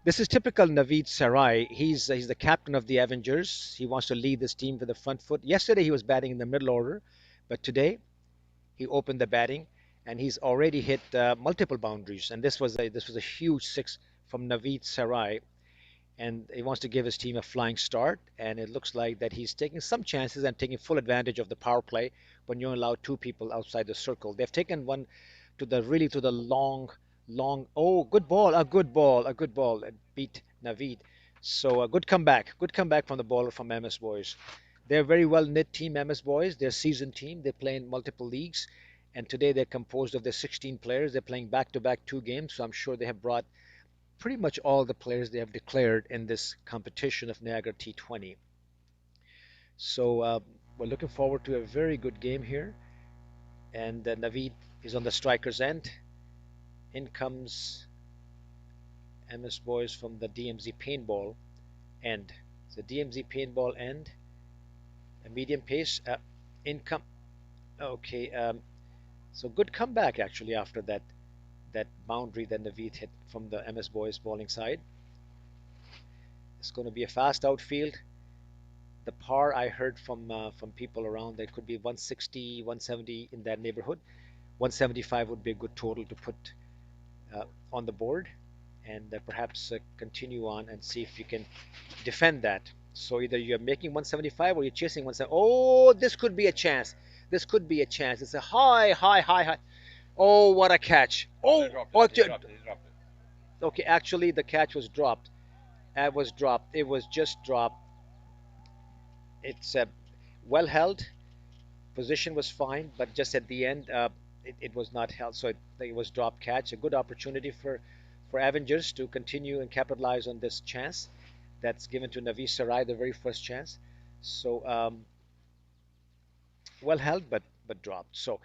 This is typical Naveed Sarai. He's the captain of the Avengers. He wants to lead this team with the front foot. Yesterday he was batting in the middle order, but today he opened the batting and he's already hit multiple boundaries. And this was a huge six from Naveed Sarai, and he wants to give his team a flying start. And it looks like that he's taking some chances and taking full advantage of the power play when you allow two people outside the circle. They've taken one to the long. Oh, good ball, a good ball, a good ball. It beat Naveed. So a good comeback from the bowler from MS Boys. They're a very well knit team, MS Boys. They're a seasoned team. They play in multiple leagues, and today they're composed of the 16 players. They're playing back to back two games, so I'm sure they have brought pretty much all the players they have declared in this competition of Niagara T20. So we're looking forward to a very good game here. And Naveed is on the striker's end. In comes MS Boys from the DMZ paintball end. So DMZ paintball end, a medium pace. Income. Okay. So good comeback actually after that boundary that Naveed hit from the MS Boys bowling side. It's going to be a fast outfield. The par I heard from people around that could be 160, 170 in that neighborhood. 175 would be a good total to put on the board, and perhaps continue on and see if you can defend that. So either you're making 175 or you're chasing 170. Oh, this could be a chance. This could be a chance. It's a high. Oh, what a catch! Oh, Oh, he dropped it. oh, He dropped it. He dropped it. okay. Actually, the catch was dropped. It was dropped. It was just dropped. It's well held. Position was fine, but just at the end, it was not held. So it was drop catch. A good opportunity for Avengers to continue and capitalize on this chance that's given to Navi Sarai, the very first chance. So well held, but dropped. So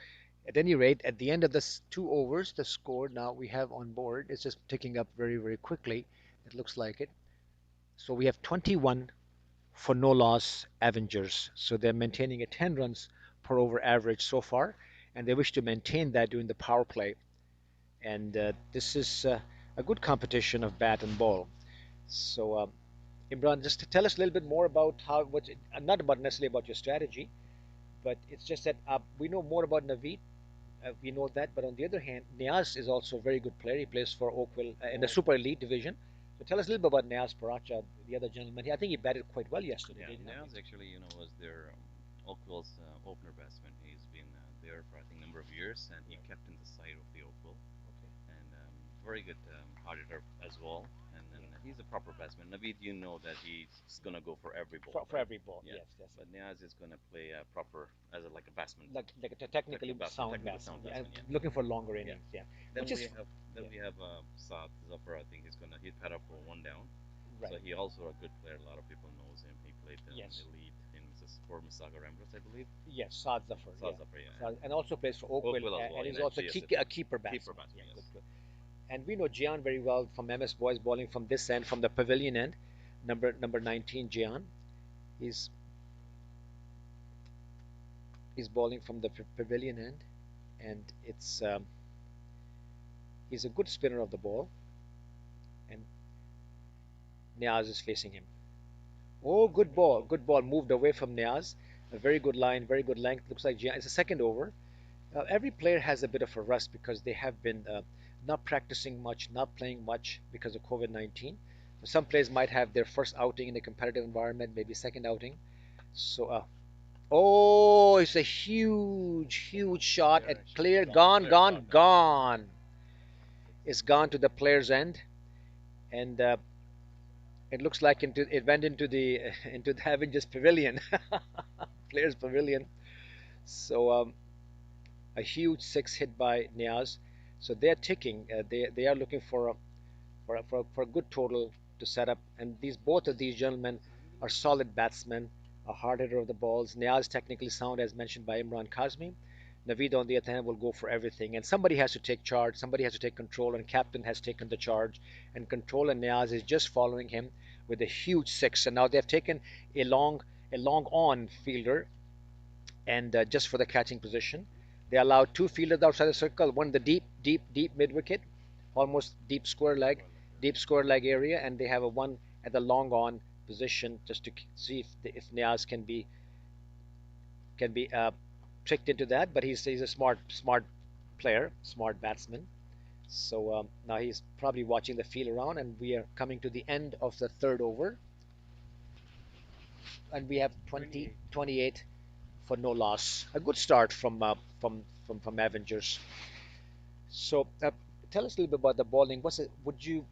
at any rate, at the end of this 2 overs, the score now we have on board is just ticking up very quickly. It looks like it. So we have 21 for no loss Avengers. So they're maintaining a 10 runs per over average so far, and they wish to maintain that during the power play. And this is a good competition of bat and ball. So, Imran, just to tell us a little bit more about not about necessarily about your strategy, but it's just that we know more about Naveed. We know that, but on the other hand, Niaz is also a very good player. He plays for Oakville in the Oh, Super Elite division. So tell us a little bit about Niaz Paracha, the other gentleman. I think he batted quite well yesterday, yeah. did he not? Niaz actually, was their Oakville's opener batsman. He's been there for I think number of years, and he Right. captained the side of the Oakville, Okay. and very good hard hitter as well. And then Yeah. he's a proper batsman. Naveed, you know that he's gonna go for every ball, For right? every ball, Yeah. yes, yes. But Niaz is gonna play proper as like a batsman, Like a technically sound technical batsman, sound yeah, and batsman. Yeah. looking for longer Yeah. innings, yeah. Then Which we is have then yeah, we have Saad Zafar. I think he's pad up for one down. So right. he also a good player. A lot of people knows him. He played Yes, elite in Mrs. for Mississauga Ramblers, I believe. yes, Saad Zafar, yeah. Saad Zafar, yeah, And also plays for Oakville, Oakville as well and in he's also GSF. a keeper Keeper batsman. Yeah, batsman, good, yes. good. And we know Gian very well from MS Boys bowling from this end, from the pavilion end. Number 19, Gian. He's he's bowling from the pavilion end, and it's he's a good spinner of the ball, and Niaz is facing him. Oh, good ball, moved away from Niaz. A very good line, very good length. Looks like Gian. It's a second over. Every player has a bit of a rust because they have been not practicing much, not playing much because of COVID-19. Some players might have their first outing in a competitive environment, maybe second outing. So, oh, it's a huge shot Clear, at clear, clear shot, gone. gone. It's gone to the player's end, and it looks like it went into the into the Avengers Pavilion, players' pavilion. So a huge six hit by Niaz. So they're ticking. They are looking for a good total to set up. And both of these gentlemen are solid batsmen, a hard hitter of the balls. Niaz technically sound, as mentioned by Imran Kazmi. Naveed, on the other hand, will go for everything. And somebody has to take charge. Somebody has to take control. And captain has taken the charge and control. And Niaz is just following him with a huge six. And now they've taken a long, a long on fielder and just for the catching position. They allowed two fielders outside the circle, one the deep mid wicket, almost deep square leg, deep square leg area, and they have a one at the long on position just to see if Niaz can be tricked into that. But he's a smart player, smart batsman. So now he's probably watching the field around, and we are coming to the end of the third over, and we have 28 for no loss. A good start from Avengers. So tell us a little bit about the bowling. What's it? Would you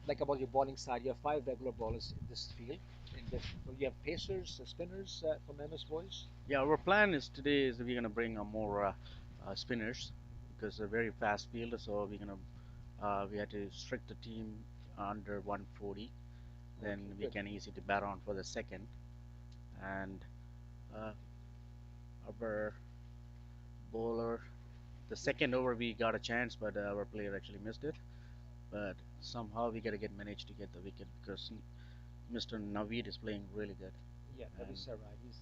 like about your bowling side? You have five regular bowlers in this field. You have pacers, spinners from MS Boys. Yeah, our plan is today is we're gonna bring more spinners because they're very fast field. So we had to strict the team under 140. Okay, Then we good. can easily bat on for the second. And uh, our bowler, the second over we got a chance, but our player actually missed it. But somehow we gotta get managed to get the wicket because Mr. Naveed is playing really good. Yeah, And Navis Sarai. He's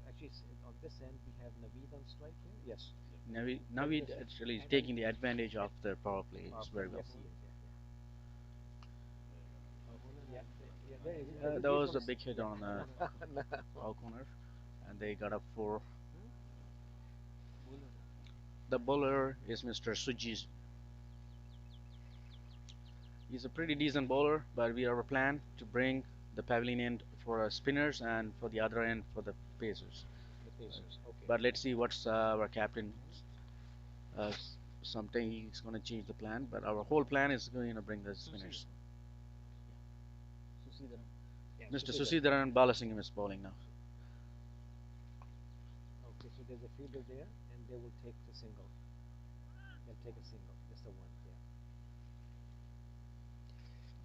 actually on this end. We have Naveed on strike here. Yes. Naveed actually is And taking the advantage of the power play. It's very well. yes, he is. Yeah, yeah. There he is. That He's was going a big hit on to. foul corner, and they got up for the bowler is Mr. Suji. He's a pretty decent bowler, but we have a plan to bring the pavilion end for spinners and for the other end for the pacers. The Pacers. Okay. But let's see what's our captain. Uh, Sometime he's going to change the plan, but our whole plan is going to bring the spinners. Yeah, Mr. Susidhar. Susidharan Balasingham is bowling now. Okay, so there's a fielder there, and they will take the single. They'll take a single, just a one. Yeah.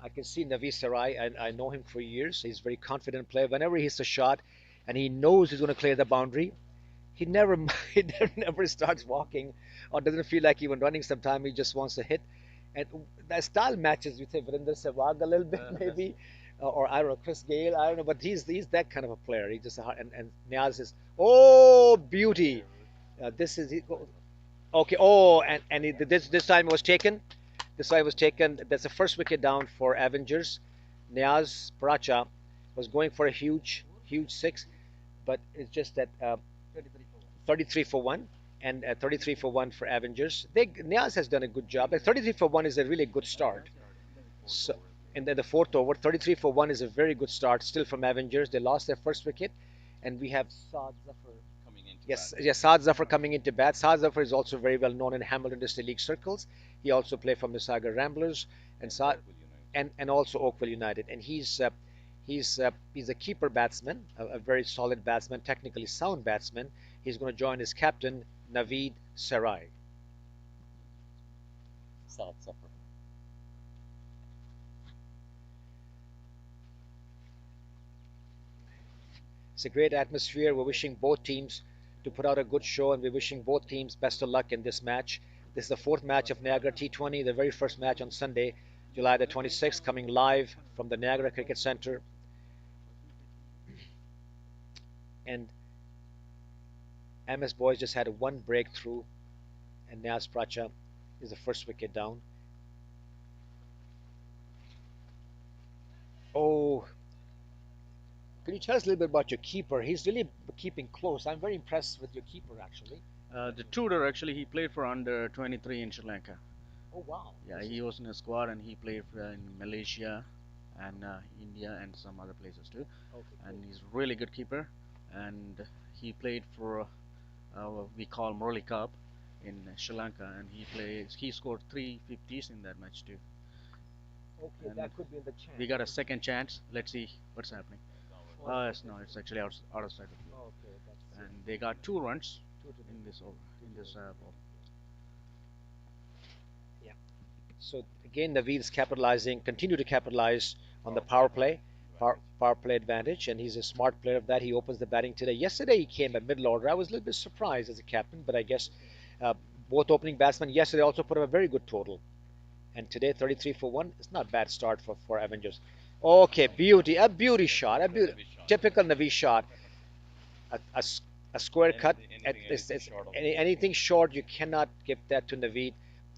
I can see Navis Sarai, and I know him for years. He's a very confident player. Whenever he hits a shot, and he knows he's going to clear the boundary, he never he never starts walking or doesn't feel like even running. Sometime he just wants to hit, and that style matches with Virender Sehwag a little bit maybe, or I don't know Chris Gale. I don't know, but he's that kind of a player. He just and Niaz is oh beauty. This is okay. Oh, and this time it was taken. This time it was taken. That's the first wicket down for Avengers. Niaz Pracha was going for a huge six, but it's just that 33 for 1 and 33 for 1 for Avengers. Niaz has done a good job. Like 33 for 1 is a really good start. So, and then the fourth over, 33 for 1 is a very good start still from Avengers. They lost their first wicket, and we have Saad Zafar. Yes, Saad Zafar coming into bat. Saad Zafar is also very well known in Hamilton District League circles. He also played for Mississauga Ramblers and Saad, and also Oakville United. And he's a keeper batsman, a very solid batsman, technically sound batsman. He's going to join his captain Naveed Sarai. It's a great atmosphere. We're wishing both teams to put out a good show, and we're wishing both teams best of luck in this match. This is the fourth match of Niagara T20, the very first match on Sunday, July the 26th, coming live from the Niagara Cricket Center. And MS Boys just had one breakthrough, and Niaz Pracha is the first wicket down. Oh, can you tell us a little bit about your keeper? He's really keeping close. I'm very impressed with your keeper, actually. The tutor actually he played for under 23 in Sri Lanka. Oh, wow. Yeah, he was in a squad and he played in Malaysia and India and some other places too. Okay, And cool. he's a really good keeper. And he played for what we call Murali Cup in Sri Lanka, and he scored 350s in that match too. Okay, And that could be in the chance. we got a second chance. Let's see what's happening. Oh, Yes, no, it's actually out of sight of field. okay, that's And they got 2 runs two to in nil. this over in this ball. Yeah. So again, Naveed's capitalizing, continue to capitalize on the power play, power play advantage, and he's a smart player of that. He opens the batting today. Yesterday he came at middle order. I was a little bit surprised as a captain, but I guess uh, both opening batsmen yesterday also put up a very good total. And today 33 for 1. It's not a bad start for Avengers. Okay, beauty, a beauty shot, a beauty, typical Naveed shot, a square cut. Anything short, you cannot give that to Naveed.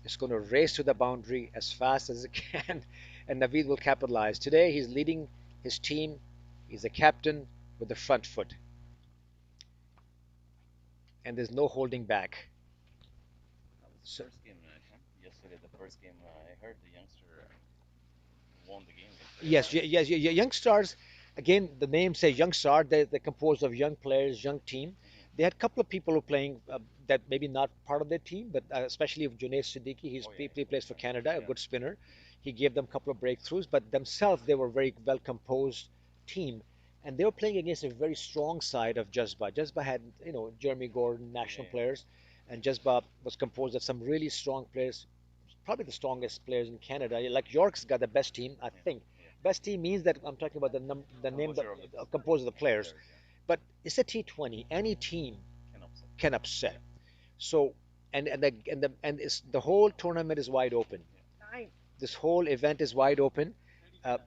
It's going to race to the boundary as fast as it can, and Naveed will capitalize. Today, he's leading his team. He's the captain with the front foot, and there's no holding back. That was the So, first game, Ken. Yesterday, the first game, I heard the youngster won the game yesterday. yes, young stars. Again, the name says young star. They're composed of young players, young team. Hmm. They had a couple of people who playing that maybe not part of their team, but especially Junaid Siddiqui. Oh yeah, He plays for Canada, a yeah. good spinner. Hmm. He gave them a couple of breakthroughs, but themselves they were a very well composed team, and they were playing against a very strong side of Jazba. Jazba had Jeremy Gordon, Yeah, national yeah, players, and Jazba was composed of some really strong players, probably the strongest players in Canada. Like York's got the best team, I yeah, think. yeah. Best team means that I'm talking about the name, Composure of the composed of the players. players, yeah, But it's a T20. Any team can upset. can upset. Yeah, So and it's the whole tournament is wide open. yeah. This whole event is wide open. Uh,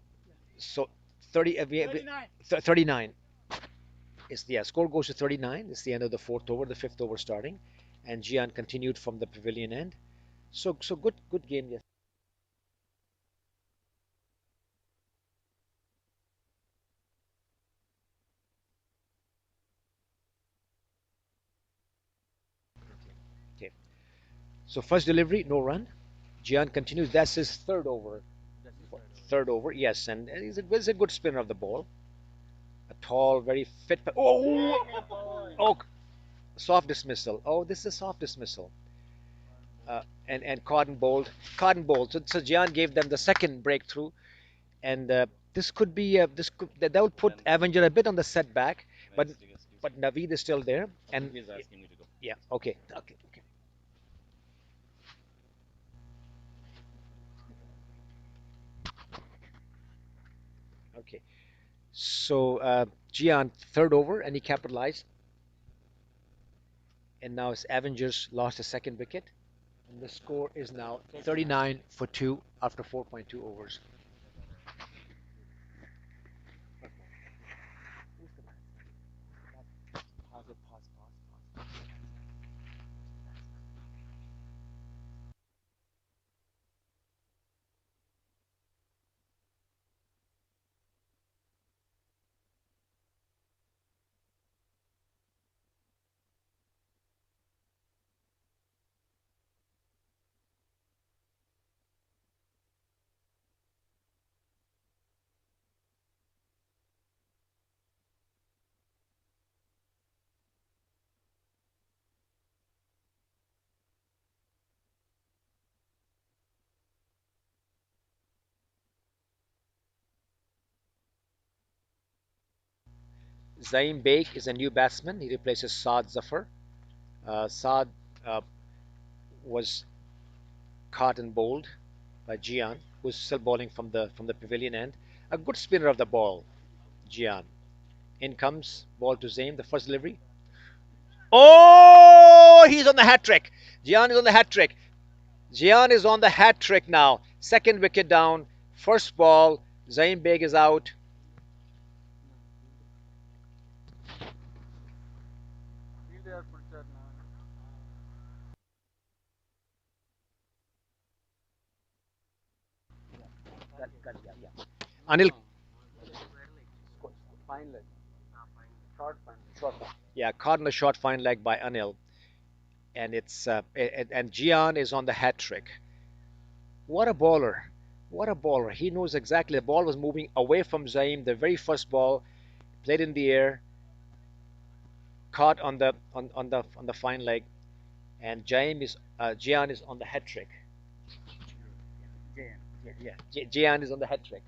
so 30 39 is yeah, score goes to 39. It's the end of the fourth over, the fifth over starting, and Gian continued from the pavilion end. So good game. Yes. Okay. So first delivery, no run. Gian continues. That's his third over. That's his third over. Third over, yes, and he's a good spinner of the ball. A tall, very fit. Oh, soft dismissal. Oh, this is a soft dismissal. And cotton bolt. So Gian gave them the second breakthrough, and this could be that would And put then Avenger a bit on the setback, but excuse me. Naveed is still there, I and think he's asking me to go. yeah, okay, okay, okay, okay. So Gian third over, and he capitalized, and now his Avengers lost a second wicket. And the score is now 39 for 2 after 4.2 overs. Zaim Beg is a new batsman. He replaces Saad Zafar. Saad uh, was caught and bowled by Gian, who's still bowling from the pavilion end. A good spinner of the ball, Gian. In comes ball to Zaim, the first delivery. Oh, he's on the hat trick. Gian is on the hat trick. Gian is on the hat trick now. Second wicket down. First ball. Zaim Beg is out. Yeah. Anil. Fine leg. Short fine. Yeah, caught in a short fine leg by Anil, and and Gian is on the hat trick. What a bowler! What a bowler! He knows exactly. The ball was moving away from Zaim. The very first ball played in the air, caught on the fine leg, and Gian is on the hat trick. Yeah, Gian is on the hat trick.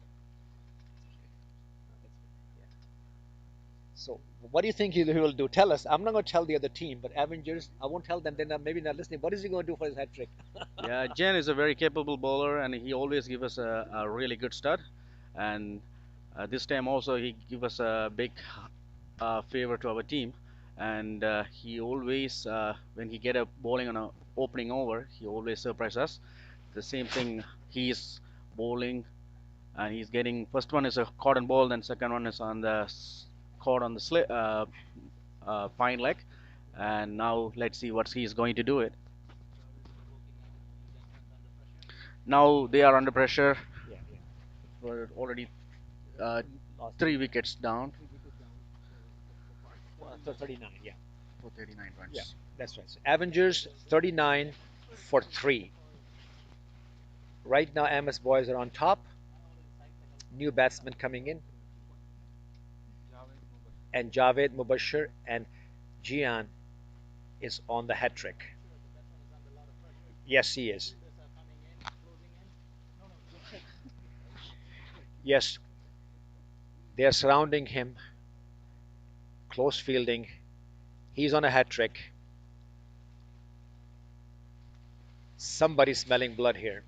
So, what do you think he will do? Tell us. I'm not going to tell the other team, but Avengers, I won't tell them. They're maybe not listening. What is he going to do for his hat trick? Yeah, Jen is a very capable bowler, and he always give us a really good start. And this time also he give us a big favor to our team. And he always, when he get a bowling on a opening over, he always surprise us. The same thing, he's bowling and he's getting first one is a cotton ball, then second one is on the caught on the fine leg. And now let's see what he's going to do it. Now they are under pressure. Yeah, yeah. We're already uh, Lost 3 wickets down 3 wickets down. So 39. Yeah, for 39 yeah. runs. That's right. So Avengers 39 for three. Right now, MS boys are on top. New batsman coming in, and Javed Mubashir and Jian is on the hat trick. Yes, he is. Yes, they are surrounding him, close fielding. He's on a hat trick. Somebody's smelling blood here.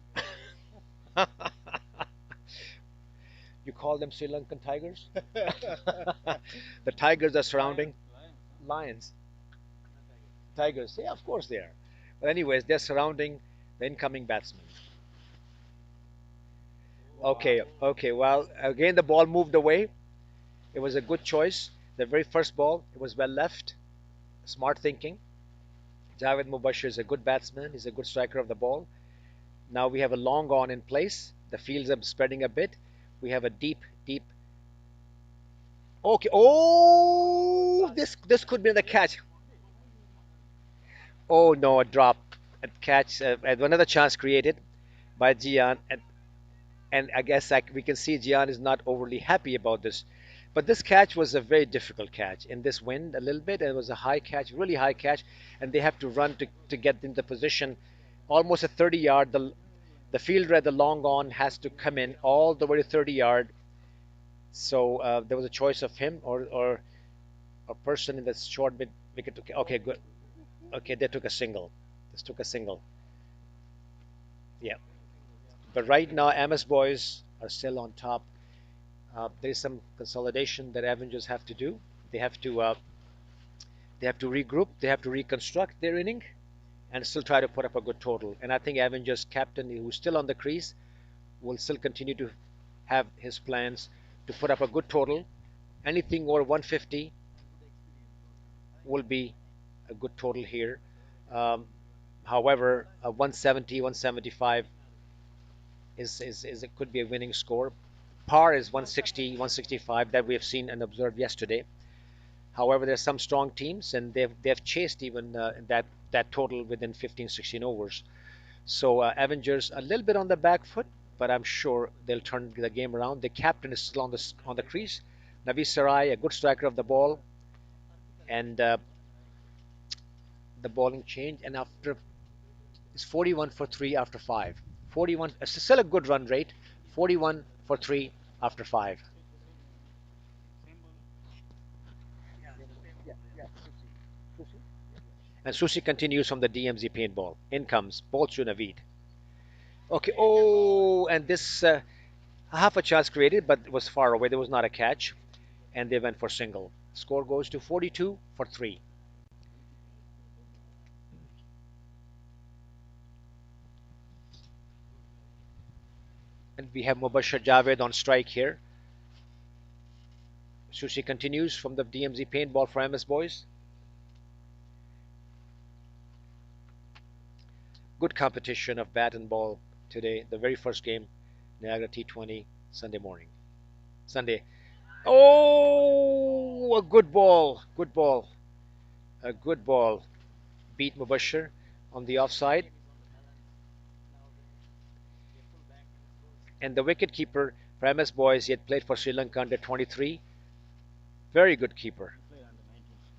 You call them Sri Lankan tigers? The tigers are surrounding lions. Tigers, yeah, of course they are. But anyways, they're surrounding the incoming batsman. Okay, okay. Well, again the ball moved away. It was a good choice. The very first ball, it was well left. Smart thinking. Javed Mubashir is a good batsman. He's a good striker of the ball. Now we have a long on in place. The fields are spreading a bit. We have a deep, deep. Okay. Oh, this could be the catch. Oh no, a drop, a catch, another chance created by Gian, and I guess we can see Gian is not overly happy about this. But this catch was a very difficult catch in this wind a little bit. It was a high catch, really high catch, and they have to run to get into position. Almost a 30 yard. The fielder at the long on has to come in all the way to 30 yard. So there was a choice of him or a person in the short mid wicket. Okay, good. Okay, they took a single. This took a single. Yeah. But right now, MS boys are still on top. There's some consolidation that Avengers have to do. They have to uh, they have to regroup. They have to reconstruct their inning and still try to put up a good total. And I think Avengers captain, who's still on the crease, will still continue to have his plans to put up a good total. Anything over 150 will be a good total here. Um, However, 170, 175 is it could be a winning score. Par is 160, 165 that we have seen and observed yesterday. However, there's some strong teams and they've chased even that total within 15, 16 overs. So Avengers a little bit on the back foot, but I'm sure they'll turn the game around. The captain is still on the crease. Navi Sarai, a good striker of the ball, and the bowling change. And after it's 41 for three after five. 41, it's still a good run rate. 41 for three after five. And Susi continues from the DMZ paintball. In comes ball to Naveed. Okay, oh, and this half a chance created, but it was far away. There was not a catch, and they went for single. Score goes to 42 for three. And we have Mubashir Javed on strike here. Susi continues from the DMZ paintball for MS Boys. Good competition of bat and ball today. The very first game, Niagara T20, Sunday morning. Sunday. Oh, a good ball. Good ball. A good ball. Beat Mubashir on the offside. And the wicket keeper for MS Boys, he had played for Sri Lanka under 23. Very good keeper.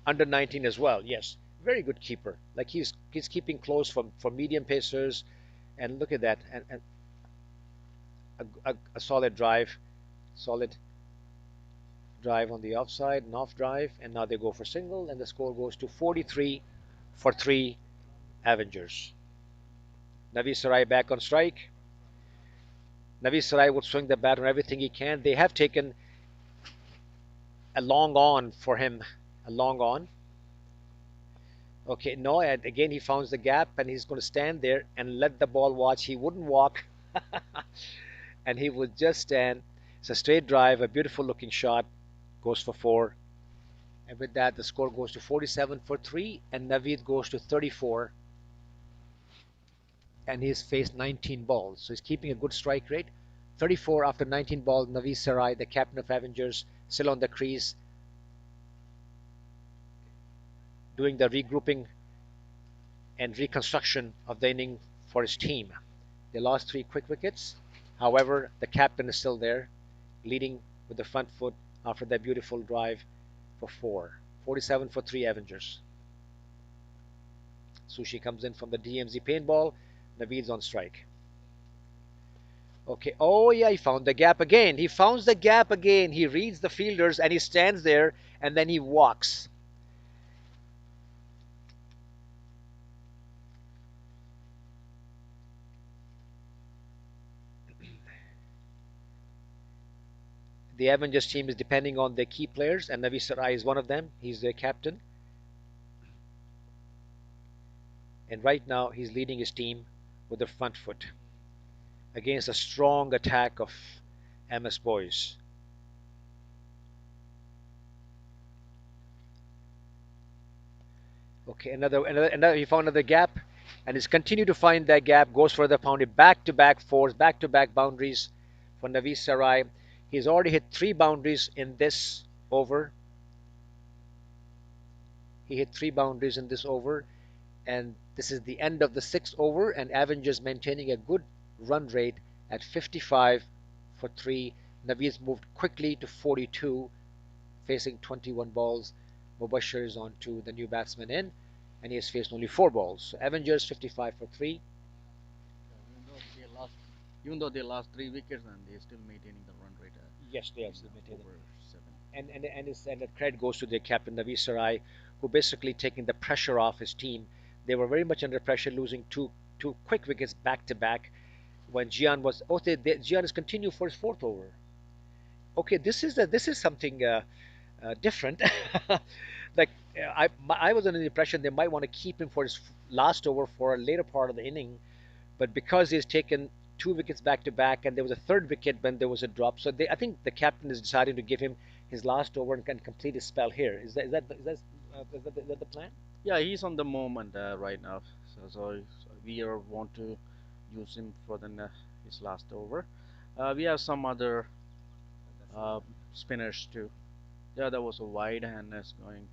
Under 19 as well, yes. Very good keeper. Like he's keeping close for medium pacers. And look at that. And a solid drive. Solid drive on the offside, an off drive. And now they go for single. And the score goes to 43 for three Avengers. Navi Sarai back on strike. Navi Sarai will swing the bat on everything he can. They have taken a long on for him. A long on. Okay, no, and again he finds the gap and he's going to stand there and let the ball watch. He wouldn't walk and he would just stand. It's a straight drive, a beautiful looking shot, goes for four. And with that, the score goes to 47 for three, and Naveed goes to 34. and he's faced 19 balls. So he's keeping a good strike rate. 34 after 19 balls. Naveed Sarai, the captain of Avengers, still on the crease, doing the regrouping and reconstruction of the inning for his team. They lost three quick wickets. However, the captain is still there, leading with the front foot after that beautiful drive for four. 47 for three Avengers. Sushi comes in from the DMZ paintball. Naveed's on strike. Okay. Oh yeah, he found the gap again. He founds the gap again. He reads the fielders and he stands there and then he walks. The Avengers team is depending on their key players, and Navi Sarai is one of them. He's their captain, and right now he's leading his team with the front foot against a strong attack of MS Boys. Okay, another. He found another gap, and he's continued to find that gap. Goes for the pounded back-to-back fours, back-to-back boundaries for Navi Sarai. He's already hit three boundaries in this over. He hit three boundaries in this over, and this is the end of the sixth over, and Avengers maintaining a good run rate at 55 for three. Naveed's moved quickly to 42, facing 21 balls. Mubashir is on to the new batsman in, and he has faced only four balls. So Avengers 55 for three. Even though they lost three wickets, and they're still maintaining the run rate Yes, they in actually maintained it. over seven. And the credit goes to their captain Navi Sarai, who basically taking the pressure off his team. They were very much under pressure, losing two quick wickets back to back. When Gian was Gian is continued for his fourth over. Okay, this is something different. Like I was under the impression they might want to keep him for his last over for a later part of the inning, but because he's taken two wickets back to back, and there was a third wicket when there was a drop, so I think the captain is deciding to give him his last over and can complete his spell here. Is that the plan? Yeah, he's on the moment right now, so we want to use him for his last over. We have some other uh, spinners too. Yeah, that was a wide and it's going.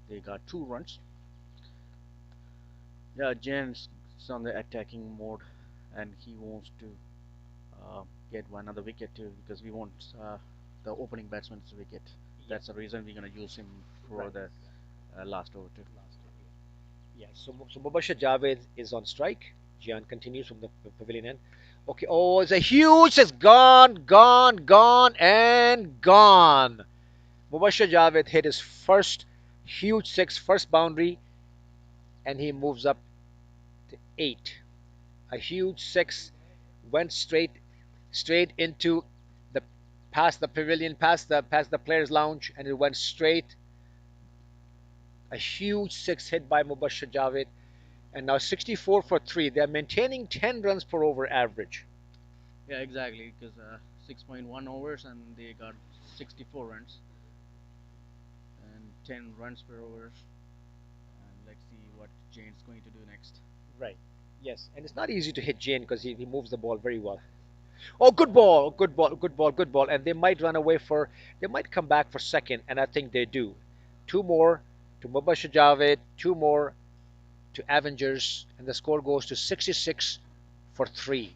They got two runs. Yeah, Jen's on the attacking mode, and he wants to get one other wicket too because we want the opening batsman's wicket. That's the reason we're gonna use him for Right. the last over too. Yeah, so Mubashir Javed is on strike. Gian continues from the pavilion end. Okay, oh, it's a huge, it's gone, gone, gone, and gone. Mubashir Javed hit his first huge six, first boundary, and he moves up to eight. A huge six went straight into the past the pavilion, past the players' lounge, and it went straight. A huge six hit by Mubashir Javed, and now 64 for three. They're maintaining 10 runs per over average. Yeah, exactly. Because 6.1 overs and they got 64 runs and 10 runs per over. And let's see what Jane's going to do next. Right. Yes, and it's not easy to hit Jane because he moves the ball very well. Oh, good ball, good ball, good ball, good ball. And they might run away they might come back for second, and I think they do. Two more to Mubashir Javed, two more to Avengers, and the score goes to 66 for three.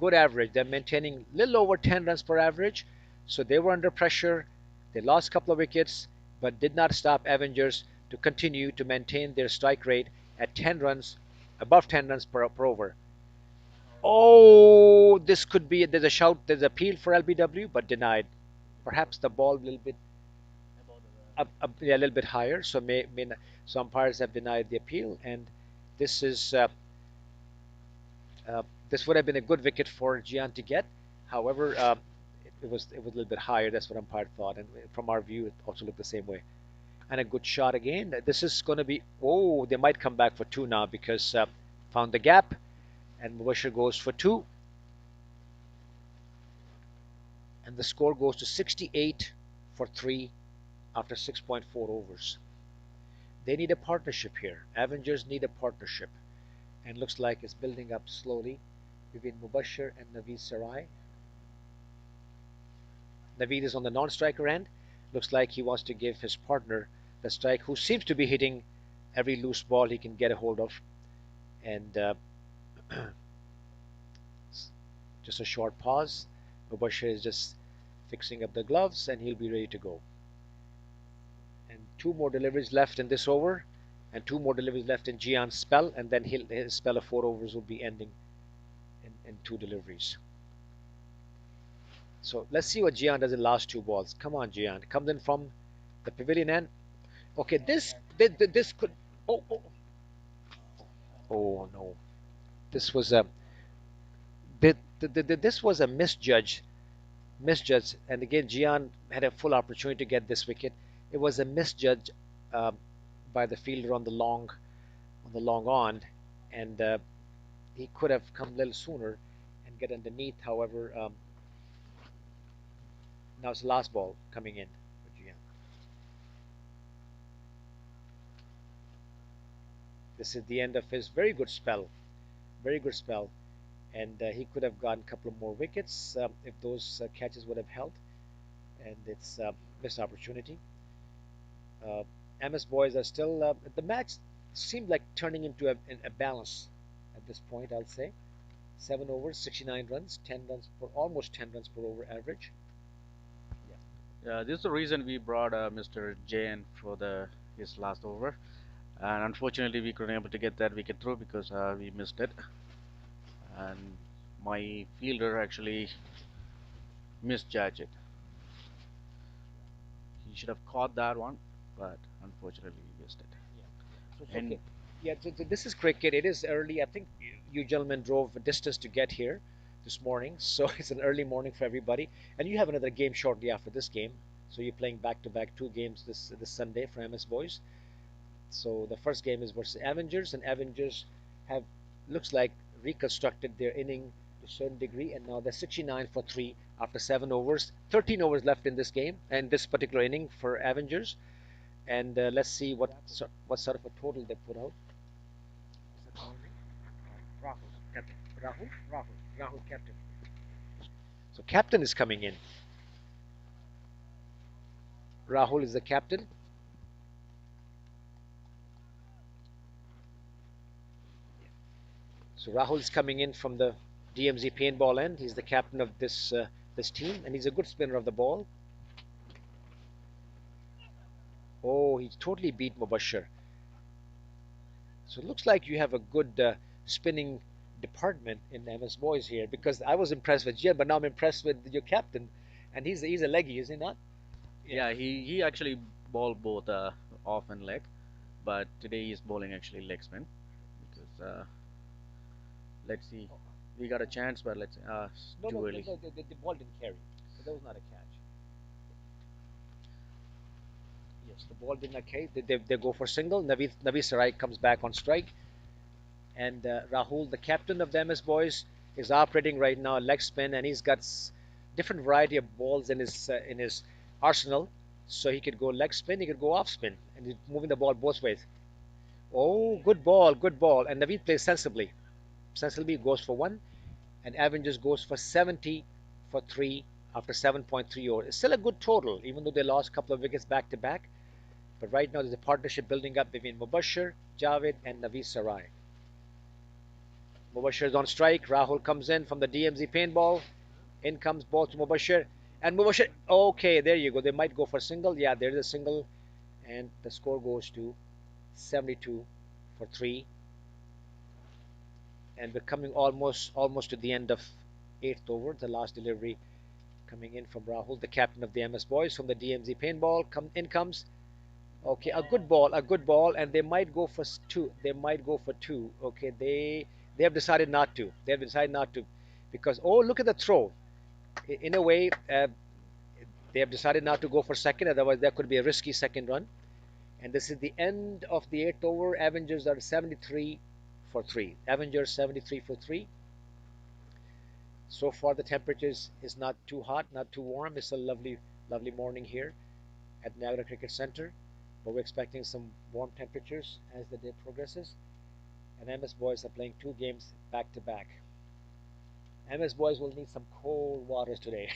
Good average. They're maintaining a little over 10 runs per average. So they were under pressure. They lost a couple of wickets, but did not stop Avengers to continue to maintain their strike rate at 10 runs, above 10 runs per over. Oh, this could be. There's a shout. There's an appeal for LBW, but denied. Perhaps the ball a little bit yeah, a little bit higher. So some umpires have denied the appeal, and this is this would have been a good wicket for Gian to get. However, it was a little bit higher. That's what umpire thought, and from our view, it also looked the same way. And a good shot again. This is going to be. Oh, they might come back for two now because found the gap, and Mubashir goes for two, and the score goes to 68 for three after 6.4 overs. They need a partnership here. Avengers need a partnership, and looks like it's building up slowly between Mubashir and Naveed Sarai. Naveed is on the non-striker end. Looks like he wants to give his partner the strike, who seems to be hitting every loose ball he can get a hold of. And just a short pause. Mubashir is just fixing up the gloves, and he'll be ready to go. And two more deliveries left in this over, and two more deliveries left in Jian's spell, and then his spell of 4 overs will be ending in two deliveries. So let's see what Jian does in the last two balls. Come on, Jian. Comes in from the pavilion end. Okay, this could. Oh, oh, oh no. This was a this was a misjudge, and again Jian had a full opportunity to get this wicket. It was a misjudge um, by the fielder on the long on, and he could have come a little sooner and get underneath. However, now it's the last ball coming in for Jian. This is the end of his very good spell, and he could have gotten a couple of more wickets if those catches would have held, and it's missed opportunity. Uh, MS boys are still the match seemed like turning into a balance at this point. I'll say 7 overs, 69 runs, 10 runs per almost 10 runs per over average. Yeah. This is the reason we brought Mr. Jain for the his last over, and unfortunately we couldn't able to get that wicket through because we missed it, and my fielder actually misjudged it. He should have caught that one, but unfortunately we missed it. Yeah. So it's And okay. Yeah, this is cricket. It is early. I think you gentlemen drove a distance to get here this morning, so it's an early morning for everybody. And you have another game shortly after this game, so you're playing back to back two games this Sunday for MS Boys. So the first game is versus Avengers, and Avengers have looks like reconstructed their inning to a certain degree, and now they're 69 for three after 7 overs. 13 overs left in this game and this particular inning for Avengers, and let's see what sort of a total they put out. Rahul, captain. Rahul, captain. So captain is coming in. Rahul is the captain. So Rahul is coming in from the DMZ paintball end. He's the captain of this team, and he's a good spinner of the ball. Oh, he totally beat Mubashir. So it looks like you have a good spinning department in MS Boys here, because I was impressed with Jim, but now I'm impressed with your captain, and he's a leggy, is he not? Yeah. yeah, he actually bowled both off and leg, but today he's bowling actually leg spin because let's see, we got a chance, but let's it's No, no, too no, early. no, the ball didn't carry. So that was not a catch. Yes, the ball did not carry. They go for single. Navi Sarai comes back on strike. And Rahul, the captain of the MS Boys, is operating right now leg spin, and he's got different variety of balls in his arsenal. So he could go leg spin, he could go off spin, and he's moving the ball both ways. Oh, good ball, good ball. And Naveed plays sensibly. Sensibly goes for one, and Avengers goes for 70 for three after 7.3 overs. It's still a good total, even though they lost a couple of wickets back to back. But right now there's a partnership building up between Mubashir, Javed, and Naveed Sarai. Mubashir is on strike. Rahul comes in from the DMZ paintball. In comes ball to Mubashir. And Mubashir, okay, there you go. They might go for a single. Yeah, there's a single. And the score goes to 72 for three. And we're coming almost to the end of eighth over. The last delivery coming in from Rahul, the captain of the MS Boys from the DMZ paintball. In comes. Okay, a good ball, and they might go for two. They might go for two. Okay, they have decided not to. They have decided not to, because oh, look at the throw. In a way, they have decided not to go for second. Otherwise, there could be a risky second run. And this is the end of the eighth over. Avengers are 73 for three. Avengers 73 for three. So far, the temperatures is not too hot, not too warm. It's a lovely, lovely morning here at Niagara Cricket Center, but we're expecting some warm temperatures as the day progresses. and MS boys are playing two games back to back. MS boys will need some cold waters today.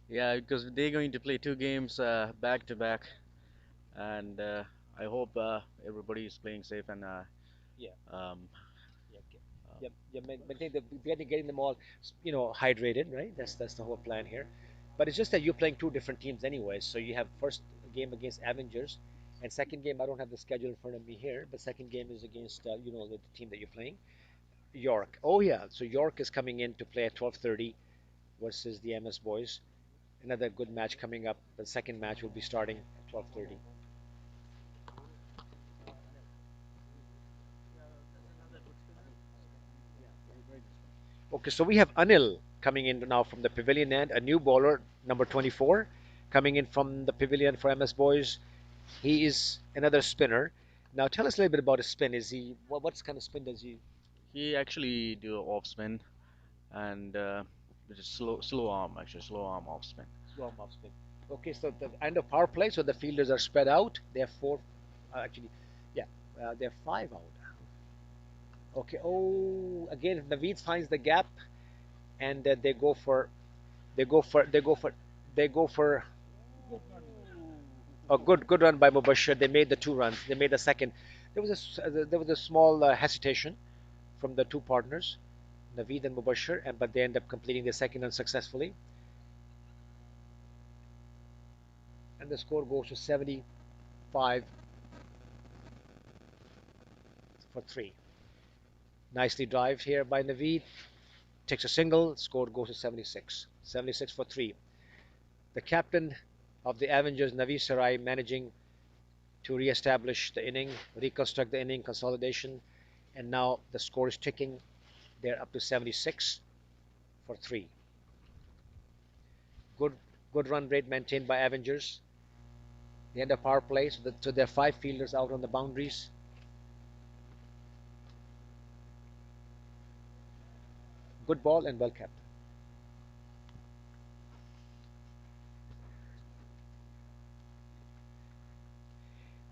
Yeah, because they're going to play two games back to back, and I hope everybody is playing safe and Yeah, um, yeah, um, yeah, yeah. Maintain the getting them all, hydrated, right? That's the whole plan here. But it's just that you're playing two different teams anyway. So you have first game against Avengers, and second game I don't have the schedule in front of me here, but second game is against the team that you're playing, York. Oh yeah, so York is coming in to play at 12:30 versus the MS boys. Another good match coming up. The second match will be starting at 12:30. Okay, so we have Anil coming in now from the pavilion end, a new bowler, number 24, coming in from the pavilion for MS Boys. He is another spinner. Now tell us a little bit about his spin. Is he what kind of spin does he he actually do a off spin and which is slow arm actually slow arm off spin. slow him off spin? Okay, so the end of power play, so the fielders are spread out. They have four, actually, yeah, they have five out. Okay. Oh, again, Naveed finds the gap, and they go for they go for they go for a good run by Mubashir. They made the two runs. They made the second. There was a small hesitation from the two partners, Naveed and Mubashir, and but they end up completing the second run successfully, and the score goes to 75 for three. Nicely dived here by Naveed. Takes a single. Score goes to 76. 76 for three. The captain of the Avengers, Naveed Sarai, managing to re-establish the inning, reconstruct the inning, consolidation, and now the score is ticking. They're up to 76 for three. Good good run rate maintained by Avengers. They end a power play, so there are five fielders out on the boundaries. Good ball and well kept.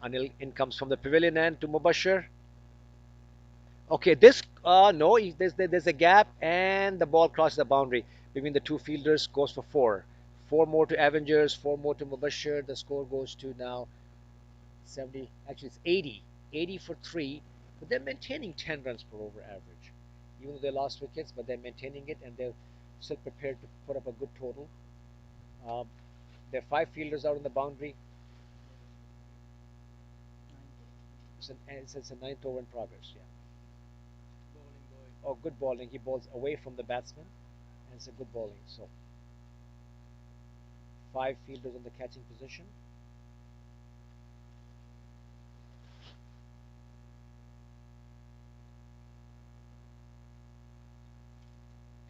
Anil in comes from the pavilion end to Mubashir. Okay, this no, there's a gap and the ball crosses the boundary between the two fielders. Goes for four. Four more to Avengers, four more to Mubashir. The score goes to now 70. Actually, it's 80. 80 for three, but they're maintaining 10 runs per over average. Even though they lost wickets, but they're maintaining it and they're still prepared to put up a good total. Um, there are five fielders out on the boundary. It's a ninth over in progress. Yeah. Oh, good bowling. He bowls away from the batsman, and it's a good bowling. So five fielders in the catching position.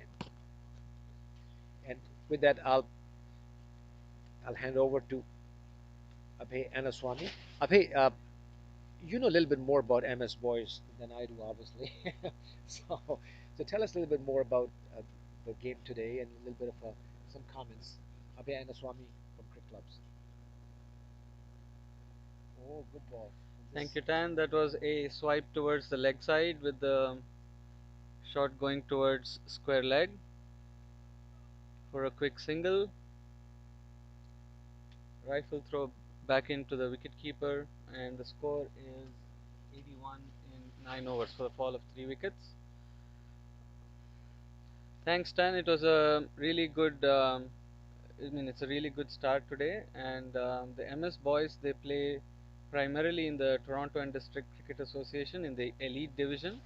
And, and with that, I'll hand over to Abhay Anaswamy. Abhay, you know a little bit more about MS Boys than I do, obviously. So tell us a little bit more about the game today and a little bit of some comments. Abhay Anaswamy from Cricket Clubs. Oh, good ball. And Thank this, you, Tan. That was a swipe towards the leg side with the shot going towards square leg for a quick single. Rifle throw back into the wicketkeeper, and the score is 81 in 9 overs for the fall of 3 wickets. Thanks, Tan. It was a really good. It's a really good start today, and the MS boys they play primarily in the Toronto and District Cricket Association in the Elite Division.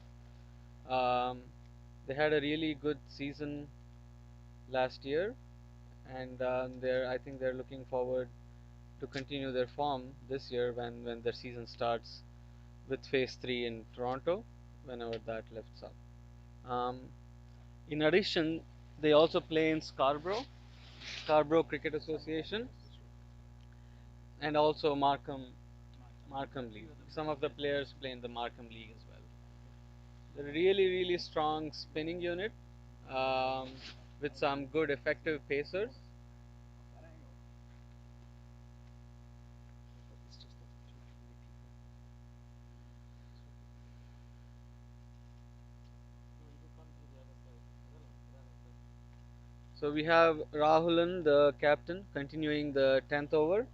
Um, they had a really good season last year, and I think they're looking forward to continue their form this year when their season starts with Phase 3 in Toronto, whenever that lifts up. Um, in addition, they also play in Scarborough Cricket Association, and also Markham League. Some of the players play in the Markham League as well. They're a really strong spinning unit um, with some good effective pacers. it's just too many people. So we have Rahulan, the captain, continuing the 10th over.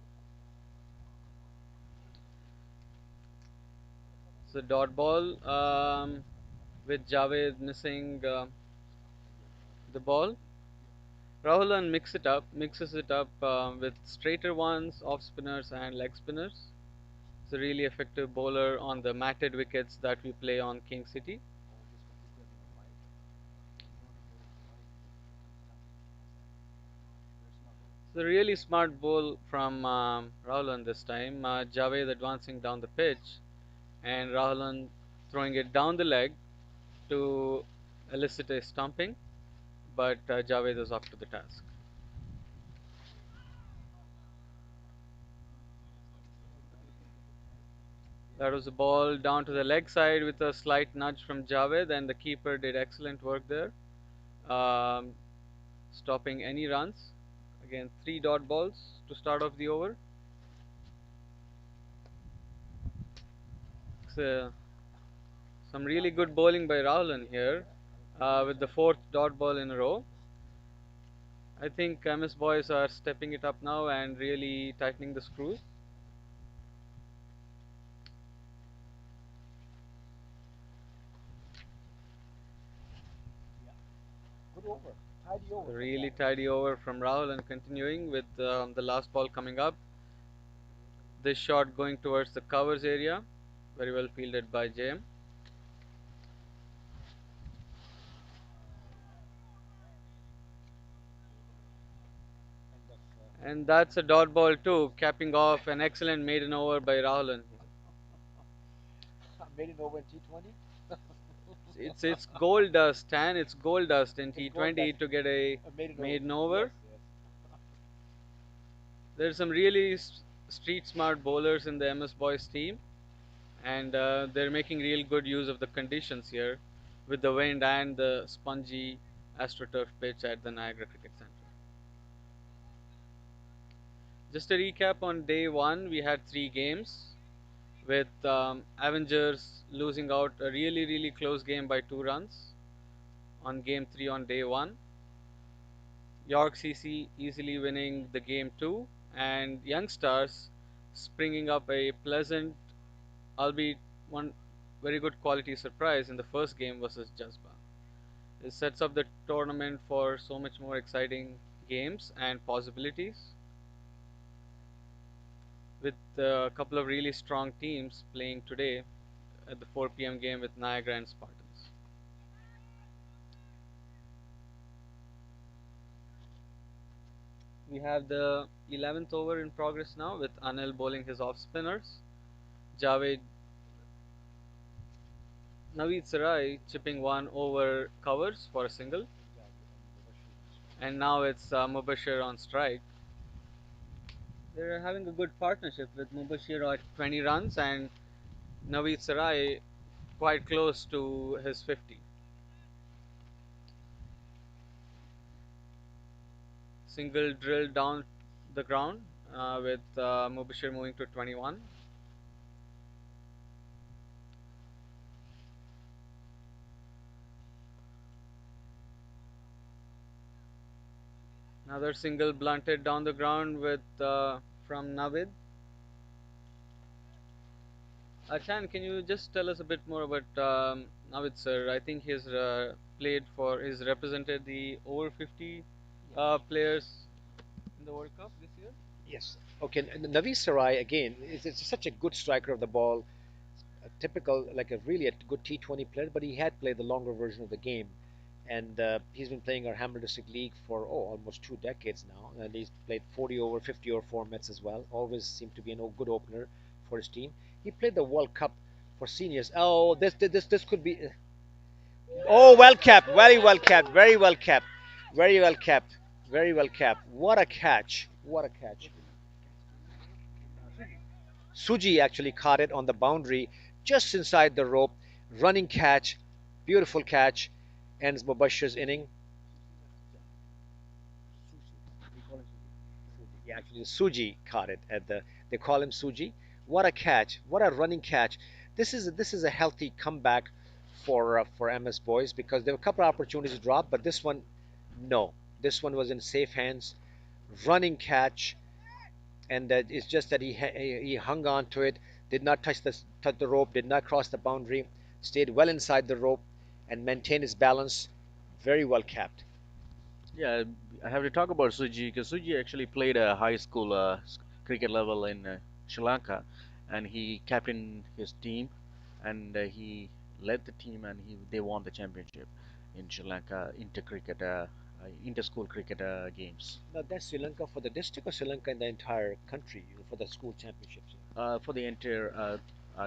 So dot ball with Javed missing the ball. Rahulan mixes it up with straighter ones, off spinners, and leg spinners. He's a really effective bowler on the matted wickets that we play on King City. It's a really smart bowl from Rahulan this time. Javed advancing down the pitch and Rahulan throwing it down the leg to elicit a stumping, but Javed is up to the task. That was a ball down to the leg side with a slight nudge from Javed, and the keeper did excellent work there, um, stopping any runs. Again, three dot balls to start off the over. So, some really good bowling by Rahulan here with the fourth dot ball in a row. I think MS boys are stepping it up now and really tightening the screws. Good over. Tidy over. Really tidy over from Rahul and continuing with the last ball coming up. This shot going towards the covers area. Very well fielded by JM. And that's a dot ball too, capping off an excellent maiden over by Rahulan. Made it over in T20. It's gold dust, and it's gold dust in T20 to get a Made it maiden over. over. There's some really street smart bowlers in the MS Boys team, and they're making real good use of the conditions here with the wind and the spongy AstroTurf pitch at the Niagara Cricket Center. Just a recap on day one, we had three games with Avengers losing out a really close game by 2 runs on game three on day one. York CC easily winning the game two, and Young Stars springing up a pleasant, albeit one very good quality surprise in the first game versus Jasba. This sets up the tournament for so much more exciting games and possibilities with a couple of really strong teams playing today at the 4 p.m. game with Niagara and Spartans. We have the 11th over in progress now with Anil bowling his off spinners, Javed Naveed Sarai chipping one over covers for a single, and now it's Mubashir on strike. They're having a good partnership with Mubashir at 20 runs and Naveed Sarai quite close to his 50. Single drilled down the ground with Mubashir moving to 21. Another single blunted down the ground with from Navid. Chan, can you just tell us a bit more about Navid sir? I think he's he's represented the over 50 players in the World Cup this year. Yes. Okay. Navi Sarai again is such a good striker of the ball, a typical like a really a good T20 player, but he had played the longer version of the game, and he's been playing our Hammer District League for almost 2 decades now, and he's played 40 over, 50 over formats as well. Always seemed to be a good opener for his team. He played the World Cup for seniors. Oh, this could be. Oh, well capped, very well capped, very well capped, very well capped, very well capped. What a catch! What a catch! Suji actually caught it on the boundary just inside the rope. Running catch, beautiful catch, ends Mubashir's inning. Yeah, actually, Suji caught it at the. They call him Suji. What a catch! What a running catch! This is a healthy comeback for MS boys because there were a couple of opportunities to drop, but this one, no. This one was in safe hands, running catch, and that it's just that he hung on to it, did not touch the rope, did not cross the boundary, stayed well inside the rope, and maintained his balance. Very well capped. Yeah, I have to talk about Suji because Suji actually played a high school cricket level in Sri Lanka, and he captained his team, and he led the team, and they won the championship in Sri Lanka inter school cricket games Now that's Sri Lanka for the district or Sri Lanka in the entire country for the school championships. for the entire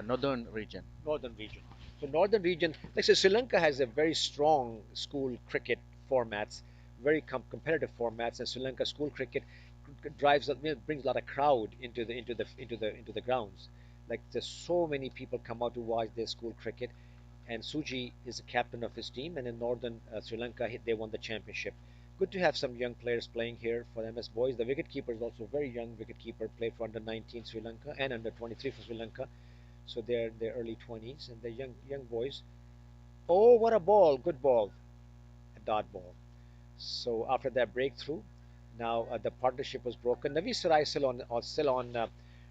northern region. Northern region. So northern region, like say Sri Lanka has a very strong school cricket formats, very competitive formats, and Sri Lanka school cricket brings a lot of crowd into the grounds. Like there's so many people come out to watch their school cricket, and Suji is the captain of his team, and in northern Sri Lanka they won the championship. Good to have some young players playing here for MS boys. The wicketkeeper is also a very young wicketkeeper, played for under 19 Sri Lanka and under 23 for Sri Lanka, so they're in their early 20s and they're young boys. Oh, what a ball! Good ball, a dot ball. So after that breakthrough, now the partnership was broken. Navi Sarai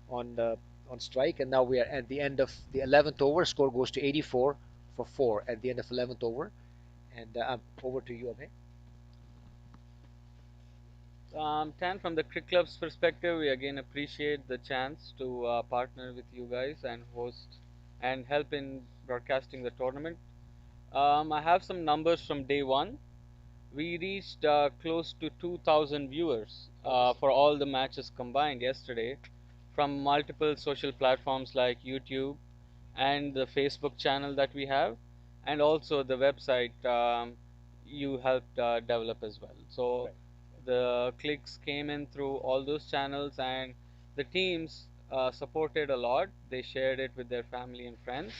on on strike, and now we are at the end of the 11th over. Score goes to 84 for four at the end of 11th over, and over to you, Abhay. Tan, from the Crick Club's perspective, we again appreciate the chance to partner with you guys and host and help in broadcasting the tournament. I have some numbers from day one. We reached close to 2,000 viewers for all the matches combined yesterday from multiple social platforms like YouTube and the Facebook channel that we have, and also the website you helped develop as well. So Right. the clicks came in through all those channels, and the teams supported a lot. They shared it with their family and friends,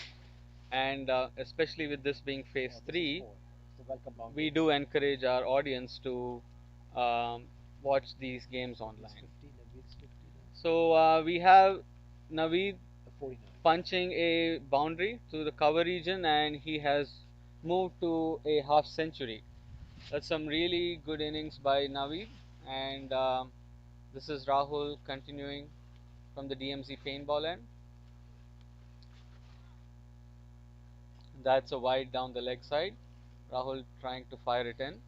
and especially with this being phase Oh, this is three, four. It's the welcome we boundary. do encourage our audience to um, watch these games It's online. 50. Naveed's 50 now. So we have Naveed 49. punching a boundary to the cover region, and he has moved to a half century. That's some really good innings by Naveed, and this is Rahul continuing from the DMZ paintball end. That's a wide down the leg side. Rahul trying to fire it in.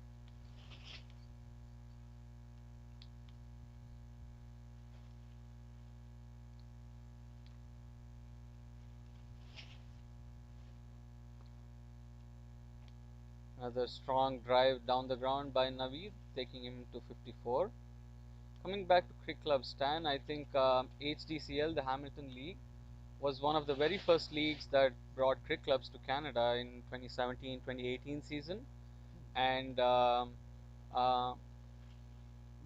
Another strong drive down the ground by Naveed, taking him to 54. Coming back to Cricket Club Stan, I think HDCL, the Hamilton League, was one of the very first leagues that brought cricket clubs to Canada in 2017-2018 season, and uh,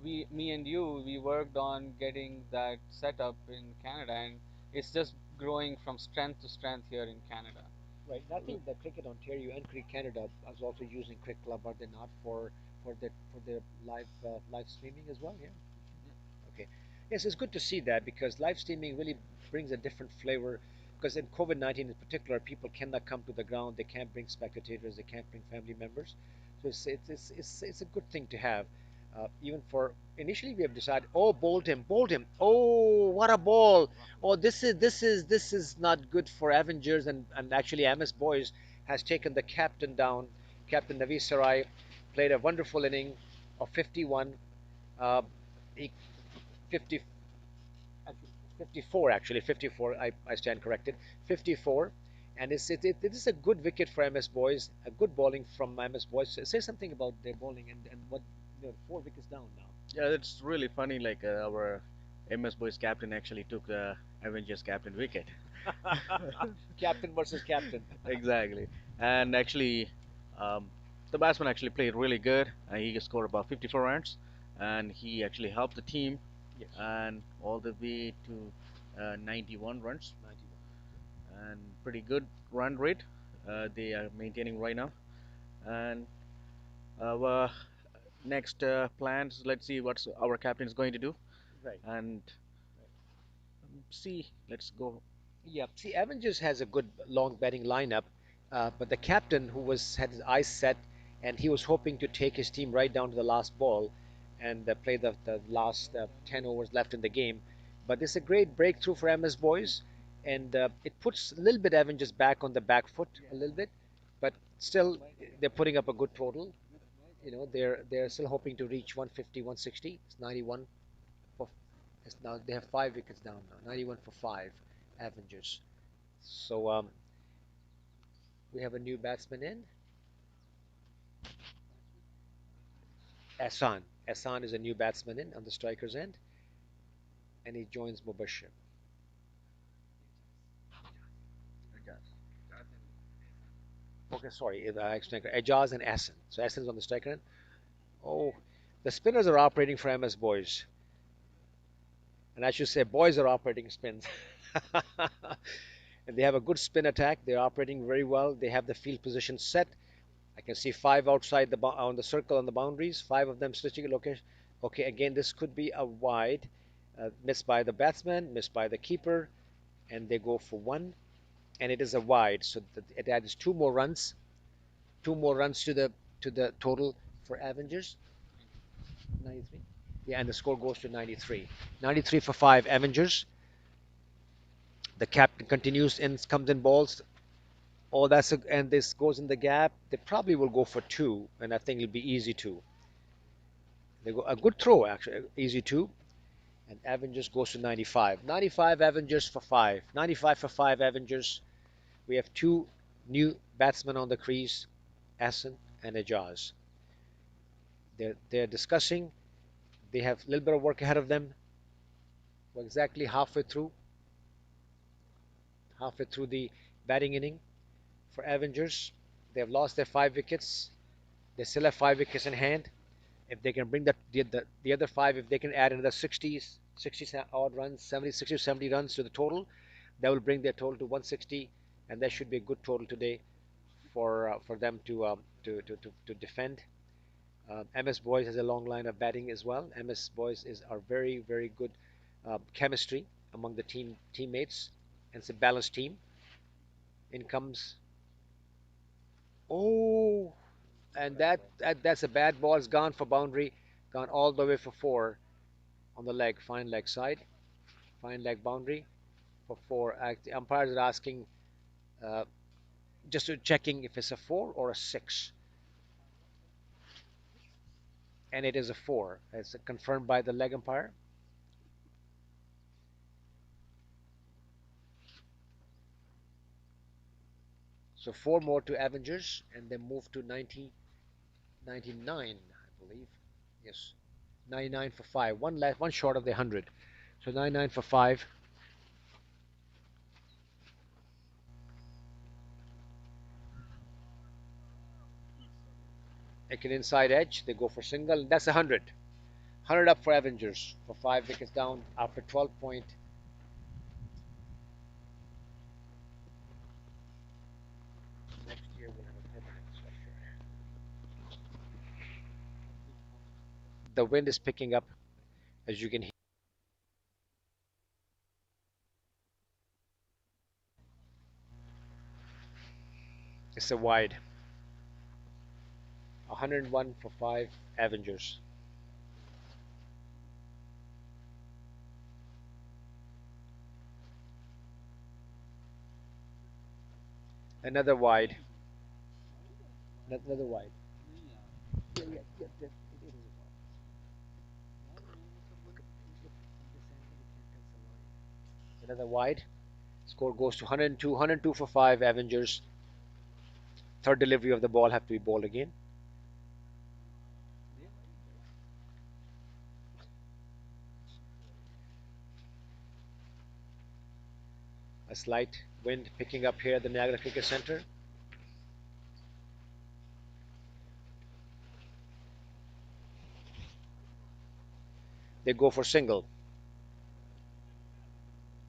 me and you, we worked on getting that set up in Canada, and it's just growing from strength to strength here in Canada. Right. And I think that Cricket Ontario and Cricket Canada is also using Cricket Club, are they not, for their live streaming as well? Yeah. Okay. Yes, it's good to see that because live streaming really brings a different flavor. Because in COVID-19 in particular, people cannot come to the ground. They can't bring spectators. They can't bring family members. So it's a good thing to have. Even for initially we have decided, oh, bold him. Oh, what a ball! Oh, this is not good for Avengers, and actually MS Boys has taken the captain down. Captain Navi Sarai played a wonderful inning of 51. Uh, he 50, 54 actually 54, I stand corrected, 54, and it is a good wicket for MS Boys, a good bowling from MS Boys. Say something about their bowling and what, 4 wickets down now. Yeah, it's really funny. Like our MS Boys captain actually took Avengers captain wicket. Captain versus captain. Exactly. And actually, um, the batsman actually played really good. He scored about 54 runs, and he actually helped the team Yes, and all the way to 91 runs, 91. and pretty good run rate they are maintaining right now. And our next plans, let's see what our captain is going to do, Right, and right. see. Let's go. Yeah, see, Avengers has a good long batting lineup, but the captain, who was had his eyes set, and he was hoping to take his team right down to the last ball and play the last 10 overs left in the game. But this is a great breakthrough for MS boys, and it puts a little bit Avengers back on the back foot a little bit, but still they're putting up a good total. They're still hoping to reach 150, 160. It's 91 for. It's now they have 5 wickets down now. 91 for five, Avengers. So we have a new batsman in. Ahsan. Ahsan is a new batsman in on the striker's end, and he joins Mubashir. Okay, sorry, I explained. Ejaz and Ahsan. So Ahsan is on the striker end. Oh, the spinners are operating for MS boys, and I should say boys are operating spins. And they have a good spin attack. They're operating very well. They have the field position set. I can see five outside on the circle on the boundaries. Five of them switching location. Okay, again, this could be a wide, missed by the batsman, missed by the keeper, and they go for one, and it is a wide. So it adds two more runs to the total for Avengers. 93. Yeah, and the score goes to 93. 93 for five Avengers. The captain continues and comes in balls. Oh, and this goes in the gap. They probably will go for two, and I think it'll be easy two. They go a good throw actually, easy two, and Avengers goes to 95. 95 Avengers for five. 95 for five Avengers. We have two new batsmen on the crease, Assen and Ejaz. They're discussing. They have a little bit of work ahead of them. We're exactly halfway through the batting inning for Avengers. They have lost their 5 wickets. They still have 5 wickets in hand. If they can bring the other five, if they can add another 60 odd runs, 70, 60 to 70 runs to the total, that will bring their total to 160, and that should be a good total today for them to defend. MS Boys has a long line of batting as well. MS Boys are very good chemistry among the teammates, and it's a balanced team. In comes, oh, and that's a bad ball. It's gone for boundary, gone all the way for four on the leg, fine leg side, fine leg boundary for four. The umpires are asking, uh, just checking if it's a four or a six, and it is a four. It's confirmed by the leg umpire. So four more to Avengers, and then move to 90, 99, I believe. Yes, 99 for five. One left, one short of the 100. So 99 for five. Take an inside edge. They go for single. That's 100. 100 up for Avengers for 5 wickets down after 12 point. Next year we'll have a permanent structure. The wind is picking up, as you can hear. It's a wide. 101 for five Avengers. Another wide. Another wide. Yeah, yeah, yeah, it is a wide. Another wide. Score goes to 102. 102 for five Avengers. Third delivery of the ball have to be bowled again. A slight wind picking up here at the Niagara Cricket Center. They go for single,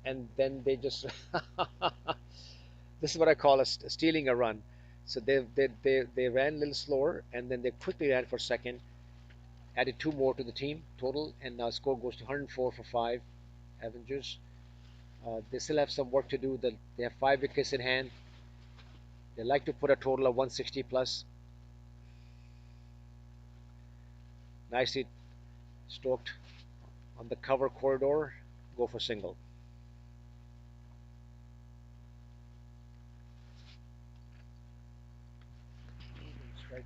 and then they just this is what I call stealing a run. So they ran a little slower, and then they quickly ran for second, added two more to the team total, and now score goes to 104 for five Avengers. They still have some work to do. They have 5 wickets in hand. They like to put a total of 160 plus. Nicely stroked on the cover corridor. Go for single. Strike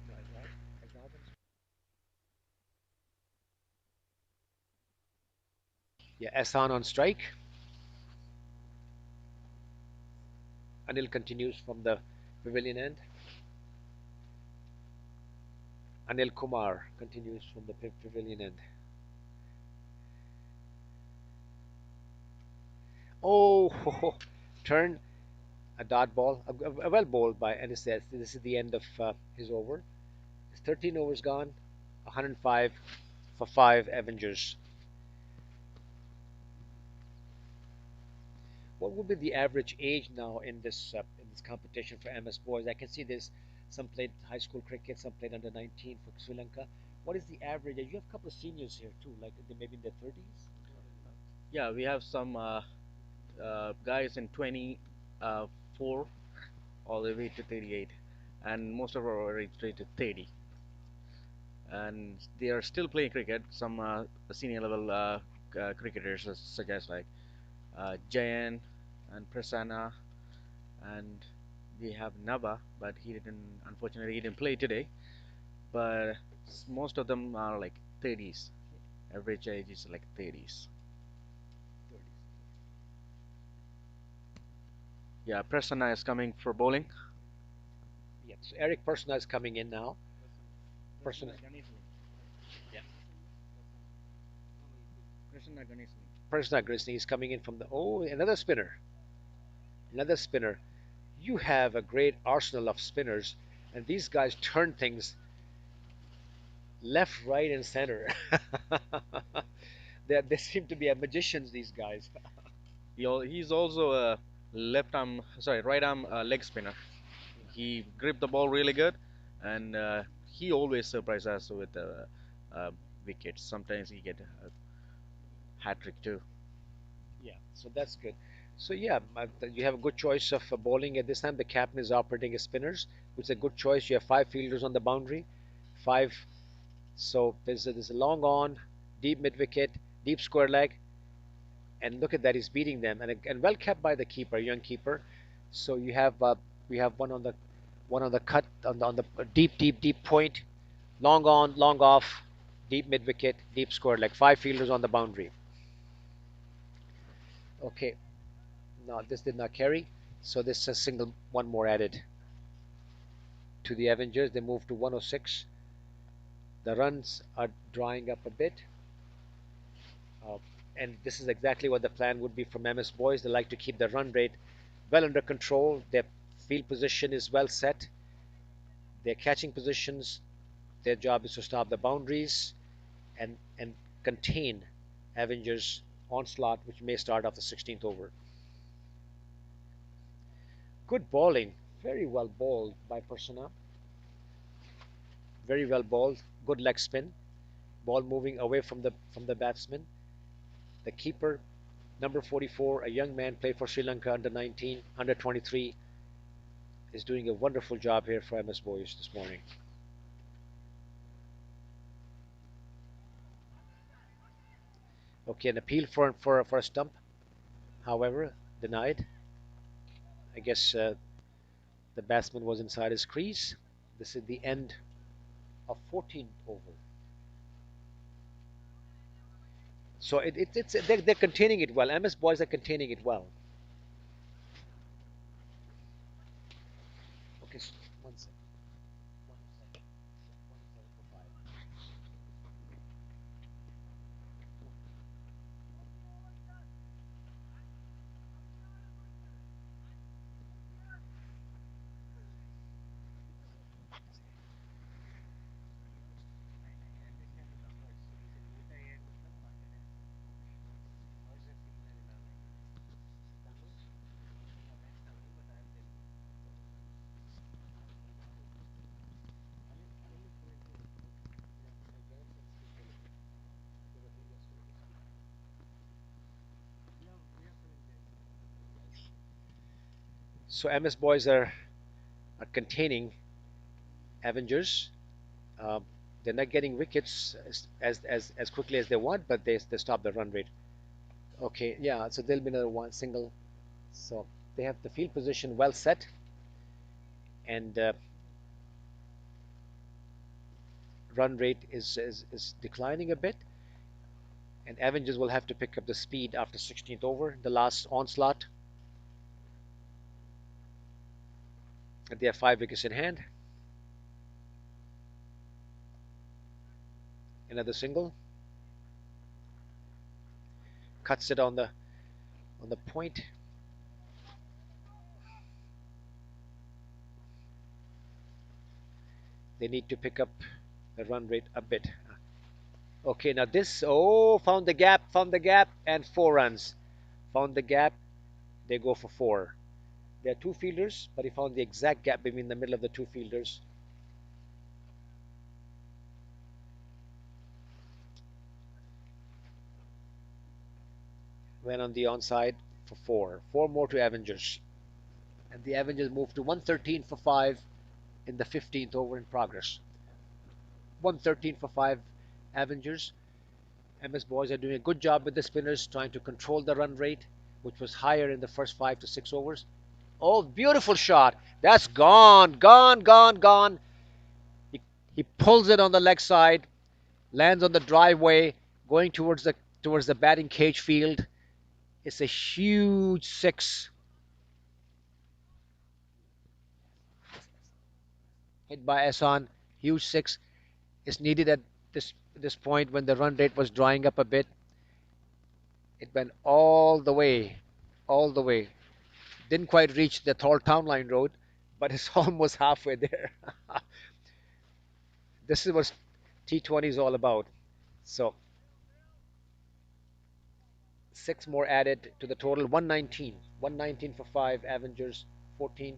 Yeah, Ehsan on strike. Anil continues from the pavilion end. Anil Kumar continues from the pavilion end. Oh, turn a dot ball, a well bowled by Anis. This is the end of his over. His 13 overs gone, 105 for 5 Avengers. What would be the average age now in this competition for MS boys? I can see there's some played high school cricket, some played under 19 for Sri Lanka. What is the average? You have a couple of seniors here too, like maybe in their 30s. Yeah, we have some guys in 24 all the way to 38, and most of our age rate is 30, and they are still playing cricket. Some senior level cricketers such as like Jayan and Prasanna, and we have Nava, but unfortunately he didn't play today. But most of them are like 30s. Average age is like 30s. Yeah, Prasanna is coming for bowling. Yeah, so Eric Persona is coming in now. Persona, yeah, Prasanna Ganesh. Persona Grisney is coming in from the another spinner, another spinner. You have a great arsenal of spinners, and these guys turn things left, right, and center. They seem to be magicians. These guys. He's also a right arm leg spinner. He gripped the ball really good, and he always surprises us with uh, wickets. Sometimes he get a hat trick too. Yeah, so that's good. So yeah, you have a good choice of bowling at this time. The captain is operating as spinners, which is a good choice. You have 5 fielders on the boundary, five. So there's a long on, deep mid wicket, deep square leg, and look at that, he's beating them, and well kept by the keeper, young keeper. So you have we have one on the cut on the deep point, long on, long off, deep mid wicket, deep square leg. 5 fielders on the boundary. Okay, no, this did not carry. So this is a single, one more added to the Avengers. They move to 106. The runs are drying up a bit. Uh, and this is exactly what the plan would be from MS Boys. They like to keep the run rate well under control. Their field position is well set. Their catching positions, their job is to stop the boundaries and contain Avengers' onslaught, which may start off the 16th over. Good bowling, very well bowled by Persona. Very well bowled. Good leg spin. Ball moving away from the batsman. The keeper, number 44, a young man, played for Sri Lanka under 19, under 23, is doing a wonderful job here for MS Boys this morning. Okay, an appeal for a stump, however, denied. I guess the batsman was inside his crease. This is the end of 14th over. So they're containing it well. MS Boys are containing it well. Okay, so one second. 107. 107 for 5. So MS Boys are containing Avengers. Um, They're not getting wickets as quickly as they want, but they stop the run rate. Okay, yeah, so there'll be another one single. So they have the field position well set, and run rate is declining a bit. And Avengers will have to pick up the speed after 16th over, the last onslaught. And they have 5 wickets in hand. Another single cuts it on the point. They need to pick up the run rate a bit. Okay, now this, oh, found the gap, and 4 runs. Found the gap, they go for 4. There are two fielders, but he found the exact gap between the middle of the two fielders. Went on the onside for 4. 4 more to Avengers. And the Avengers move to 113 for 5 in the 15th over in progress. 113 for 5 Avengers. MS boys are doing a good job with the spinners, trying to control the run rate, which was higher in the first 5 to 6 overs. Oh, beautiful shot. That's gone, gone, gone, gone. He, he pulls it on the leg side, lands on the driveway, going towards the batting cage field. It's a huge six. Hit by Ehsan. Huge six is needed at this point when the run rate was drying up a bit. It went all the way. Didn't quite reach the tall town line road, but it's almost halfway there. This is what T20 is all about. So 6 more added to the total, 119. 119 for 5 Avengers, 14.4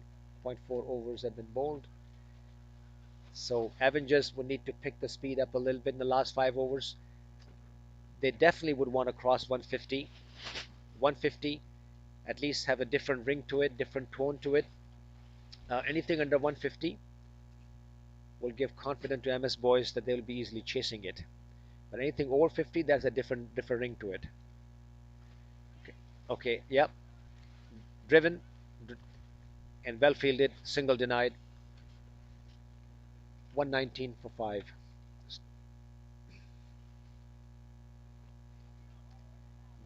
overs have been bowled. So Avengers would need to pick the speed up a little bit in the last 5 overs. They definitely would want to cross 150. 150, at least have a different ring to it, different tone to it. Anything under 150 will give confidence to MS boys that they'll be easily chasing it. But anything over 50, there's a different ring to it. Okay, okay, yep. Driven and well fielded, single denied. 119 for 5.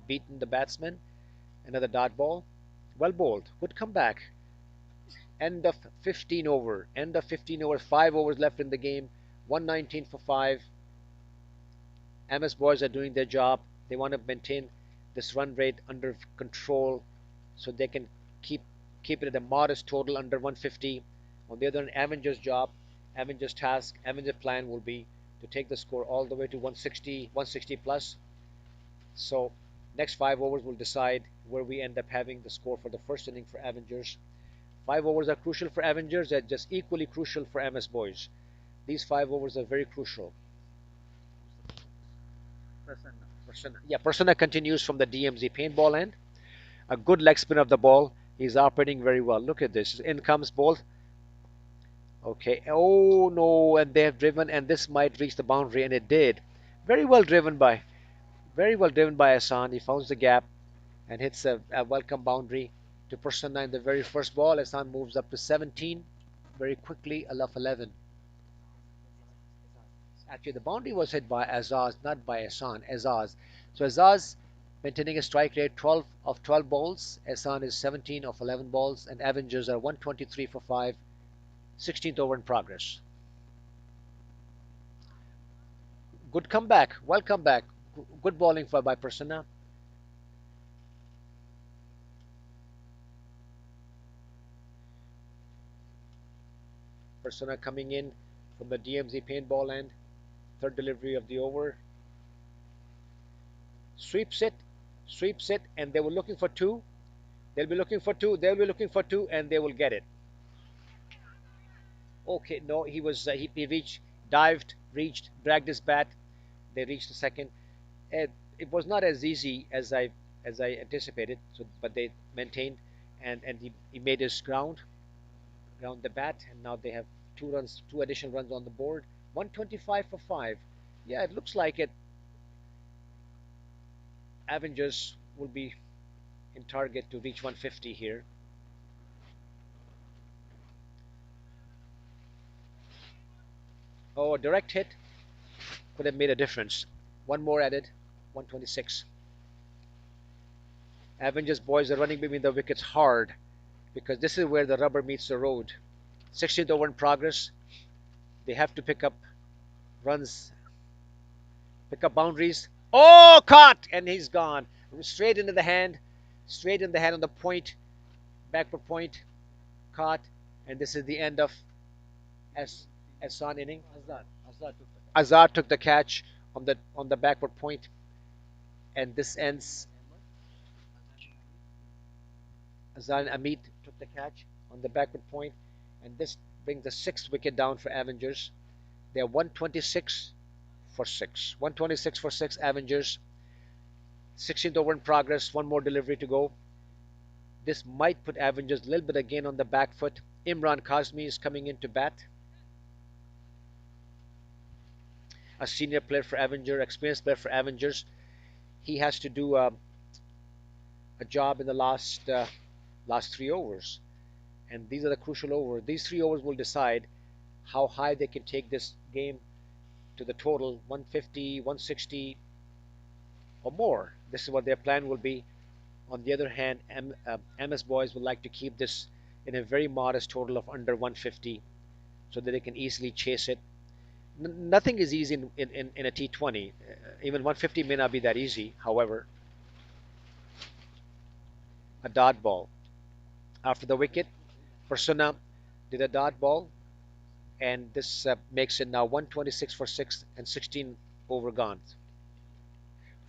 Beaten the batsman. Another dot ball. Well bowled. Good comeback. End of 15 over. End of 15 over. 5 overs left in the game. 119 for 5. MS boys are doing their job. They want to maintain this run rate under control so they can keep it at a modest total under 150. On the other hand, Avengers' job, Avengers' task, Avengers' plan will be to take the score all the way to 160, 160 plus. So next 5 overs will decide where we end up having the score for the first inning for Avengers. 5 overs are crucial for Avengers. They're just equally crucial for MS boys. These 5 overs are very crucial. Yeah, Prasanna continues from the DMZ paintball end. A good leg spin of the ball. He's operating very well. Look at this. In comes ball. Okay. Oh no, and they have driven, and this might reach the boundary, and it did. Very well driven by, very well driven by Hassan. He finds the gap and hits a welcome boundary to Prasanna in the very first ball. Hassan moves up to 17 very quickly. A love 11. Actually, the boundary was hit by Azaz, not by Ehsan. Azaz. So Azaz maintaining a strike rate 12 of 12 balls. Ehsan is 17 of 11 balls, and Avengers are 123 for 5. 16th over in progress. Good comeback. Well comeback. Good bowling for by Prasanna. Prasanna coming in from the DMZ paintball end. Third delivery of the over. Sweeps it, and they were looking for 2. They'll be looking for 2. They'll be looking for 2, and they will get it. Okay, no, he reached, dived, reached, dragged his bat. They reached the second. It was not as easy as I anticipated. So, but they maintained, and he made his ground the bat, and now they have 2 runs, 2 additional runs on the board. 125 for 5. Yeah, it looks like it. Avengers will be in target to reach 150 here. Oh, a direct hit could have made a difference. One more added, 126. Avengers boys are running between the wickets hard because this is where the rubber meets the road. 16th over in progress. They have to pick up runs, pick up boundaries. Oh, caught! And he's gone. Straight into the hand. Straight in the hand on the point. Backward point. Caught. And this is the end of San inning. Azad took the catch. Azar took the catch on the backward point, and this ends. Azar and Amit took the catch on the backward point, and this brings the sixth wicket down for Avengers. They're 126 for 6. 126 for 6 Avengers. 16th over in progress. One more delivery to go. This might put Avengers a little bit again on the back foot. Imran Kazmi is coming in to bat. A senior player for Avengers, experienced player for Avengers. He has to do a job in the last 3 overs, and these are the crucial overs. These 3 overs will decide how high they can take this game to the total 150, 160, or more. This is what their plan will be. On the other hand, MS boys would like to keep this in a very modest total of under 150 so that they can easily chase it. Nothing is easy in a T20. Even 150 may not be that easy. However, a dot ball. After the wicket, Persona did a dot ball, and this makes it now 126 for 6 and 16 over gone.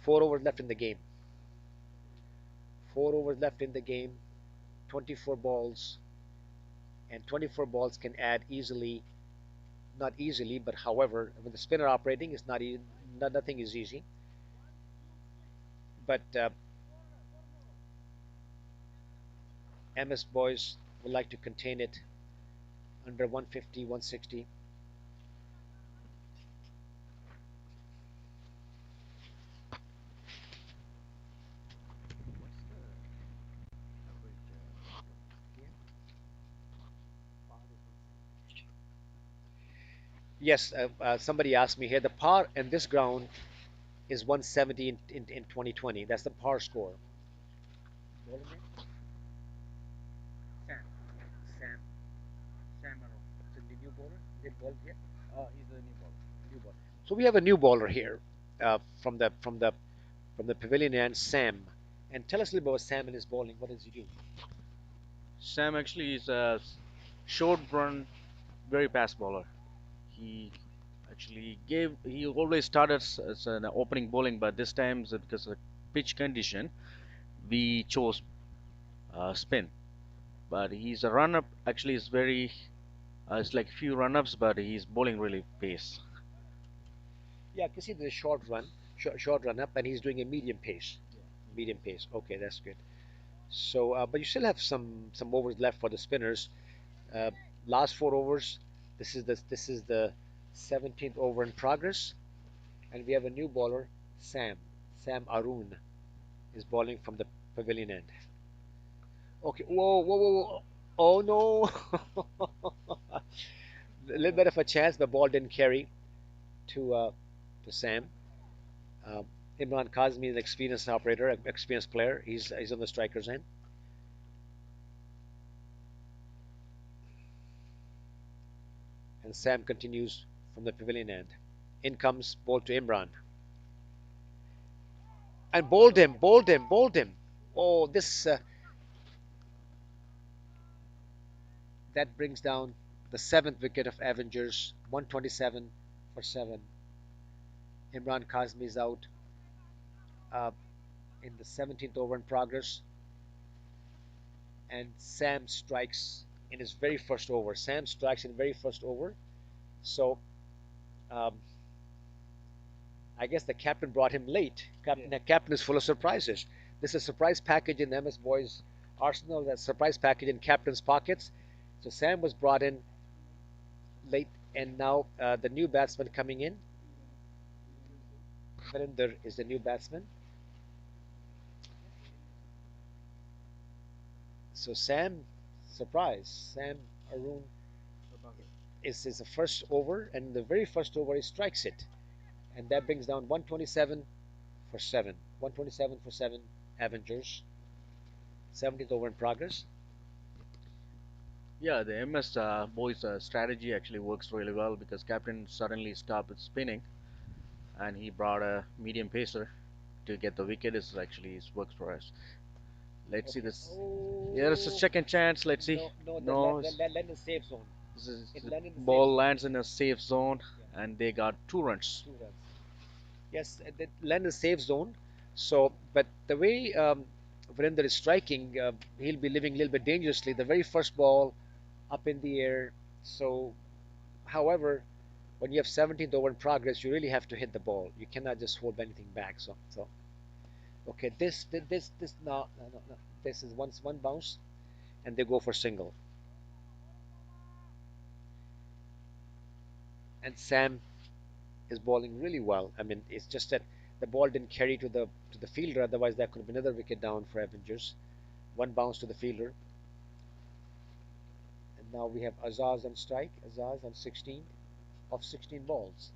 4 overs left in the game. 4 overs left in the game. 24 balls, and 24 balls can add easily, not easily, but however, with the spinner operating, it's nothing is easy. But MS boys would like to contain it under 150, 160. What's the average height of Yeah. par is 170? Yes, somebody asked me here. The par in this ground is 170 in 2020. That's the par score. Bowling name? Sam. Sam. Sam Arrow. So the new bowler. Did ball yet? He's the new bowler. New bowler. So we have a new bowler here from the pavilion and Sam. And tell us a little bit about Sam and his bowling. What does he do? Sam actually is a short run, very fast bowler. He he always started as an opening bowling, but this time because of the pitch condition, we chose spin. But he's a run up. Actually, is very it's like few run ups, but he's bowling really pace. Yeah, I can see the short run, short run up, and he's doing a medium pace. Yeah, Medium pace. Okay, that's good. So, but you still have some overs left for the spinners. Uh, Last 4 overs. This is the 17th over in progress, and we have a new bowler, Sam. Sam Arun is bowling from the pavilion end. Okay. Whoa, whoa, whoa, whoa. Oh no. A little bit of a chance, but ball didn't carry to uh, to Sam. Um, Imran Kazmi is an experienced operator, an experienced player. He's on the striker's end. And Sam continues from the pavilion end. In comes ball to Imran. And bowled him, bowled him, bowled him. Oh, this that brings down the seventh wicket of Avengers, 127 for 7. Imran Kazmi is out uh, in the 17th over in progress, and Sam strikes in his very first over. Sam strikes in the very first over. So um, I guess the captain brought him late. The captain is full of surprises. This is a surprise package in MS Boys Arsenal. That surprise package in captain's pockets. So Sam was brought in late And now the new batsman coming in, Verinder is the new batsman. So Sam, surprise, Sam Arun is the first over, and the very first over he strikes it, and that brings down 127 for seven. 127 for seven. Avengers. 17th over in progress. Yeah, the MS boys strategy actually works really well because captain suddenly stopped spinning and he brought a medium pacer to get the wicket. Is actually it works for us. Let's see Okay. this. Yeah, it's a Oh second chance. Let's see. no, no, No, that land is safe zone. It the landed in the safe ball zone. lands in a safe zone Yeah, and they got 2 runs. 2 runs. Yes, the land is safe zone. So, but the way Virender is striking, he'll be living a little bit dangerously. The very first ball up in the air. So, however, when you have 17th over in progress, you really have to hit the ball. You cannot just hold anything back. So okay, this no, no, no, no. This is one bounce, and they go for single. And Sam is bowling really well. I mean, it's just that the ball didn't carry to the fielder. Otherwise, that could have been another wicket down for Avengers. One bounce to the fielder, and now we have Azaz on strike. Azaz on 16 of 16 balls.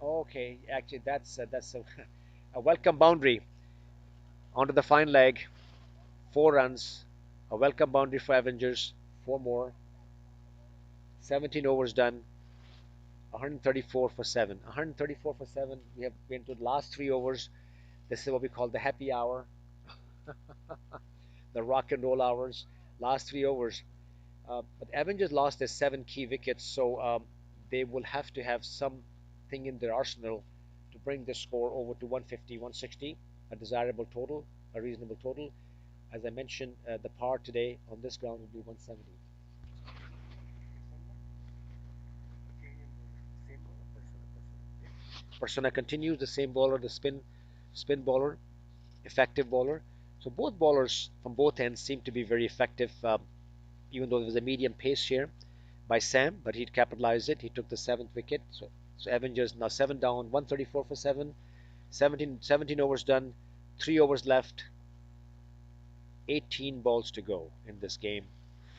Okay, actually, that's a welcome boundary onto the fine leg. 4 runs, a welcome boundary for Avengers. Four more. 17 overs done. 134 for seven. 134 for seven. We have been to the last 3 overs. This is what we call the happy hour, the rock and roll hours. Last 3 overs. But Avengers lost their 7 key wickets, so they will have to have something in their arsenal to bring the score over to 150, 160, a desirable total, a reasonable total. As I mentioned, the par today on this ground will be 170. Persona continues, the same bowler, the spin bowler, effective bowler. So both bowlers from both ends seem to be very effective, even though there was a medium pace here by Sam, but he capitalized it. He took the seventh wicket. So Avengers now 7 down, 134 for seven, 17 overs done, 3 overs left, 18 balls to go in this game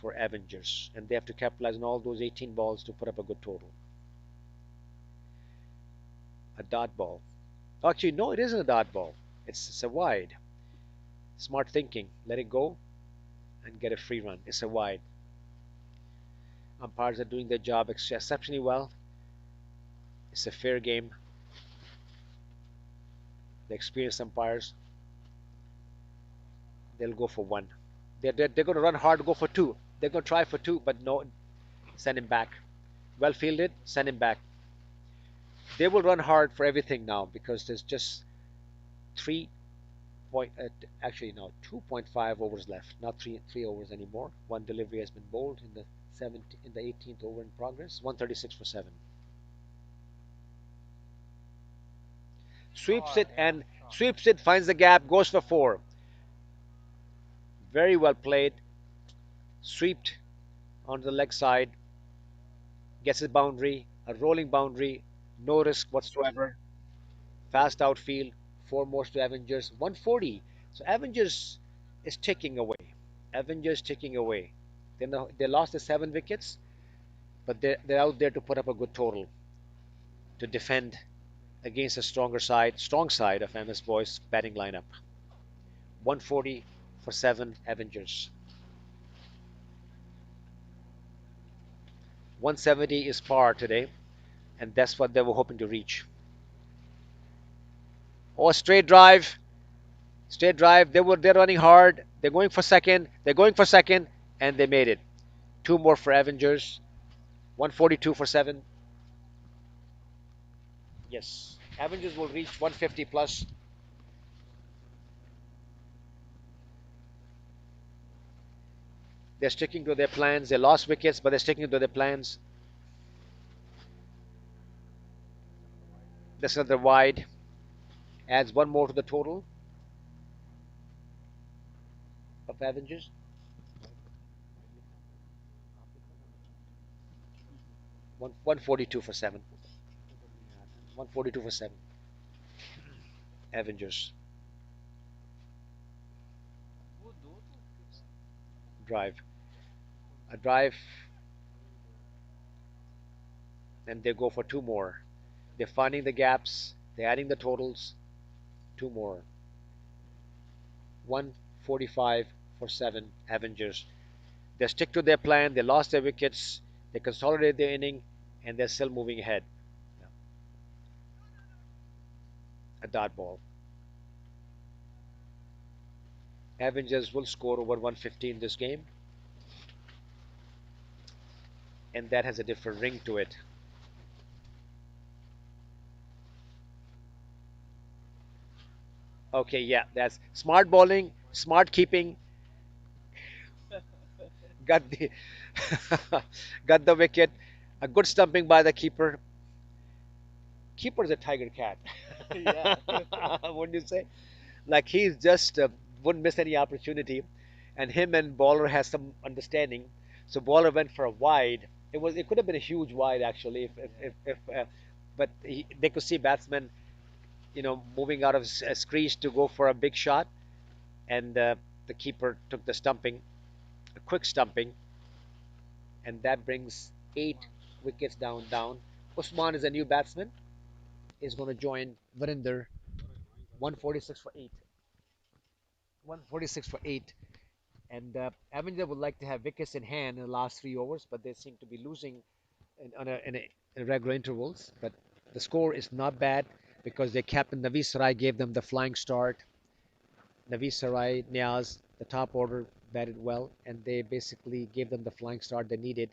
for Avengers, and they have to capitalize on all those 18 balls to put up a good total. A dot ball. Actually, no, it isn't a dot ball. It's a wide. Smart thinking. Let it go and get a free run. It's a wide. Umpires are doing their job exceptionally well. It's a fair game. The experienced umpires, they'll go for one. They're going to run hard, go for two. They're going to try for two, but no, send him back. Well fielded, send him back. They will run hard for everything now because there's just three point, actually now 2.5 overs left, not three overs anymore. One delivery has been bowled in the 18th over in progress. 136 for seven. Sweeps it, finds the gap, goes for four. Very well played. Swept onto the leg side, gets his boundary, a rolling boundary, no risk whatsoever. Fast outfield, four more to Avengers, 140. So Avengers is ticking away. Avengers ticking away. They lost the 7 wickets, but they're out there to put up a good total to defend against a strong side of MS Boys batting lineup. 140 for seven Avengers. 170 is par today, and that's what they were hoping to reach. Oh, straight drive, straight drive. They're running hard. They're going for second. They're going for second, and they made it. Two more for Avengers. 142 for seven. Yes, Avengers will reach 150 plus. They're sticking to their plans. They lost wickets, but they're sticking to their plans. This is the wide. Adds one more to the total of Avengers. 142 for 7. 142 for 7. Avengers drive. A drive, and they go for two more. They're finding the gaps. They're adding the totals. Two more. 145 for 7. Avengers. They stick to their plan. They lost their wickets. They consolidate their inning, and they're still moving ahead. A dot ball. Avengers will score over 150 in this game, and that has a different ring to it. Okay, yeah, that's smart bowling, smart keeping, got the got the wicket, a good stumping by the keeper. Keeper's a tiger cat, Yeah. wouldn't you say? Like he's just wouldn't miss any opportunity, and him and bowler has some understanding. So bowler went for a wide. It could have been a huge wide actually if but they could see batsmen moving out of his crease to go for a big shot, and the keeper took the stumping, a quick stumping, and that brings 8 wickets down. Usman is a new batsman, is going to join Varinder, 146 for 8. 146 for 8. And Avenger would like to have wickets in hand in the last 3 overs, but they seem to be losing in regular intervals. But the score is not bad because their captain Navi Sarai gave them the flying start. Navi Sarai, Niaz, the top order batted well, and they basically gave them the flying start they needed.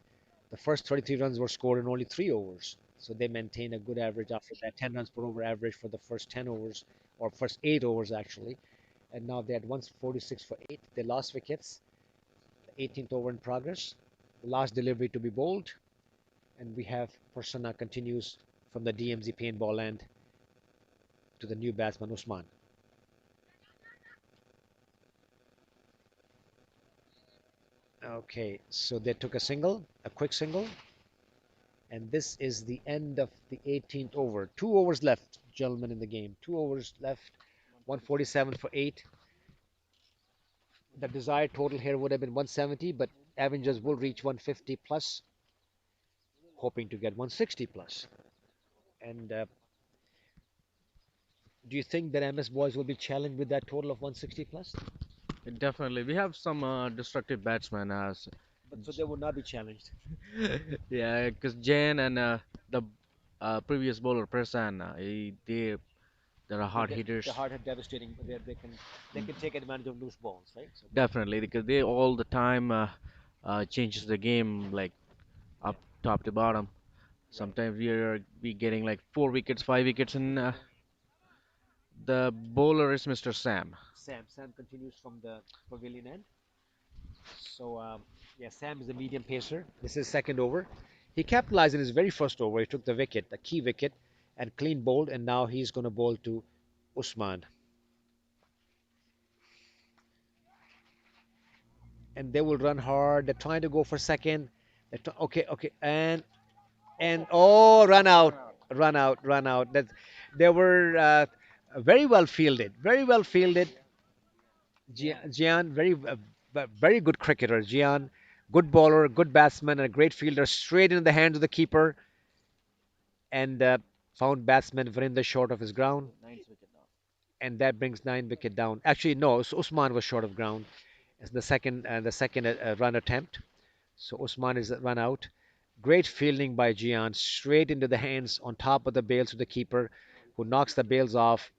The first 33 runs were scored in only 3 overs, so they maintained a good average after that, 10 runs per over average for the first 10 overs, or first 8 overs actually. And now they had 146 for 8. They lost wickets. The 18th over in progress. Last delivery to be bowled, and we have Persona continues from the DMZ paintball end to the new batsman Usman. Okay, so they took a single, a quick single, and this is the end of the 18th over. 2 overs left, gentlemen, in the game. 2 overs left. 147 for 8. The desired total here would have been 170, but Avengers will reach 150 plus, hoping to get 160 plus. And do you think that MS Boys will be challenged with that total of 160 plus? Definitely, we have some destructive batsmen as But so they will not be challenged. yeah, because Jan and the previous bowler Prasan, they're They, hard they, the hitters. hard hit devastating. They can take advantage of loose balls, right? So Definitely, because they all the time changes the game like up top to bottom. right. Sometimes we getting like 4 wickets, 5 wickets, and the bowler is Mr. Sam. Sam continues from the pavilion end. So yeah, Sam is the medium pacer. This is second over. He capitalized in his very first over. He took the wicket, the key wicket, and clean bowled, and now he's going to bowl to Usman. And they will run hard. They're trying to go for second. Okay, okay, and oh, run out, run out, run out. They were very well fielded, very well fielded. Gian, very good cricketer. Gian, good bowler, good batsman, and a great fielder. Straight into the hands of the keeper, and found batsman Vrinder short of his ground, and that brings 9 wicket down. Actually, no, so Usman was short of ground. It's the second run attempt. So Usman is run out. Great fielding by Gian, straight into the hands on top of the bails of the keeper, who knocks the bails off.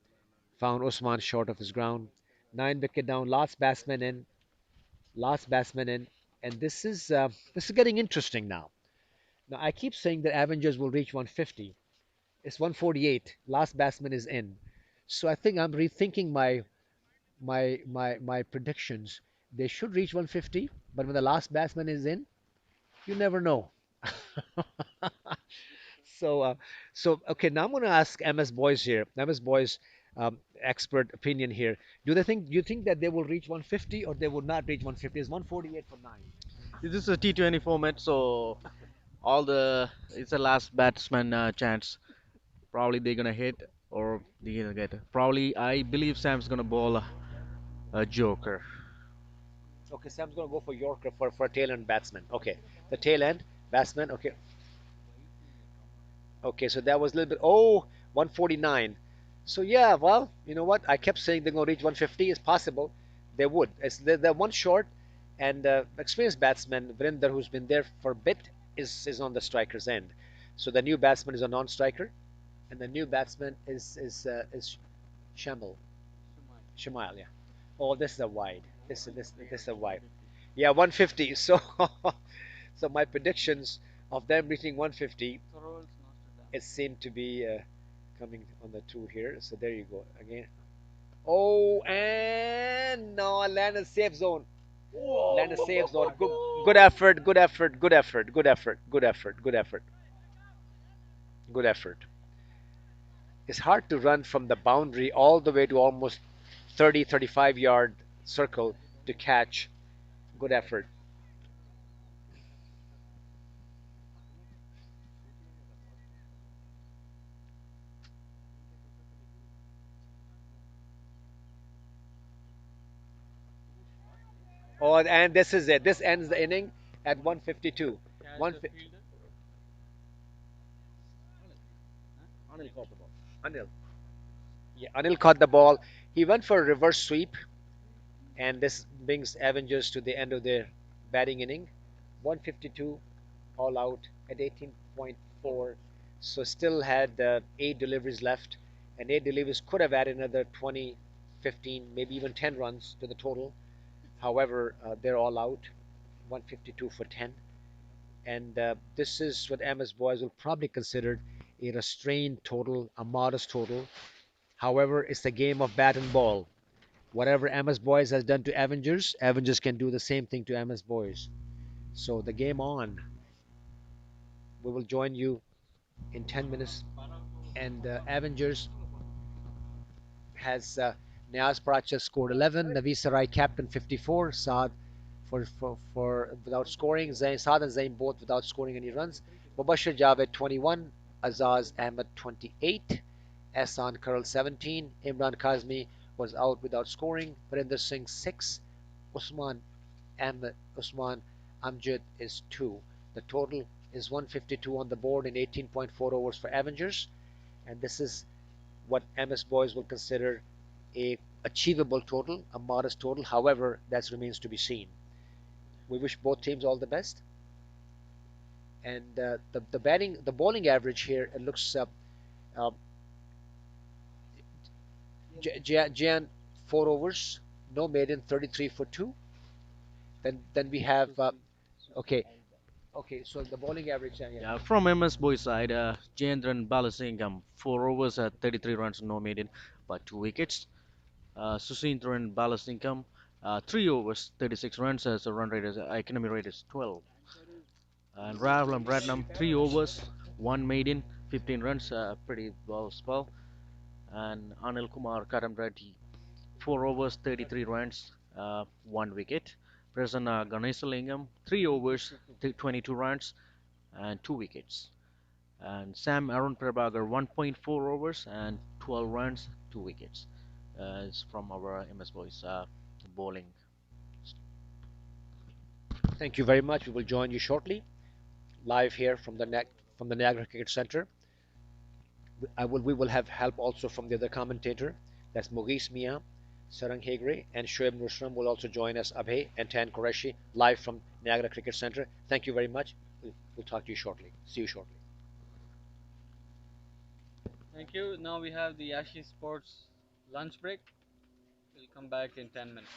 Found Usman short of his ground. 9 wicket down. Last batsman in, and this is getting interesting now. Now I keep saying that Avengers will reach 150. It's 148. Last batsman is in. So I think I'm rethinking my predictions. They should reach 150, but when the last batsman is in, you never know. So, okay, now I'm going to ask MS Boys here. MS Boys, expert opinion here. Do you think that they will reach 150 or they will not reach 150? It's 148 for 9. This is a T20 format, so All the it's a last batsman chance. Probably they're gonna hit or they're gonna get. Probably I believe Sam's gonna bowl a joker. Okay, Sam's going to go for Yorker for a tail end batsman. Okay, the tail end batsman. Okay, okay, so that was a little bit. Oh, 149. So yeah, well, you know what? I kept saying they're going to reach 150. It's possible they would. They're one short, and experienced batsman Vrinder, who's been there for a bit, is on the striker's end. So the new batsman is a non-striker, and the new batsman is Shamil. Shemail, yeah. Oh, this is a wide. This is a wide. Yeah, 150. So so my predictions of them reaching 150, it seemed to be coming on the two here. So there you go again. Oh, and no, land a safe zone. Land a safe zone. Good effort. Good effort. Good effort. Good effort. Good effort. Good effort. Good effort. It's hard to run from the boundary all the way to almost 30, 35-yard circle to catch. Good effort. Oh, and this is it. This ends the inning at 152. One Anil. Yeah, Anil caught the ball. He went for a reverse sweep, and this brings Avengers to the end of their batting inning. 152 all out at 18.4. So still had 8 deliveries left, and 8 deliveries could have added another 20, 15, maybe even 10 runs to the total. However, they're all out. 152 for 10. And this is what MS boys will probably consider a restrained total, a modest total. However, it's the game of bat and ball. Whatever MS boys has done to Avengers, Avengers can do the same thing to MS boys. So the game on. We will join you in 10 minutes. And Avengers has Niaz Pracha scored 11, Navi Sarai captain 54, Saad for without scoring, Saad and Zain both without scoring any runs, Mubashir Javed 21, Azaz Ahmed 28, Ehsan Karal 17, Imran Kazmi was out without scoring, Barinder Singh 6, Usman Usman Amjad is 2. The total is 152 on the board in 18.4 overs for Avengers, and this is what MS Boys will consider a achievable total, a modest total. However, that remains to be seen. We wish both teams all the best. And the bowling average here, it looks uh, Jan 4 overs, no maiden, 33 for two. Then we have okay, okay. So the bowling average, yeah. Yeah, from MS boys side, Jendran Balasingham 4 overs at 33 runs, no made in, but 2 wickets. Susindran Balasingham 3 overs, 36 runs as a run rate is economy rate is 12. And Rahul Ratnam 3 overs, one maiden, 15 runs, pretty well spell. And Anil Kumar Karamreddy 4 overs, 33 runs, 1 wicket. Prasanna Ganesalingam 3 overs, 22 runs, and 2 wickets. And Sam Aaron Prabhagar 1.4 overs and 12 runs, 2 wickets. It's from our MS Boys bowling. Thank you very much. We will join you shortly, live here from the Niagara Cricket Center. We will have help also from the other commentator. That's Maurice Mia, Sarang Hegre, and Shoaib Nusram will also join us, Abhay and Tan Qureshi, live from Niagara Cricket Center. Thank you very much. We'll talk to you shortly. See you shortly. Thank you. Now we have the Yashi Sports lunch break. We'll come back in 10 minutes.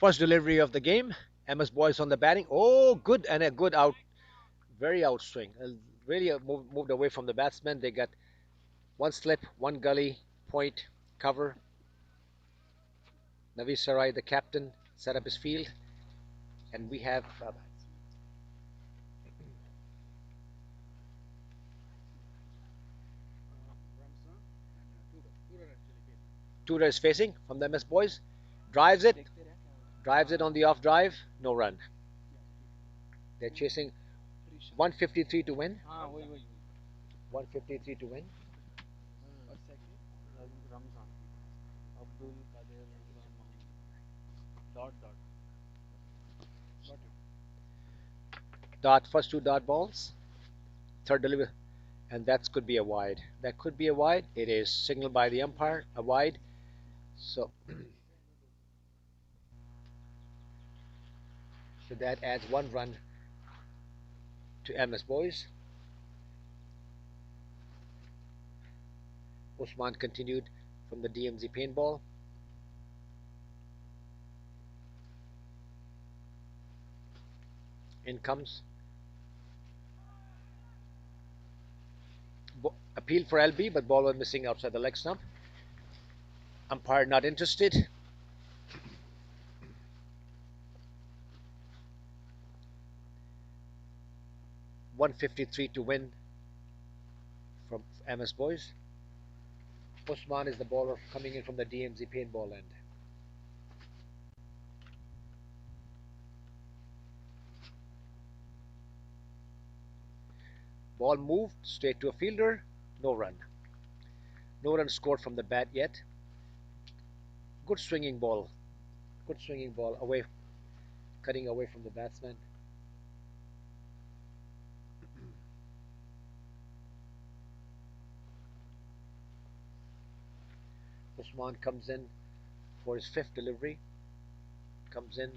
First delivery of the game. MS Boys on the batting. Oh, good and a good out, very outswing. Really moved away from the batsman. They got one slip, one gully, point, cover. Navi Sarai, the captain, set up his field, and we have Tudor is facing from the MS Boys, drives it on the off drive, no run. They're chasing 153 to win. 153 to win. Ramzan. Abdul Kadir Ramzan Mohammed. Dot dot. Dot first two dot balls. Third delivery, and that could be a wide. That could be a wide. It is signaled by the umpire a wide. So, so that adds one run to MS Boys. Usman continued from the DMZ paintball. In comes appeal for LB, but ball was missing outside the leg stump. Umpire not interested. 153 to win from MS Boys. Usman is the bowler coming in from the DMZ paintball end. Ball moved straight to a fielder, no run. No run scored from the bat yet. Good swinging ball. Good swinging ball away, cutting away from the batsman. Usman comes in for his fifth delivery. Comes in,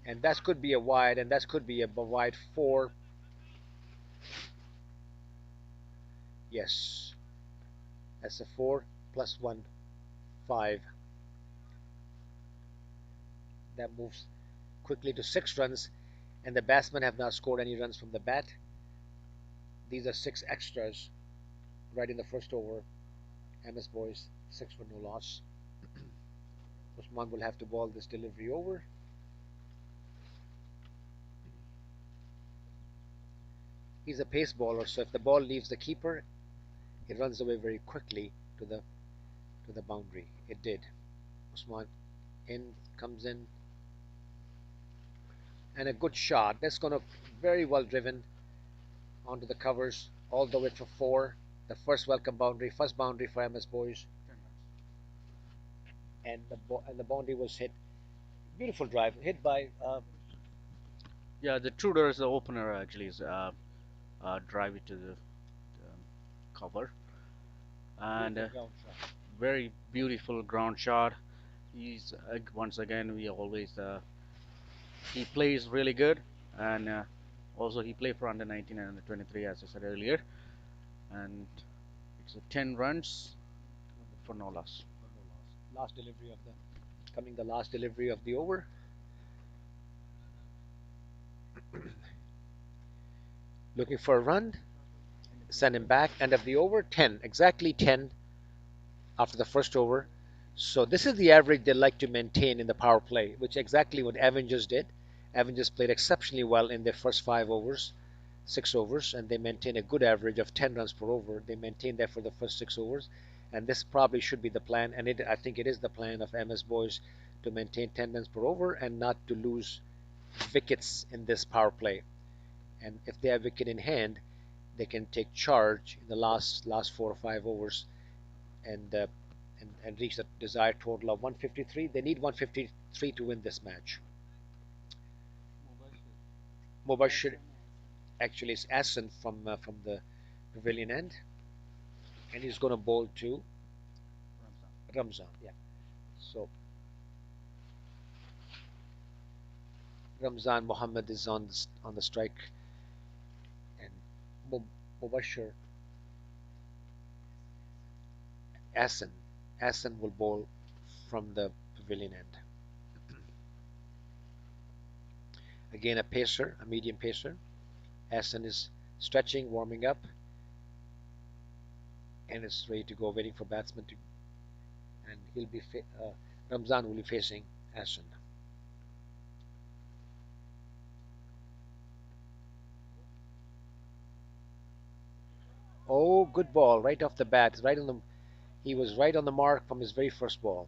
and that could be a wide, and that could be a wide four. Yes, that's a four plus one, five. That moves quickly to 6 runs, and the batsmen have not scored any runs from the bat. These are 6 extras right in the first over. MS Boys 6 for no loss. Usman will have to ball this delivery over. He's a pace bowler, so if the ball leaves the keeper, it runs away very quickly to the boundary. It did. Usman in comes in, and a good shot. That's gonna very well driven onto the covers all the way for four. The first welcome boundary, first boundary for MS Boys, and the boundary was hit. Beautiful drive, hit by Yeah, the Tudor, the opener, actually is drive it to the cover, and beautiful ground shot. very beautiful ground shot. He's once again, we always he plays really good, and also he played for under 19 and under 23, as I said earlier, and it's a 10 runs for no loss. Last delivery of the coming the last delivery of the over. Looking for a run, send him back. End of the over, 10, exactly 10 after the first over. So this is the average they like to maintain in the power play, which exactly what Avengers did. Avengers played exceptionally well in their first 5 overs, 6 overs, and they maintained a good average of 10 runs per over. They maintained that for the first 6 overs, and this probably should be the plan. And I think it is the plan of MS Boys to maintain 10 runs per over and not to lose wickets in this power play. And if they have wicket in hand, they can take charge in the last 4 or 5 overs and and reach the desired total of 153. They need 153 to win this match. Mubashir actually is Asen from the pavilion end, and he's going to bowl to Ramzan. Yeah. So Ramzan Mohammed is on the strike, and Mubashir Asen will bowl from the pavilion end. Again, a pacer, a medium pacer. Hassan is stretching, warming up, and is ready to go, waiting for batsman to, and Ramzan will be facing Hassan. Oh, good ball, right off the bat, right on the. He was right on the mark from his very first ball.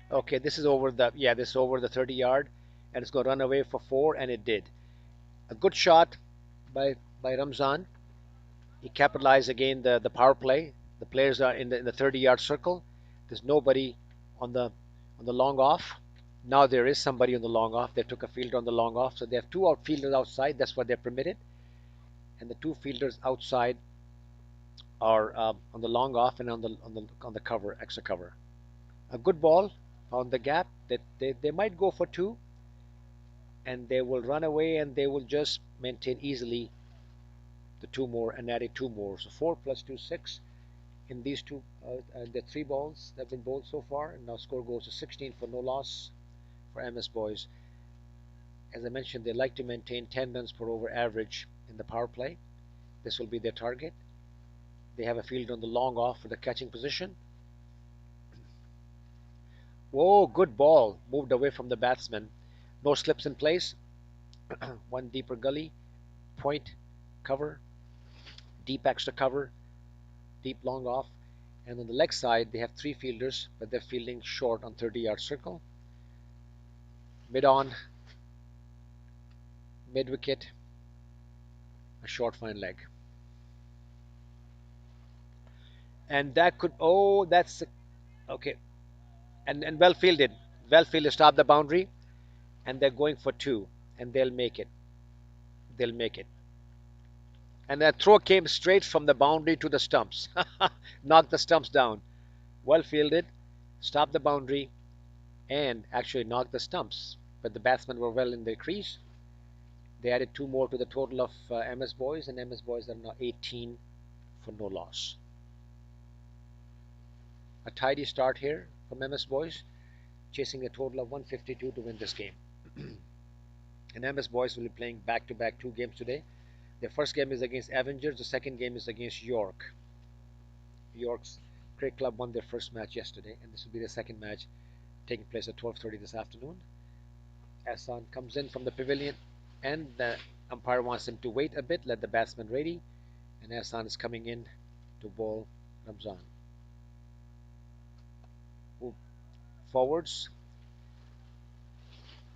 Okay, this is over the 30 yard, and it's going to run away for four, and it did. A good shot by Ramzan. He capitalized again the power play. The players are in the 30-yard circle. There's nobody on the long off. Now there is somebody on the long off. They took a fielder on the long off, so they have two outfielders outside. That's what they're permitted, and the two fielders outside are on the long off and on the cover, extra cover. A good ball found the gap. That they might go for two, and they will run away, and they will just maintain easily the two more and added two more. So four plus two, six in these two, the three balls that have been bowled so far. And now score goes to 16 for no loss for MS Boys. As I mentioned, they like to maintain 10 runs per over average in the power play. This will be their target. They have a field on the long off for the catching position. Whoa, good ball. Moved away from the batsman. No slips in place. One deeper gully. Point cover. Deep extra cover. Deep long off. And on the leg side, they have three fielders, but they're fielding short on 30-yard circle. Mid on, mid wicket, a short fine leg. And that could, oh, that's, okay. And well fielded. Well fielded, stop the boundary, and they're going for two, and they'll make it. They'll make it. And that throw came straight from the boundary to the stumps. Knocked the stumps down. Well fielded, stopped the boundary, and actually knocked the stumps. But the batsmen were well in their crease. They added two more to the total of MS Boys, and MS Boys are now 18 for no loss. A tidy start here from MS Boys, chasing a total of 152 to win this game. And MS Boys will be playing back to back two games today. Their first game is against Avengers, the second game is against York. York's Cricket Club won their first match yesterday, and this will be the second match taking place at 12:30 this afternoon. Hassan comes in from the pavilion, and the umpire wants him to wait a bit, let the batsman ready, and Hassan is coming in to bowl Ramzan. Forwards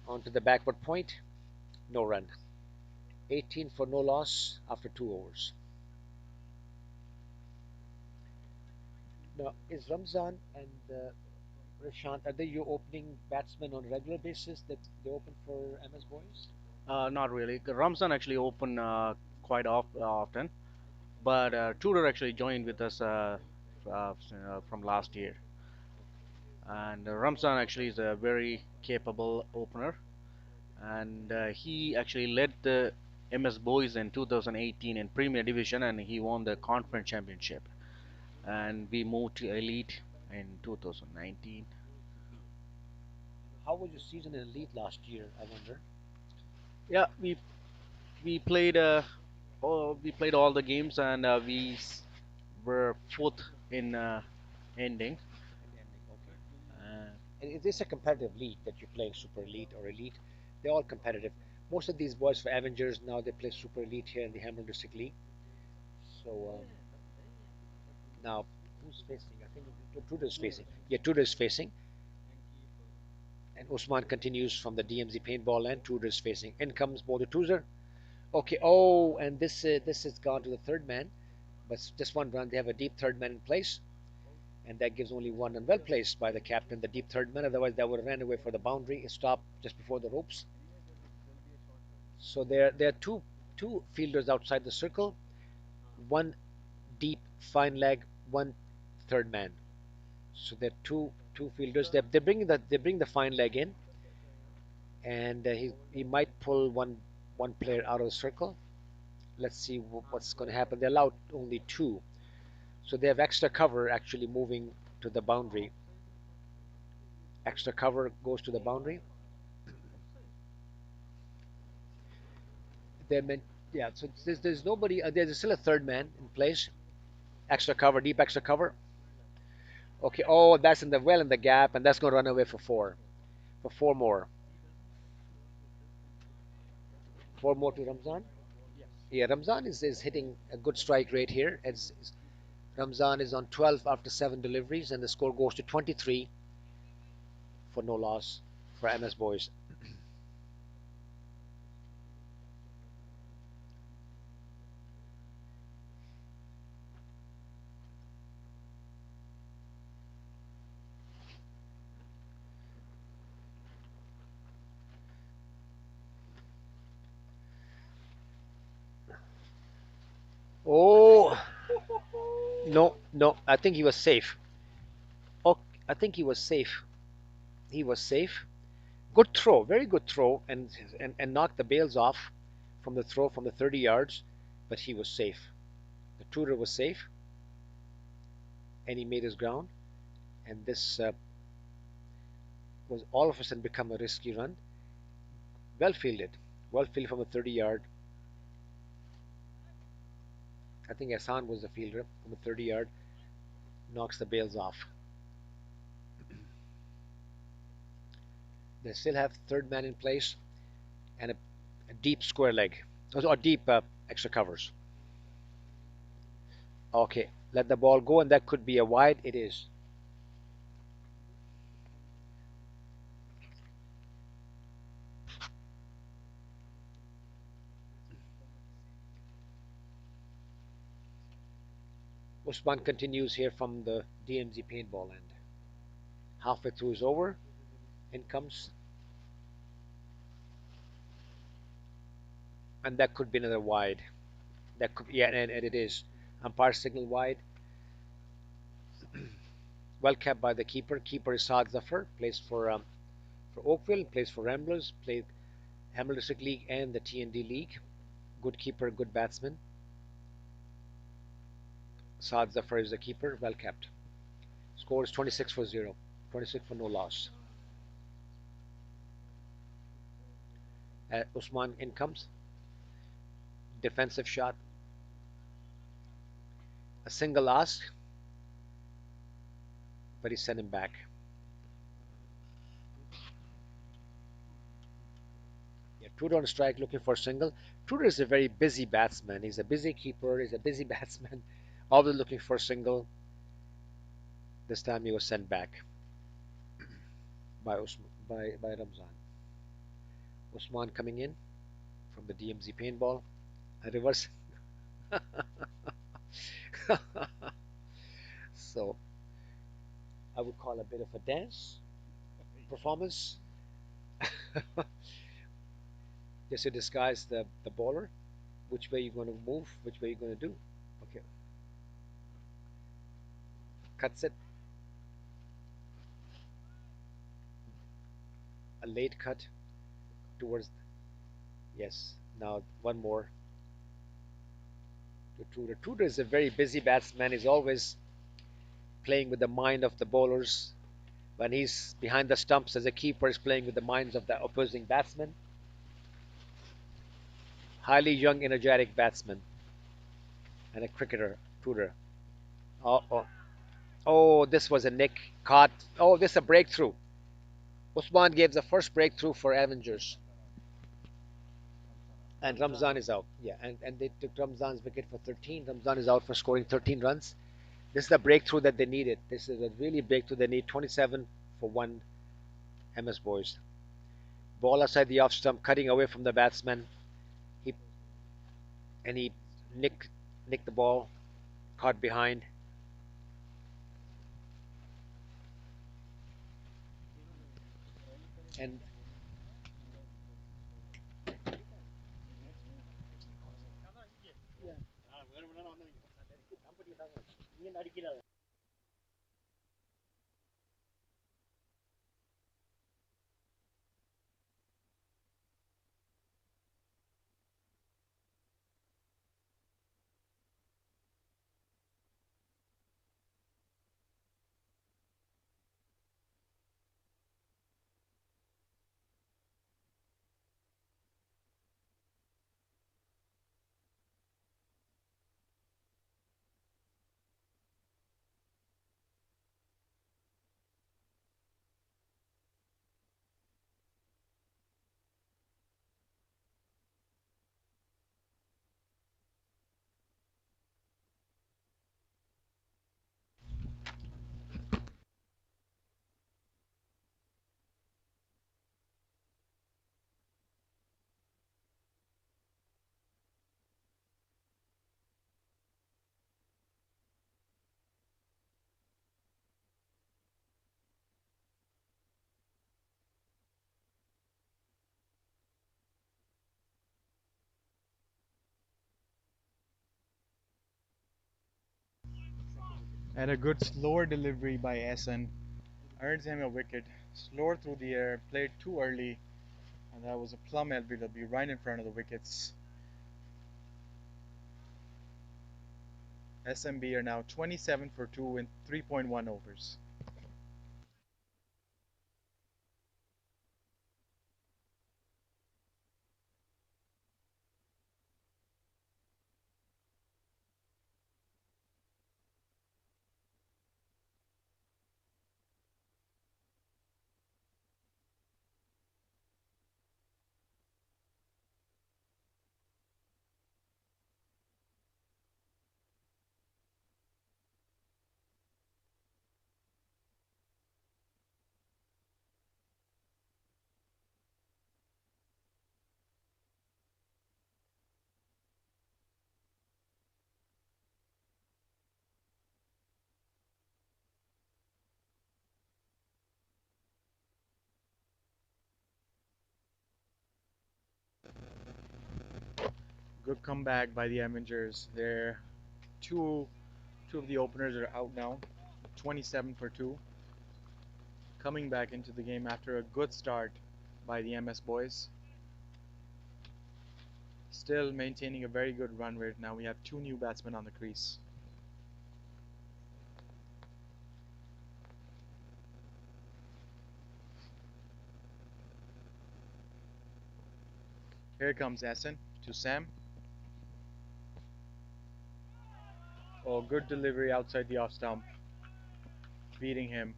onto the backward point, no run. 18 for no loss after 2 overs. Now, is Ramzan and Rishant, are they your opening batsmen on a regular basis that they open for MS Boys? Not really. Ramzan actually opened quite often, but Tudor actually joined with us from last year. And Ramzan actually is a very capable opener, and he actually led the MS Boys in 2018 in Premier Division, and he won the Conference Championship. And we moved to Elite in 2019. How was your season in Elite last year, I wonder? Yeah, we played we played all the games, and were fourth in ending. And ending, okay. Uh, And is this a competitive league that you're playing, Super Elite or Elite? They're all competitive. Most of these boys for Avengers now they play Super Elite here in the Hamilton District League. So now who's facing? I think Tudor's facing. Yeah, Tudor's facing. And Usman continues from the DMZ paintball and Tudor's facing. In comes Bodo Tudor. Okay. Oh, and this has gone to the third man, but just one run. They have a deep third man in place, and that gives only one, and well placed by the captain, the deep third man. Otherwise, that would have ran away for the boundary. It stopped just before the ropes. So there are two fielders outside the circle, one deep fine leg, one third man. So there are two fielders. They bring the fine leg in, and he might pull one player out of the circle. Let's see what's going to happen. They allowed only two, so they have extra cover actually moving to the boundary. Extra cover goes to the boundary. They meant yeah. So there's nobody. There's still a third man in place. Extra cover, deep extra cover. Okay. Oh, that's in the well in the gap, and that's going to run away for four. For four more. Four more to Ramzan. Yes. Yeah, Ramzan is hitting a good strike rate here. Ramzan is on 12 after seven deliveries, and the score goes to 23 for no loss for MS Boys. Oh no, no, I think he was safe. Oh, I think he was safe. He was safe. Good throw, very good throw, and knocked the bails off from the throw from the 30 yards, but he was safe. The tutor was safe, and he made his ground. And this was all of a sudden become a risky run. Well fielded from the 30 yard. I think Hassan was the fielder from the 30 yard. Knocks the bails off. They still have third man in place and a deep square leg, or deep extra covers. Okay, let the ball go, and that could be a wide. It is. Usman continues here from the DMZ paintball end. Halfway through is over. In comes, and that could be another wide. That could, yeah, and it is. Umpire signal wide. Well kept by the keeper. Keeper is Saad Zafar. Plays for Oakville. Plays for Ramblers. Played Hamilton District League and the TND League. Good keeper, good batsman. Saad Zafar is the keeper. Well kept. Score is 26 for 0. 26 for no loss. Usman in comes. Defensive shot. A single ask, but he sent him back. Yeah, Tudor on strike looking for a single. Tudor is a very busy batsman. He's a busy keeper. He's a busy batsman. Always looking for a single. This time he was sent back by Ramzan. Usman coming in from the DMZ paintball. A reverse. So I would call a bit of a dance performance. Just to disguise the bowler. Which way you're going to move? Which way you're going to do? Okay, cuts it. A late cut towards. Yes. Now one more to Tudor. Tudor is a very busy batsman. He's always playing with the mind of the bowlers. When he's behind the stumps as a keeper, he's playing with the minds of the opposing batsmen. Highly young, energetic batsman and a cricketer, Tudor. Oh, oh, oh, this was a nick caught. Oh, this is a breakthrough. Usman gave the first breakthrough for Avengers, and Ramzan is out. Yeah, and they took Ramzan's wicket for 13. Ramzan is out for scoring 13 runs. This is the breakthrough that they needed. This is a really breakthrough. They need 27 for one MS Boys. Ball outside the off stump, cutting away from the batsman. He and he nicked nicked the ball, caught behind. And And a good slower delivery by Essen earns him a wicket. Slower through the air, played too early, and that was a plum LBW right in front of the wickets. SMB are now 27 for 2 in 3.1 overs. Good comeback by the Avengers. They're two two of the openers are out now, 27 for 2, coming back into the game after a good start by the MS boys. Still maintaining a very good run rate. Now we have two new batsmen on the crease. Here comes Essen to Sam. Oh, good delivery outside the off stump, beating him.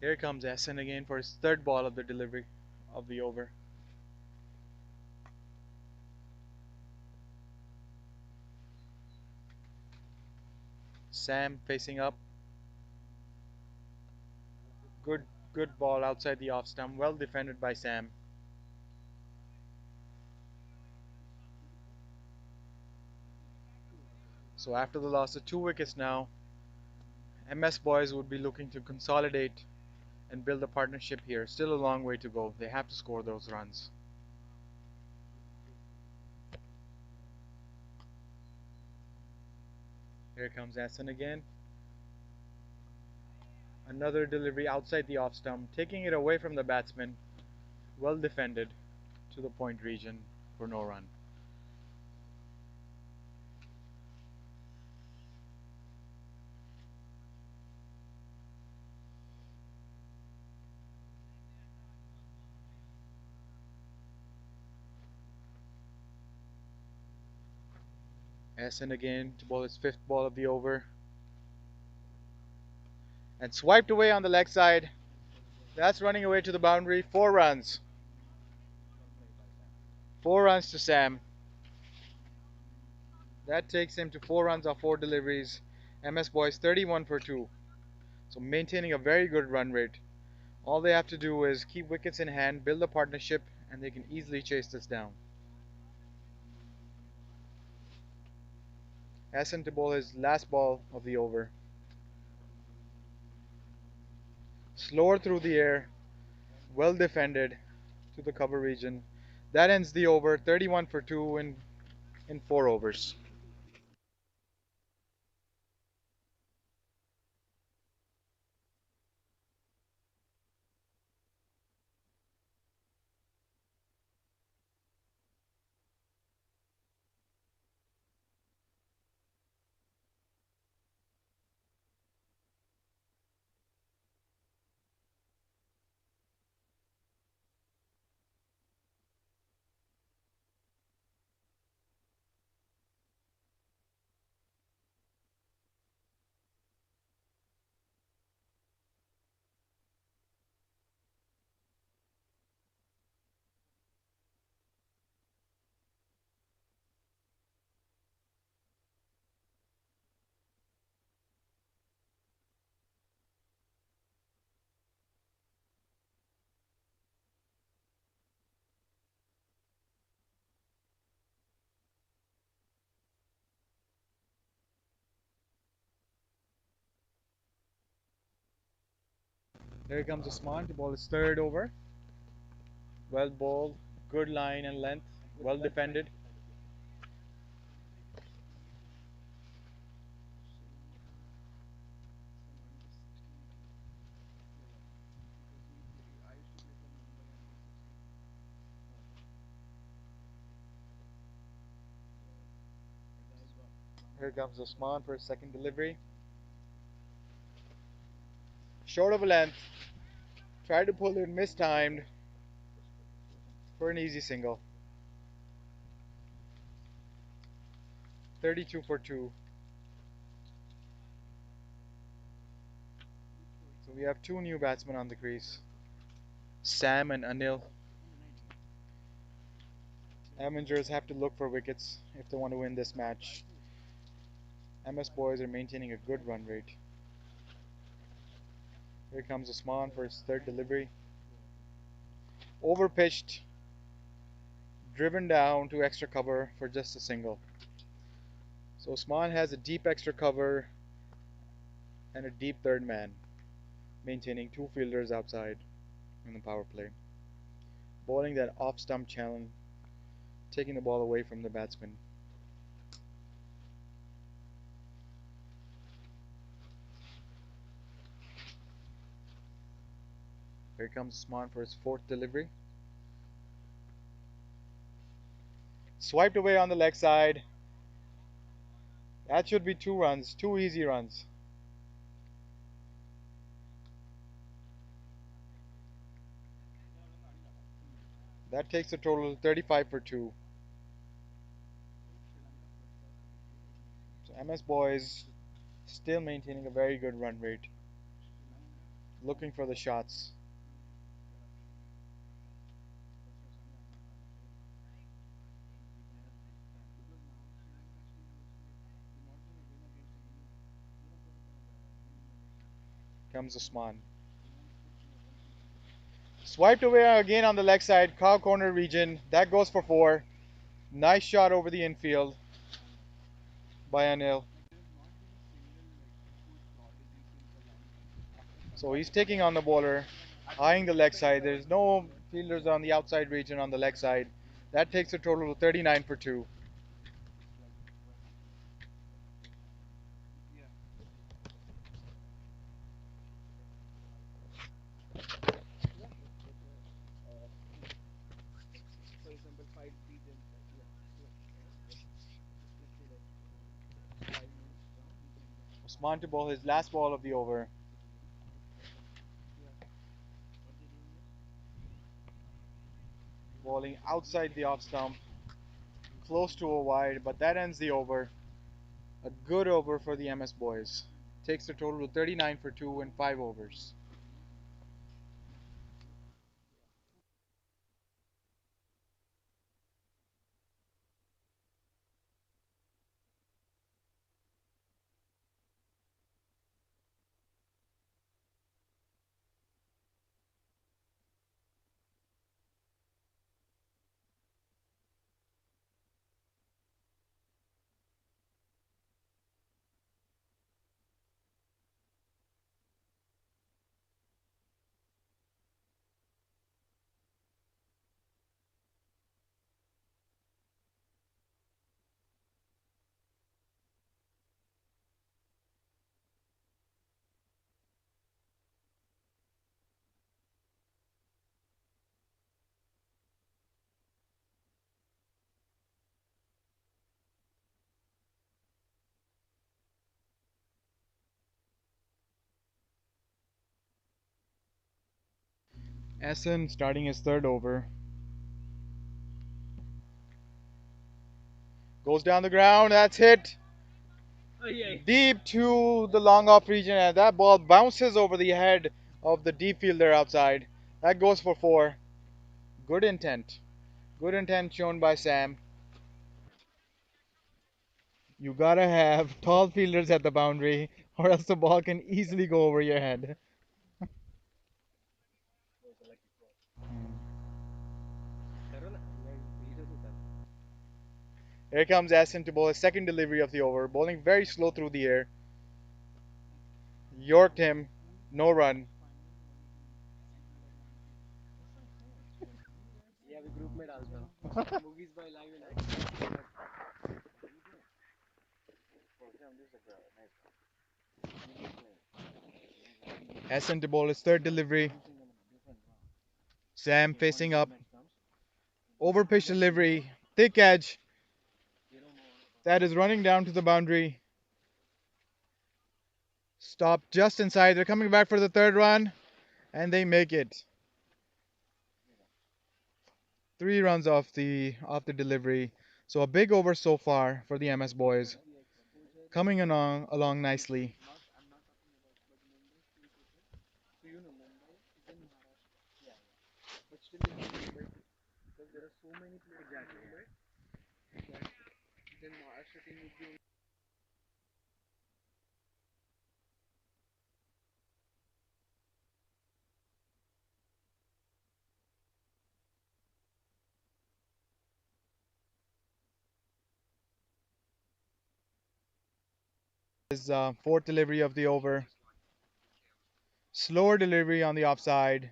Here comes Essen again for his third ball of the delivery of the over. Sam facing up. Good good ball outside the off stump. Well defended by Sam. So after the loss of two wickets now, MS boys would be looking to consolidate and build a partnership here. Still a long way to go. They have to score those runs. Here comes Essen again. Another delivery outside the off stump, taking it away from the batsman. Well defended to the point region for no run. Essen again to bowl his fifth ball of the over. And swiped away on the leg side. That's running away to the boundary. 4 runs. 4 runs to Sam. That takes him to 4 runs off 4 deliveries. MS boys 31 for 2. So maintaining a very good run rate. All they have to do is keep wickets in hand, build a partnership, and they can easily chase this down. Essen to bowl his last ball of the over. Slower through the air, well defended to the cover region. That ends the over, 31 for 2 in 4 overs. Here comes Usman to bowl his third over. Well bowled, good line and length, well defended. Here comes Usman for his second delivery. Short of a length, tried to pull it, mistimed for an easy single. 32 for 2. So we have two new batsmen on the crease, Sam and Anil. Avengers have to look for wickets if they want to win this match. MS boys are maintaining a good run rate. Here comes Usman for his third delivery. Overpitched, driven down to extra cover for just a single. So Usman has a deep extra cover and a deep third man, maintaining two fielders outside in the power play. Bowling that off stump challenge, taking the ball away from the batsman. Here comes Usman for his fourth delivery. Swiped away on the leg side. That should be two runs, two easy runs. That takes a total of 35 for 2. So MS boys still maintaining a very good run rate. Looking for the shots. Comes Usman. Swiped away again on the leg side, cow corner region. That goes for 4. Nice shot over the infield by Anil. So he's taking on the bowler, eyeing the leg side. There's no fielders on the outside region on the leg side. That takes a total of 39 for 2. Usman to bowl his last ball of the over. Bowling outside the off stump, close to a wide, but that ends the over. A good over for the MS boys. Takes the total to 39 for 2 in 5 overs. Essen starting his third over. Goes down the ground, that's hit. Deep to the long off region, and that ball bounces over the head of the deep fielder outside. That goes for 4. Good intent. Good intent shown by Sam. You gotta have tall fielders at the boundary, or else the ball can easily go over your head. Here comes Essen to bowl his second delivery of the over, bowling very slow through the air. Yorked him, no run. Ascent ball is third delivery. Sam facing up. Over pitch delivery. Thick edge. That is running down to the boundary. Stop just inside. They're coming back for the third run. And they make it. 3 runs off the delivery. So a big over so far for the MS boys. Coming along nicely. Is fourth delivery of the over. Slower delivery on the offside.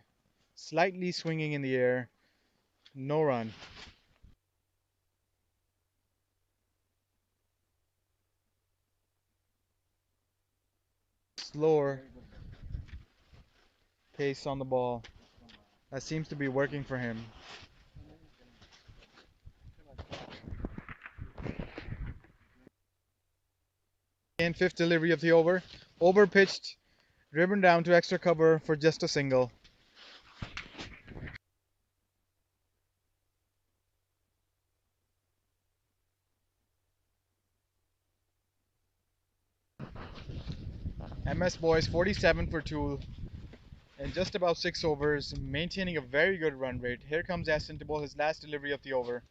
Slightly swinging in the air. No run. Slower pace on the ball. That seems to be working for him. And fifth delivery of the over. Over pitched. Driven down to extra cover for just a single. MS boys 47 for 2 in just about 6 overs, maintaining a very good run rate. Here comes Aston to bowl his last delivery of the over.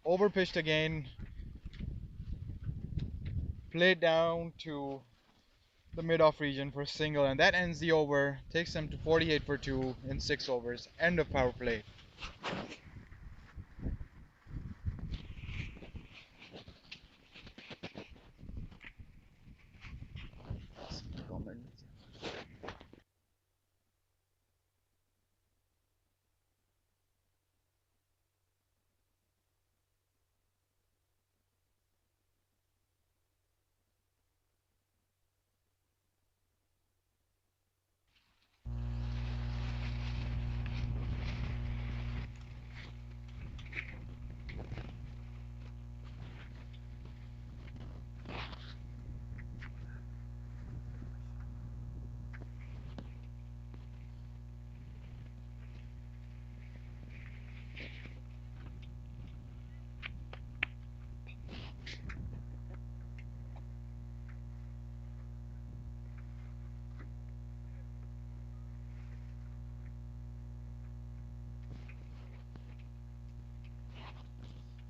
Over pitched again. Played down to the mid-off region for a single, and that ends the over. Takes them to 48 for 2 in 6 overs. End of power play.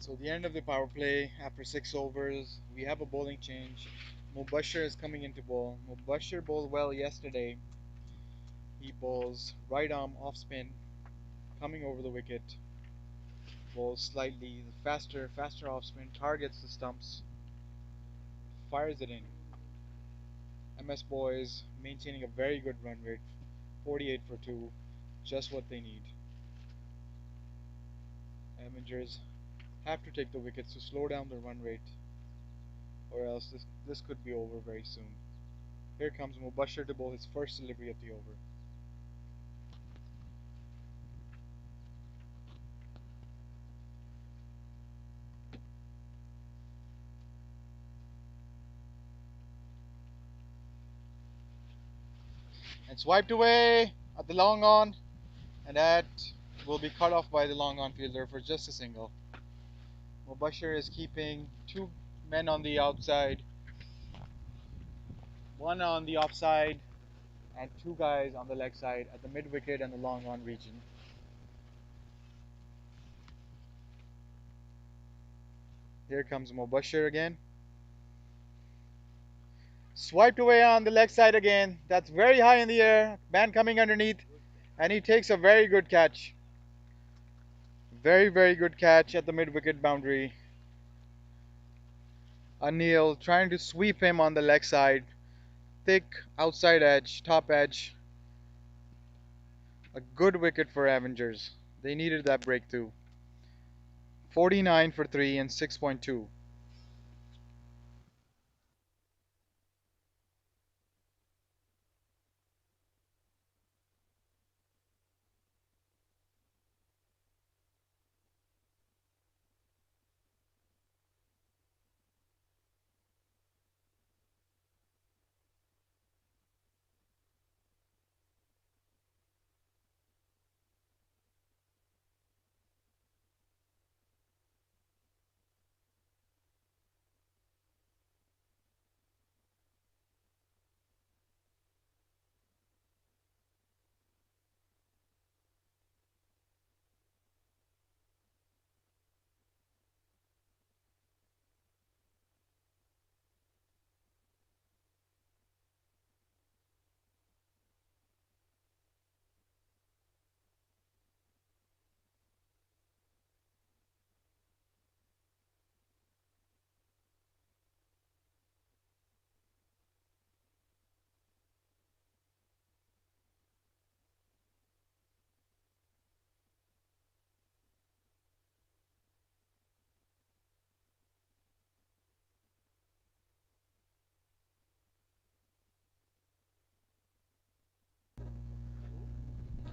So the end of the power play after 6 overs, we have a bowling change. Mubashir is coming into bowl. Mubashir bowled well yesterday. He bowls right arm off spin, coming over the wicket. Bowls slightly faster off spin, targets the stumps, fires it in. MS boys maintaining a very good run rate, 48 for 2, just what they need. Avengers have to take the wickets to slow down the run rate, or else this could be over very soon. Here comes Mubashir to bowl his first delivery of the over. And swiped away at the long on, and that will be cut off by the long on fielder for just a single. Mubashir is keeping 2 men on the outside, 1 on the offside, and 2 guys on the leg side at the mid wicket and the long on region. Here comes Mubashir again. Swiped away on the leg side again. That's very high in the air. Man coming underneath, and he takes a very good catch. Very good catch at the mid wicket boundary. Anil trying to sweep him on the leg side. Thick outside edge, top edge. A good wicket for Avengers. They needed that breakthrough. 49 for 3 and 6.2.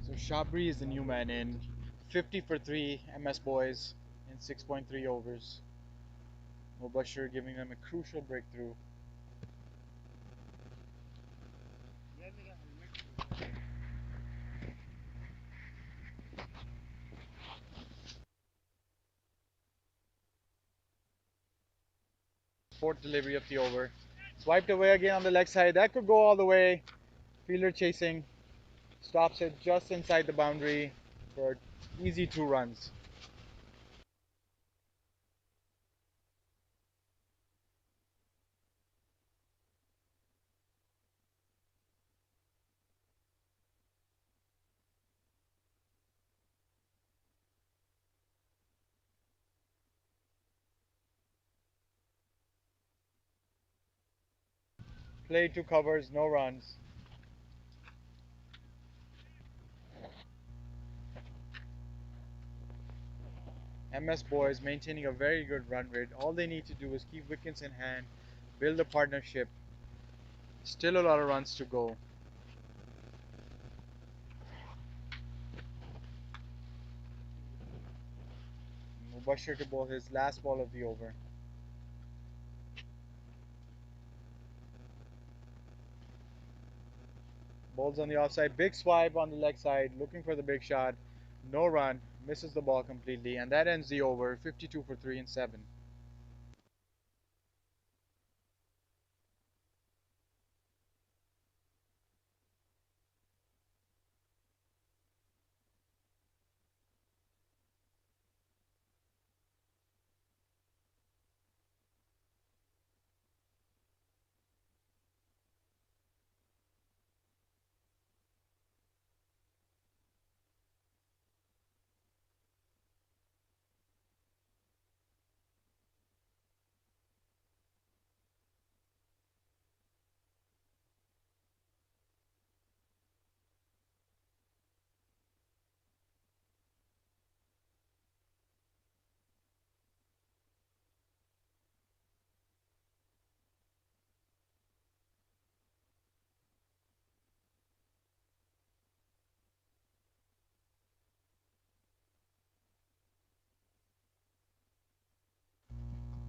So Shabri is the new man in. 50 for 3 MS boys in 6.3 overs. Mubashir giving them a crucial breakthrough. Fourth delivery of the over. Swiped away again on the leg side. That could go all the way. Fielder chasing. Stops it just inside the boundary for easy 2 runs. Played 2 covers, no runs. MS boys maintaining a very good run rate. All they need to do is keep wickets in hand, build a partnership. Still a lot of runs to go. Mubashir to bowl his last ball of the over. Bowls on the offside. Big swipe on the leg side, looking for the big shot. No run. Misses the ball completely. And that ends the over. 52 for 3 and 7.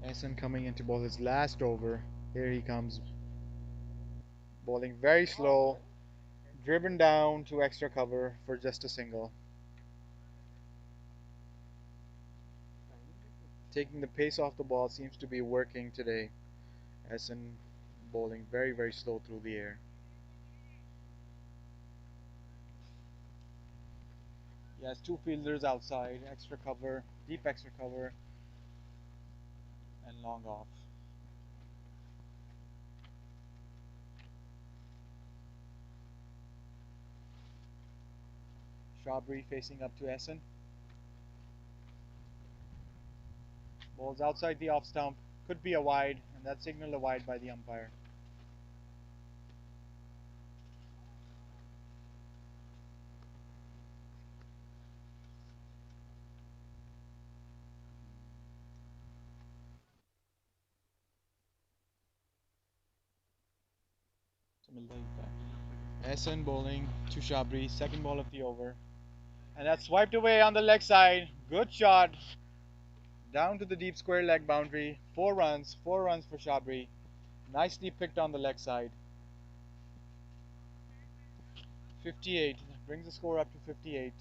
Essen coming in to bowl his last over. Here he comes. Bowling very slow. Driven down to extra cover for just a single. Taking the pace off the ball seems to be working today. Essen bowling very, very slow through the air. He has 2 fielders outside, extra cover, deep extra cover, and long off. Shabri facing up to Essen. Bowls outside the off stump. Could be a wide, and that's signaled a wide by the umpire. Essen bowling to Shabri, second ball of the over. And that's swiped away on the leg side. Good shot. Down to the deep square leg boundary. 4 runs. 4 runs for Shabri. Nicely picked on the leg side. 58. Brings the score up to 58.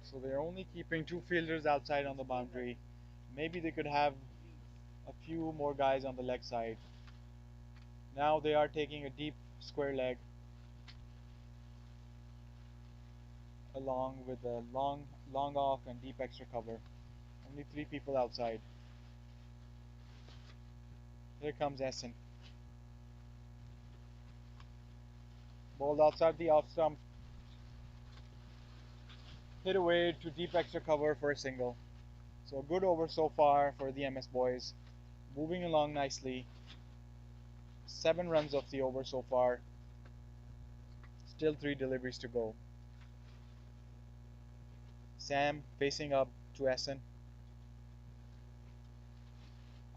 So they're only keeping two fielders outside on the boundary. Maybe they could have a few more guys on the leg side. Now they are taking a deep square leg along with a long off and deep extra cover. Only three people outside. Here comes Essen. Ball outside the off stump. Hit away to deep extra cover for a single. So a good over so far for the MS boys. Moving along nicely. 7 runs of the over so far. Still 3 deliveries to go. Sam facing up to Essen.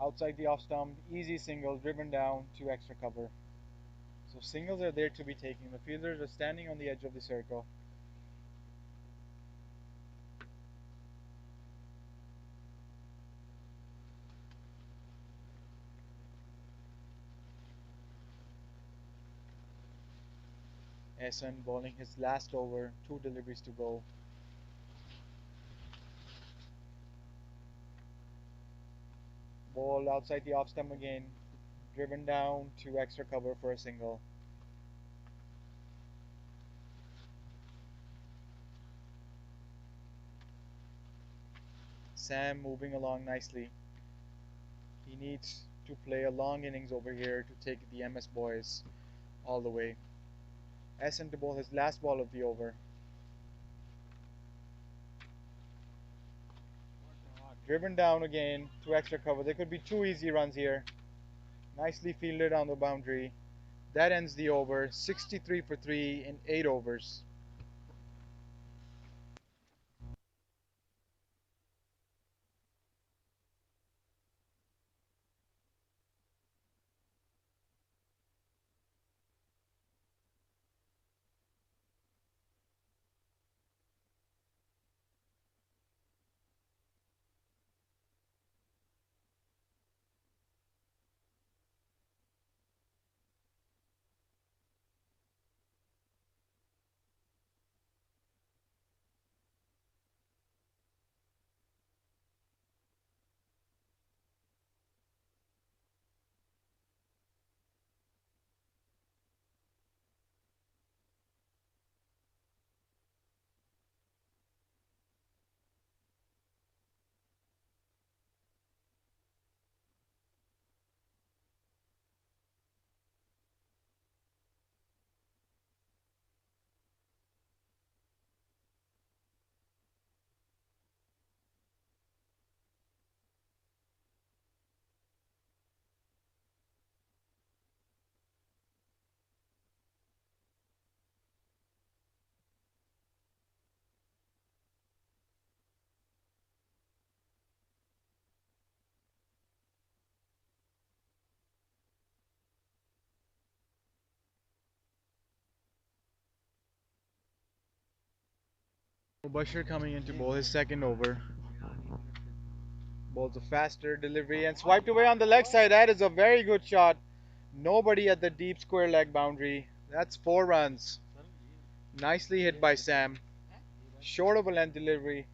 Outside the off stump, easy single driven down to extra cover. So singles are there to be taken. The fielders are standing on the edge of the circle. Essen bowling his last over, 2 deliveries to go. Ball outside the off stump again, driven down to extra cover for a single. Sam moving along nicely. He needs to play a long innings over here to take the MS boys all the way. Essen to bowl his last ball of the over. Driven down again to extra cover. There could be 2 easy runs here. Nicely fielded on the boundary. That ends the over. 63 for 3 in 8 overs. Bashir coming in to bowl his second over. Bowls a faster delivery and swiped away on the leg side. That is a very good shot. Nobody at the deep square leg boundary. That's 4 runs. Nicely hit by Sam. Short of a length delivery.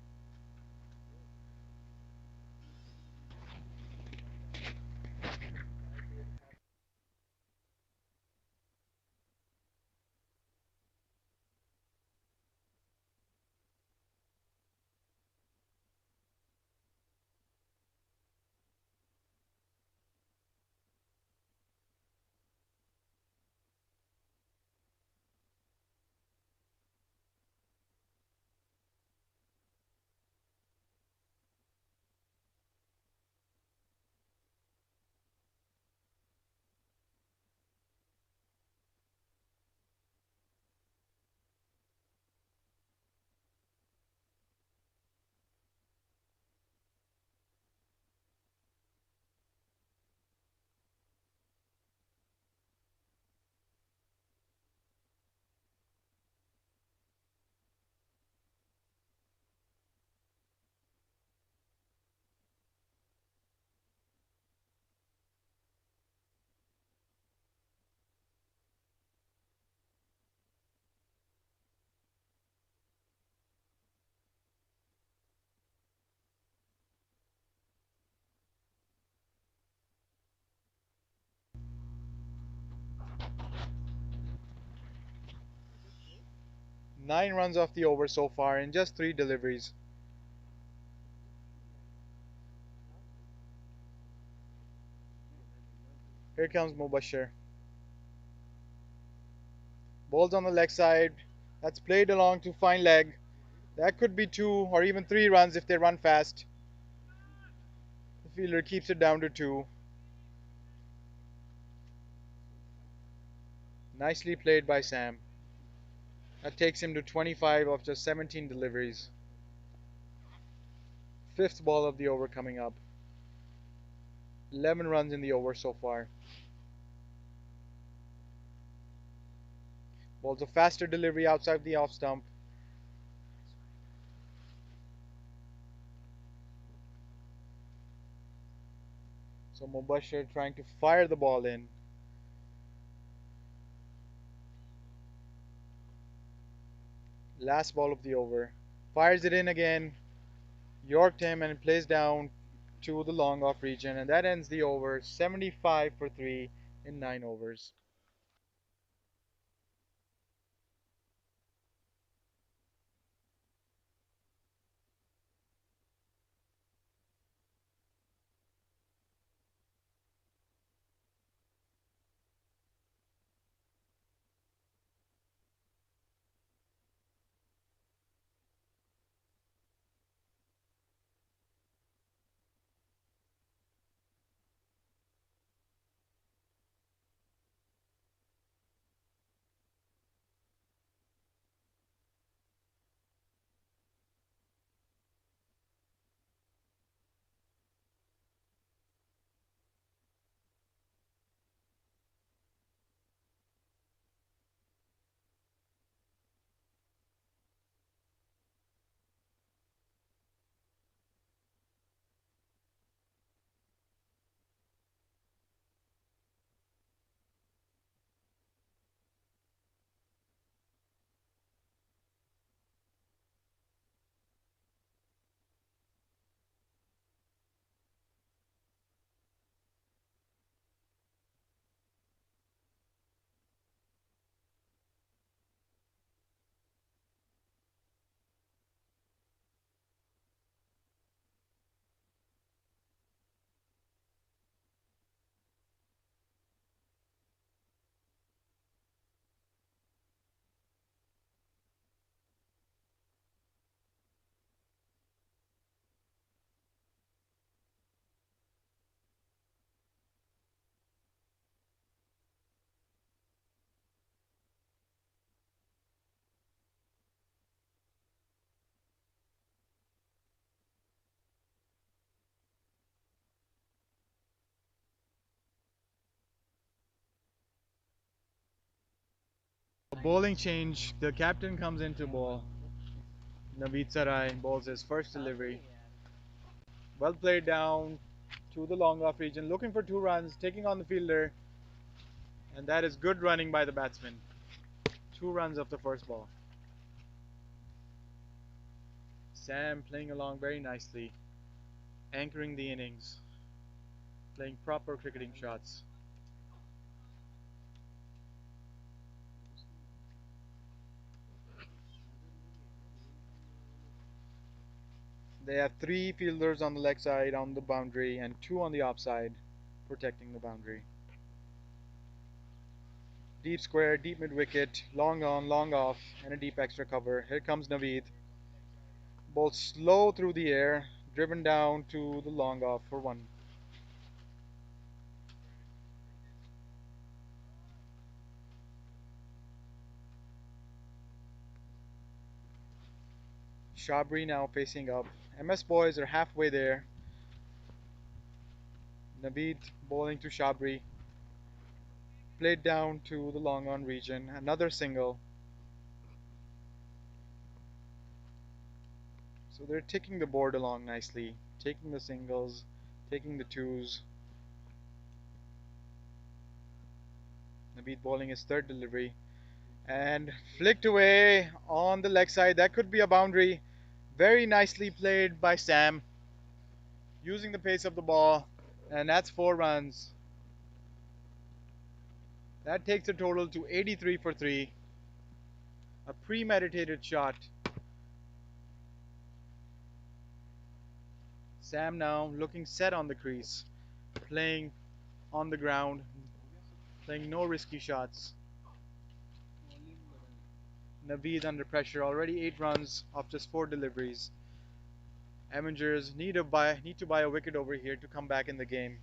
9 runs off the over so far in just 3 deliveries. Here comes Mubashir. Ball's on the leg side. That's played along to fine leg. That could be 2 or even 3 runs if they run fast. The fielder keeps it down to 2. Nicely played by Sam. That takes him to 25 of just 17 deliveries. Fifth ball of the over coming up. 11 runs in the over so far. Ball's a faster delivery outside the off stump. So Mubashir trying to fire the ball in. Last ball of the over. Fires it in again. Yorked him and plays down to the long off region, and that ends the over 75 for 3 in 9 overs. Bowling change. The captain comes into ball. Naveed Sarai bowls his first delivery. Well played down to the long off region, looking for 2 runs, taking on the fielder, and that is good running by the batsman. 2 runs off the first ball. Sam playing along very nicely, anchoring the innings, playing proper cricketing shots. They have 3 fielders on the leg side on the boundary and 2 on the offside, protecting the boundary. Deep square, deep mid wicket, long on, long off, and a deep extra cover. Here comes Naveed. Ball slow through the air, driven down to the long off for 1. Shabri now facing up. MS boys are halfway there. Naveed bowling to Shabri. Played down to the long on region. Another single. So they're ticking the board along nicely. Taking the singles, taking the twos. Naveed bowling his third delivery. And flicked away on the leg side. That could be a boundary. Very nicely played by Sam. Using the pace of the ball. And that's 4 runs. That takes the total to 83 for 3. A premeditated shot. Sam now looking set on the crease, playing on the ground, playing no risky shots. Naveed under pressure, already 8 runs off just 4 deliveries. Avengers need to buy a wicket over here to come back in the game.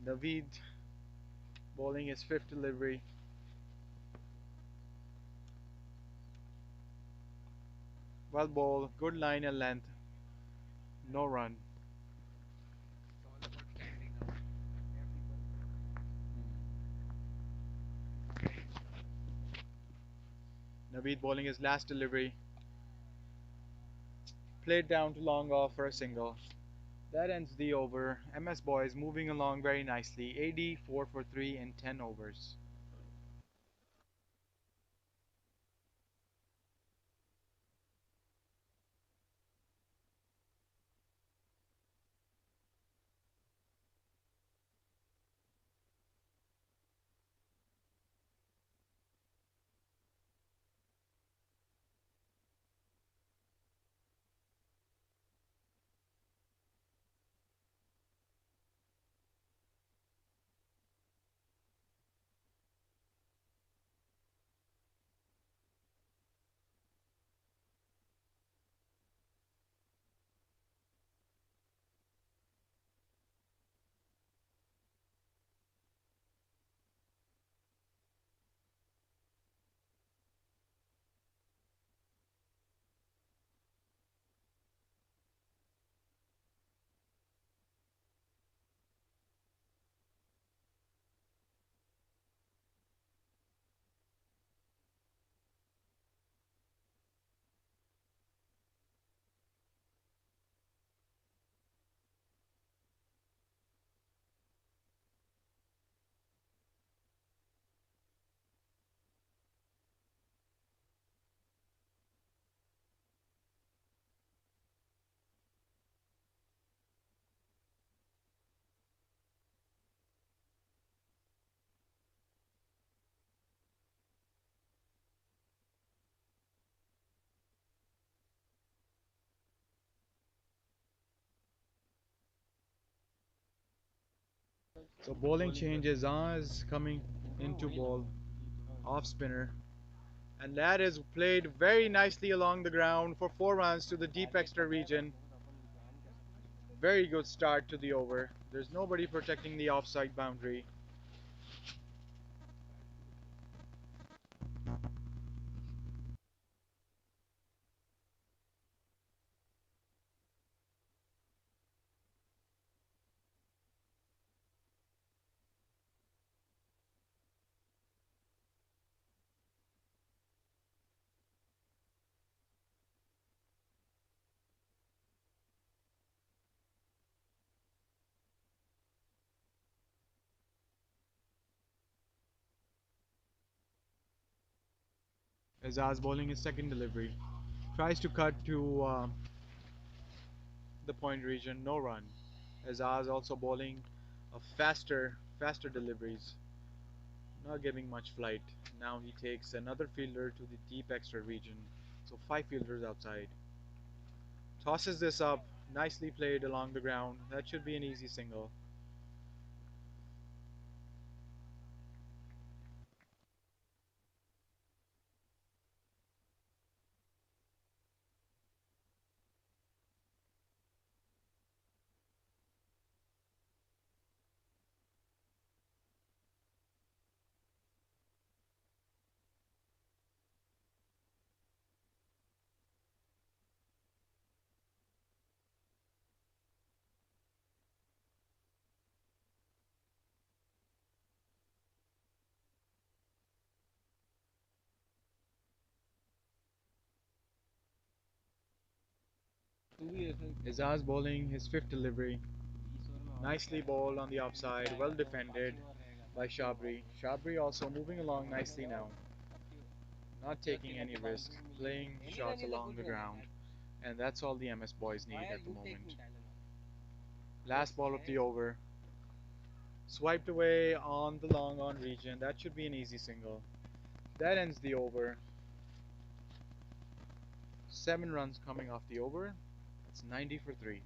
Naveed bowling his 5th delivery. Well bowled, good line and length, no run. Naveed bowling his last delivery. Played down to long off for a single. That ends the over. MS boys moving along very nicely. AD 4 for 3 in 10 overs. So bowling changes. Is coming into bowl. Off spinner. And that is played very nicely along the ground for 4 runs to the deep extra region. Very good start to the over. There's nobody protecting the offside boundary. Azaz bowling his second delivery. Tries to cut to the point region, no run. Azaz also bowling a faster deliveries, not giving much flight. Now he takes another fielder to the deep extra region, so 5 fielders outside. Tosses this up, nicely played along the ground. That should be an easy single. Azaz bowling his 5th delivery. Nicely bowled on the offside, well defended by Shabri. Shabri also moving along nicely now. not taking any risks, playing shots along the ground, and that's all the MS boys need at the moment. Last ball of the over, swiped away on the long on region. That should be an easy single. That ends the over. 7 runs coming off the over. That's 90 for 3.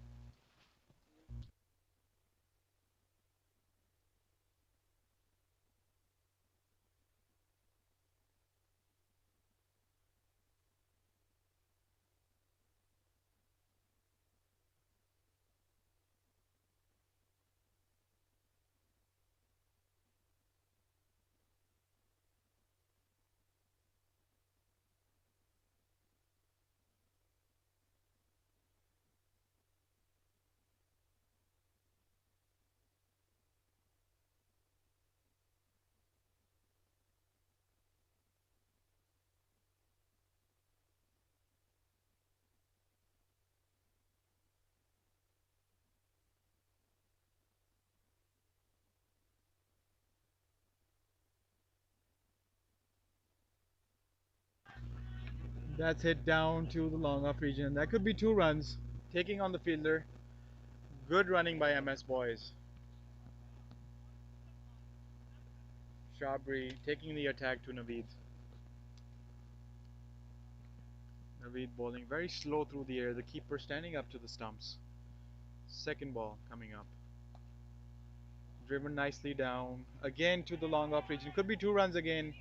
That's hit down to the long off region. That could be 2 runs. Taking on the fielder. Good running by MS boys. Shabri taking the attack to Naveed. Naveed bowling very slow through the air. The keeper standing up to the stumps. Second ball coming up. Driven nicely down. Again to the long off region. Could be 2 runs again.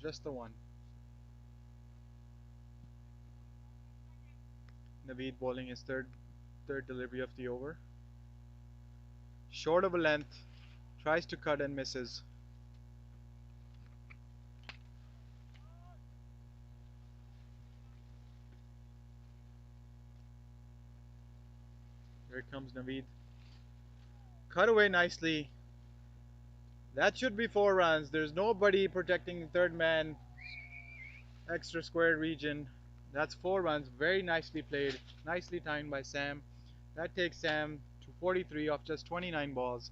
Just the one. Naveed bowling his third delivery of the over. Short of a length. Tries to cut and misses. Here comes Naveed. Cut away nicely. That should be 4 runs. There's nobody protecting the third man. Extra square region. That's 4 runs. Very nicely played. Nicely timed by Sam. That takes Sam to 43 off just 29 balls.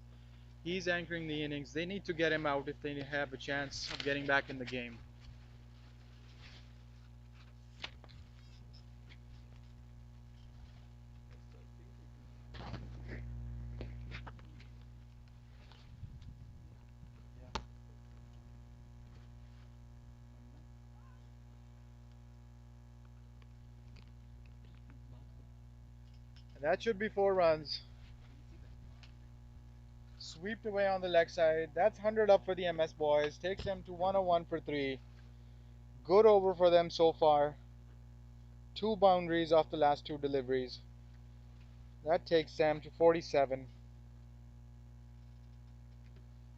He's anchoring the innings. They need to get him out if they have a chance of getting back in the game. And that should be 4 runs. Swept away on the leg side. That's 100 up for the MS boys. Takes them to 101 for 3. Good over for them so far. 2 boundaries off the last 2 deliveries. That takes Sam to 47.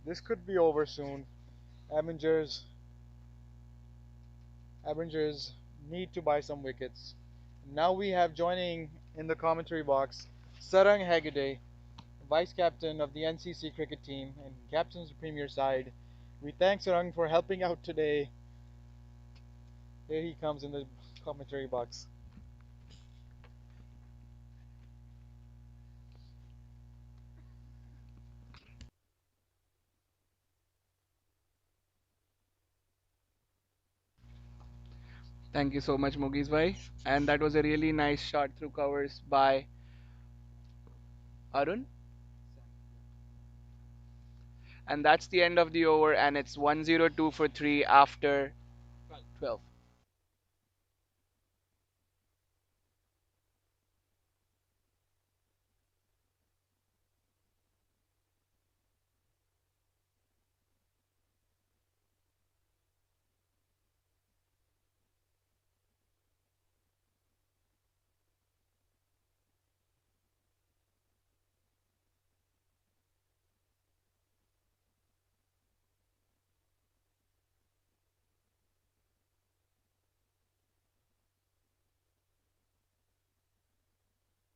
This could be over soon. Avengers Avengers need to buy some wickets. Now we have joining in the commentary box Sarang Hegde, vice captain of the NCC cricket team and captains the premier side. We thank Sarang for helping out today. Here he comes in the commentary box. Thank you so much, Mugiz bhai. And that was a really nice shot through covers by Arun. And that's the end of the over, and it's 102 for 3 after 12.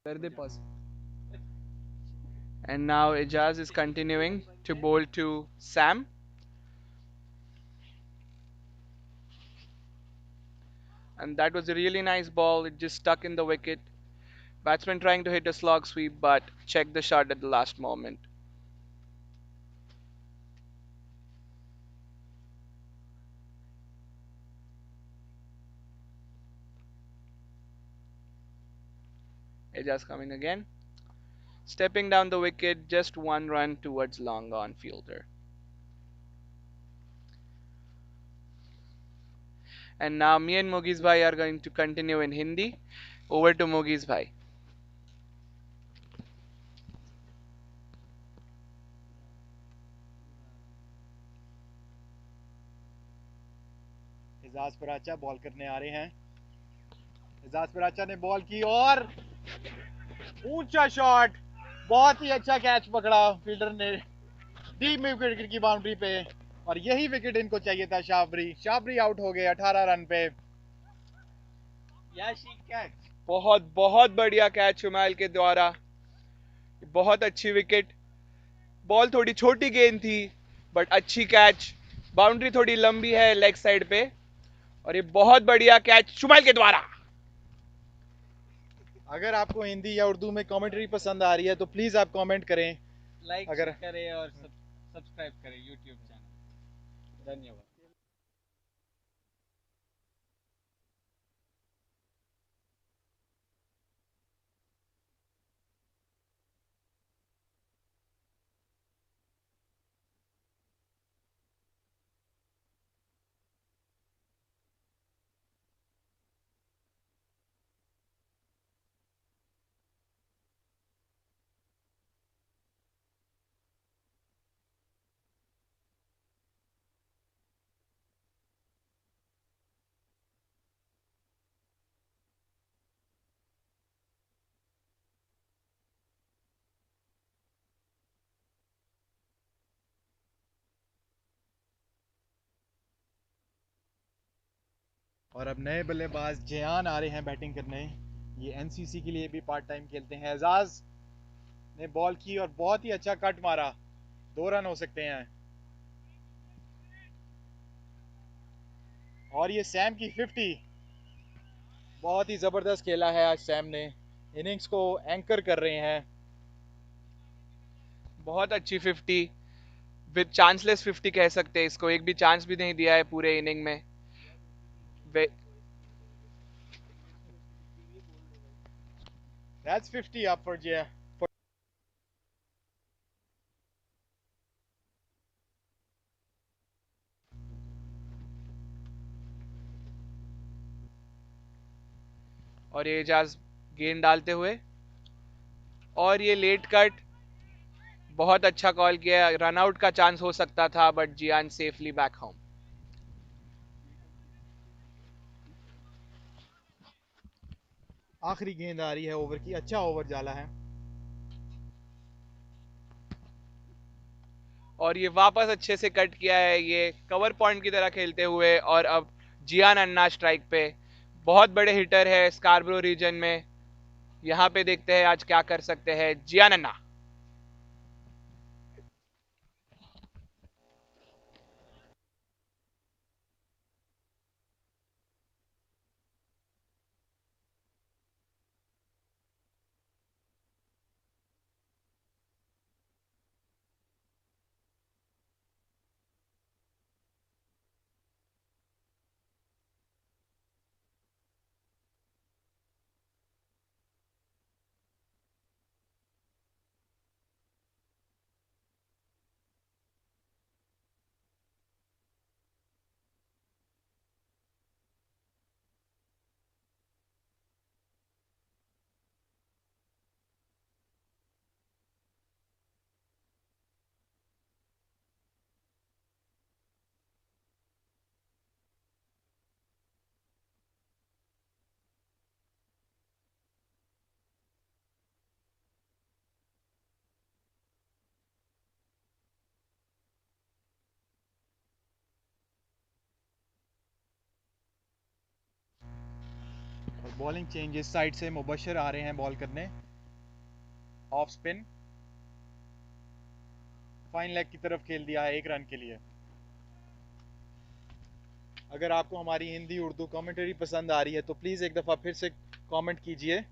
Where they pause. And now Ijaz is continuing to bowl to Sam. And that was a really nice ball. It just stuck in the wicket. Batsman trying to hit a slog sweep, but checked the shot at the last moment. Ejaz coming again. Stepping down the wicket, just one run towards long on fielder. And now me and Mogi's bhai are going to continue in Hindi. Over to Mogi's bhai. Ejaz Paracha ball करने आ रहे हैं. एजाज पराचा ने ball की और ऊंचा shot. बहुत ही अच्छा कैच पकड़ा फील्डर ने डीप मिड विकेट की बाउंड्री पे. और यही विकेट इनको चाहिए था. शाबरी आउट हो गए 18 रन पे. याशी कैच. बहुत बहुत बढ़िया कैच शुमाइल के द्वारा. बहुत अच्छी विकेट. बॉल थोड़ी छोटी गेंद थी बट अच्छी कैच. बाउंड्री थोड़ी लंबी है लेग साइड पे. और ये बहुत बढ़िया कैच शुमाइल के द्वारा. अगर आपको हिंदी या उर्दू में कमेंट्री पसंद आ रही है तो प्लीज आप कमेंट करें. लाइक अगर करें और सब्सक्राइब करें यूट्यूब चैनल. धन्यवाद. और अब नए बल्लेबाज जयान आ रहे हैं बैटिंग करने. ये एनसीसी के लिए भी पार्ट टाइम खेलते हैं. एजाज ने बॉल की और बहुत ही अच्छा कट मारा. 2 रन हो सकते हैं. और ये सैम की 50. बहुत ही जबरदस्त खेला है आज सैम ने. इनिंग्स को एंकर कर रहे हैं. बहुत अच्छी 50. विद चांसलेस 50 कह सकते हैं इसको. एक भी चांस भी नहीं दिया है पूरे इनिंग में. That's 50 up for Jaya. और ये एजाज गेंद डालते हुए. और ये लेट कट. बहुत अच्छा कॉल किया. रन आउट का चांस हो सकता था but Jiyan safely back home. आखिरी गेंद आ रही है ओवर की. अच्छा ओवर डाला है. और ये वापस अच्छे से कट किया है. ये कवर पॉइंट की तरह खेलते हुए. और अब जियान अन्ना स्ट्राइक पे. बहुत बड़े हिटर है स्कारब्रो रीजन में. यहां पे देखते हैं आज क्या कर सकते हैं जियान अन्ना. और बॉलिंग चेंजेस साइड से मुबशर आ रहे हैं बॉल करने. Off spin. फाइन लेग की तरफ खेल दिया है 1 रन के लिए. अगर आपको हमारी हिंदी उर्दू कमेंट्री पसंद आ रही है तो प्लीज एक दफा फिर से कमेंट कीजिए.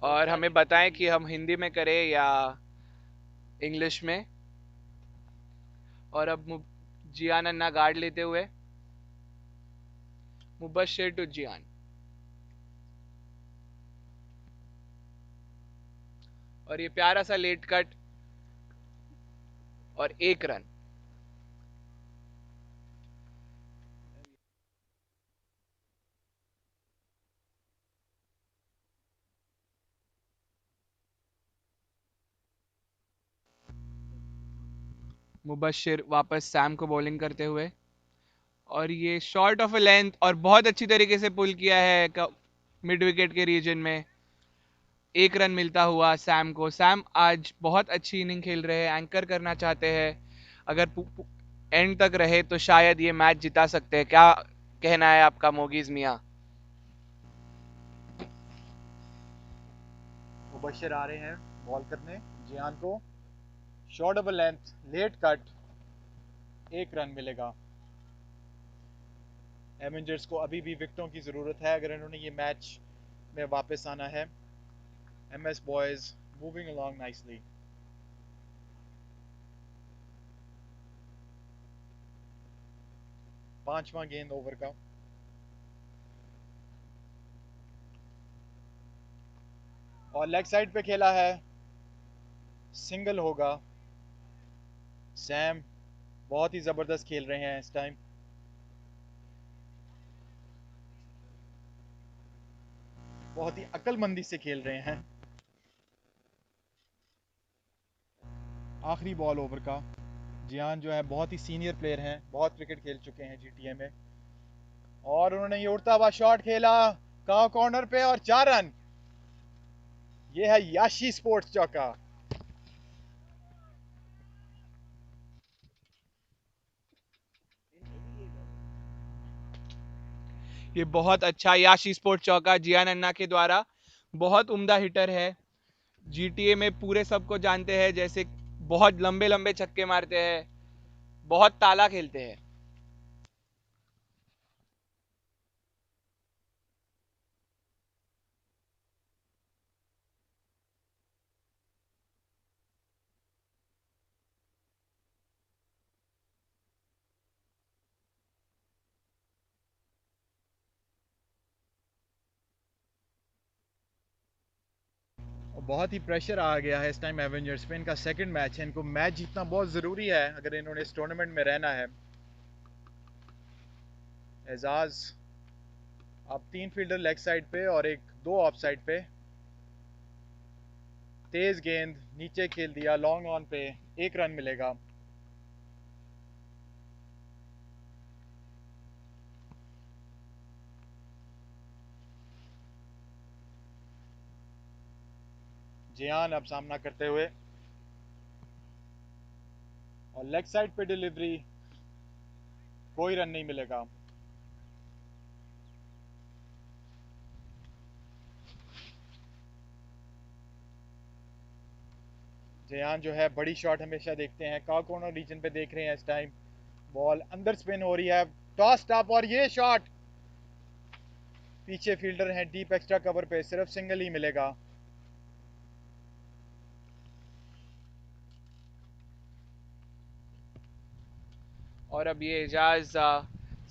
और हमें बताएं कि हम हिंदी में करें या इंग्लिश में. और अब जियान अन्ना गार्ड लेते हुए. मुबशिर टू जियान. और ये प्यारा सा लेट कट और 1 रन। मुबशिर वापस सैम को बॉलिंग करते हुए, और ये शॉर्ट ऑफ अ लेंथ और बहुत अच्छी तरीके से पुल किया है मिड विकेट के रीजन में। 1 रन मिलता हुआ सैम को। सैम आज बहुत अच्छी इनिंग खेल रहे हैं, एंकर करना चाहते हैं। अगर एंड तक रहे तो शायद ये मैच जिता सकते हैं। क्या कहना है आपका मोगीज मियां? मुबशिर आ रहे हैं बॉल करने जियान को। Short of length late cut, 1 run मिलेगा। एवेंजर्स को अभी भी विकेटों की ज़रूरत है अगर इन्होंने ये मैच में वापस आना है। MS boys moving along nicely. पांचवा गेंद ओवर का, और लेग साइड पे खेला है, सिंगल होगा। सैम बहुत ही ज़बरदस्त खेल रहे हैं इस टाइम। बहुत ही अक्लमंदी से खेल रहे हैं। आखिरी बॉल ओवर का। जियान जो है बहुत ही सीनियर प्लेयर हैं, बहुत क्रिकेट खेल चुके हैं जीटीए में, और उन्होंने ये उड़ता हुआ शॉट खेला काव कॉर्नर पे और 4 रन। ये है याशी स्पोर्ट्स चौका। ये बहुत अच्छा याशी स्पोर्ट चौका जियान अन्ना के द्वारा। बहुत उम्दा हिटर है, जीटीए में पूरे सबको जानते हैं, जैसे बहुत लंबे लंबे छक्के मारते हैं, बहुत ताला खेलते हैं। बहुत ही प्रेशर आ गया है इस टाइम एवेंजर्स पे। इनका सेकंड मैच है, इनको मैच जीतना बहुत ज़रूरी है अगर इन्होंने इस टूर्नामेंट में रहना है। एजाज अब 3 फील्डर लेग साइड पे और दो ऑफ साइड पे। तेज गेंद नीचे खेल दिया लॉन्ग ऑन पे, 1 रन मिलेगा। जियान अब सामना करते हुए, और लेग साइड पे डिलीवरी, कोई रन नहीं मिलेगा। जयान जो है बड़ी शॉट हमेशा देखते हैं, का कॉर्नर रीजन पे देख रहे हैं इस टाइम। बॉल अंदर स्पिन हो रही है, टॉस टॉप, और ये शॉट पीछे फील्डर हैं डीप एक्स्ट्रा कवर पे, सिर्फ सिंगल ही मिलेगा। और अब ये एजाज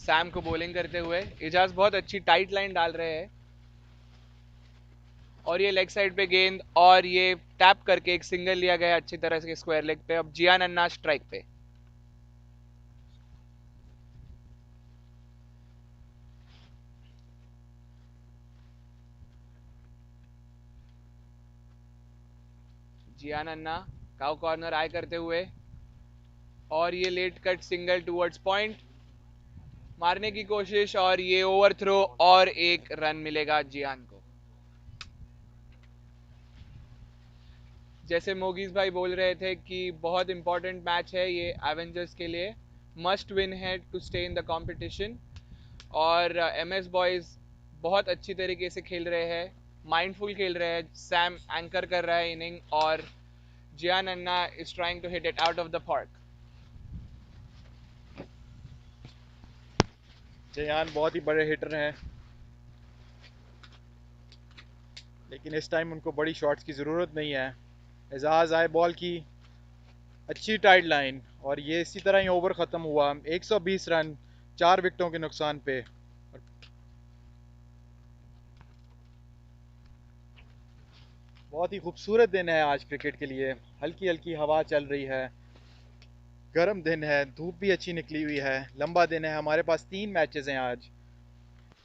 सैम को बॉलिंग करते हुए, एजाज बहुत अच्छी टाइट लाइन डाल रहे हैं, और ये लेग साइड पे गेंद, और ये टैप करके एक सिंगल लिया गया अच्छी तरह से स्क्वायर लेग पे। अब जियान अन्ना स्ट्राइक पे। जियान अन्ना काउ कॉर्नर आए करते हुए, और ये late cut single towards point मारने की कोशिश, और ये ओवर थ्रो, और 1 रन मिलेगा जियान को। जैसे मोगीज भाई बोल रहे थे कि बहुत इंपॉर्टेंट मैच है ये एवेंजर्स के लिए, मस्ट विन है to stay in the competition. और एमएस बॉयज बहुत अच्छी तरीके से खेल रहे हैं, माइंडफुल खेल रहे हैं। सैम एंकर कर रहा है इनिंग, और जियान अन्ना is trying to hit it out of the park. जयान बहुत ही बड़े हिटर हैं, लेकिन इस टाइम उनको बड़ी शॉट्स की ज़रूरत नहीं है। एजाज आए बॉल की, अच्छी टाइट लाइन, और ये इसी तरह ही ओवर ख़त्म हुआ। 120 रन 4 विकेटों के नुकसान पे। बहुत ही खूबसूरत दिन है आज क्रिकेट के लिए। हल्की हल्की हवा चल रही है, गर्म दिन है, धूप भी अच्छी निकली हुई है, लंबा दिन है। हमारे पास 3 मैचेस हैं आज।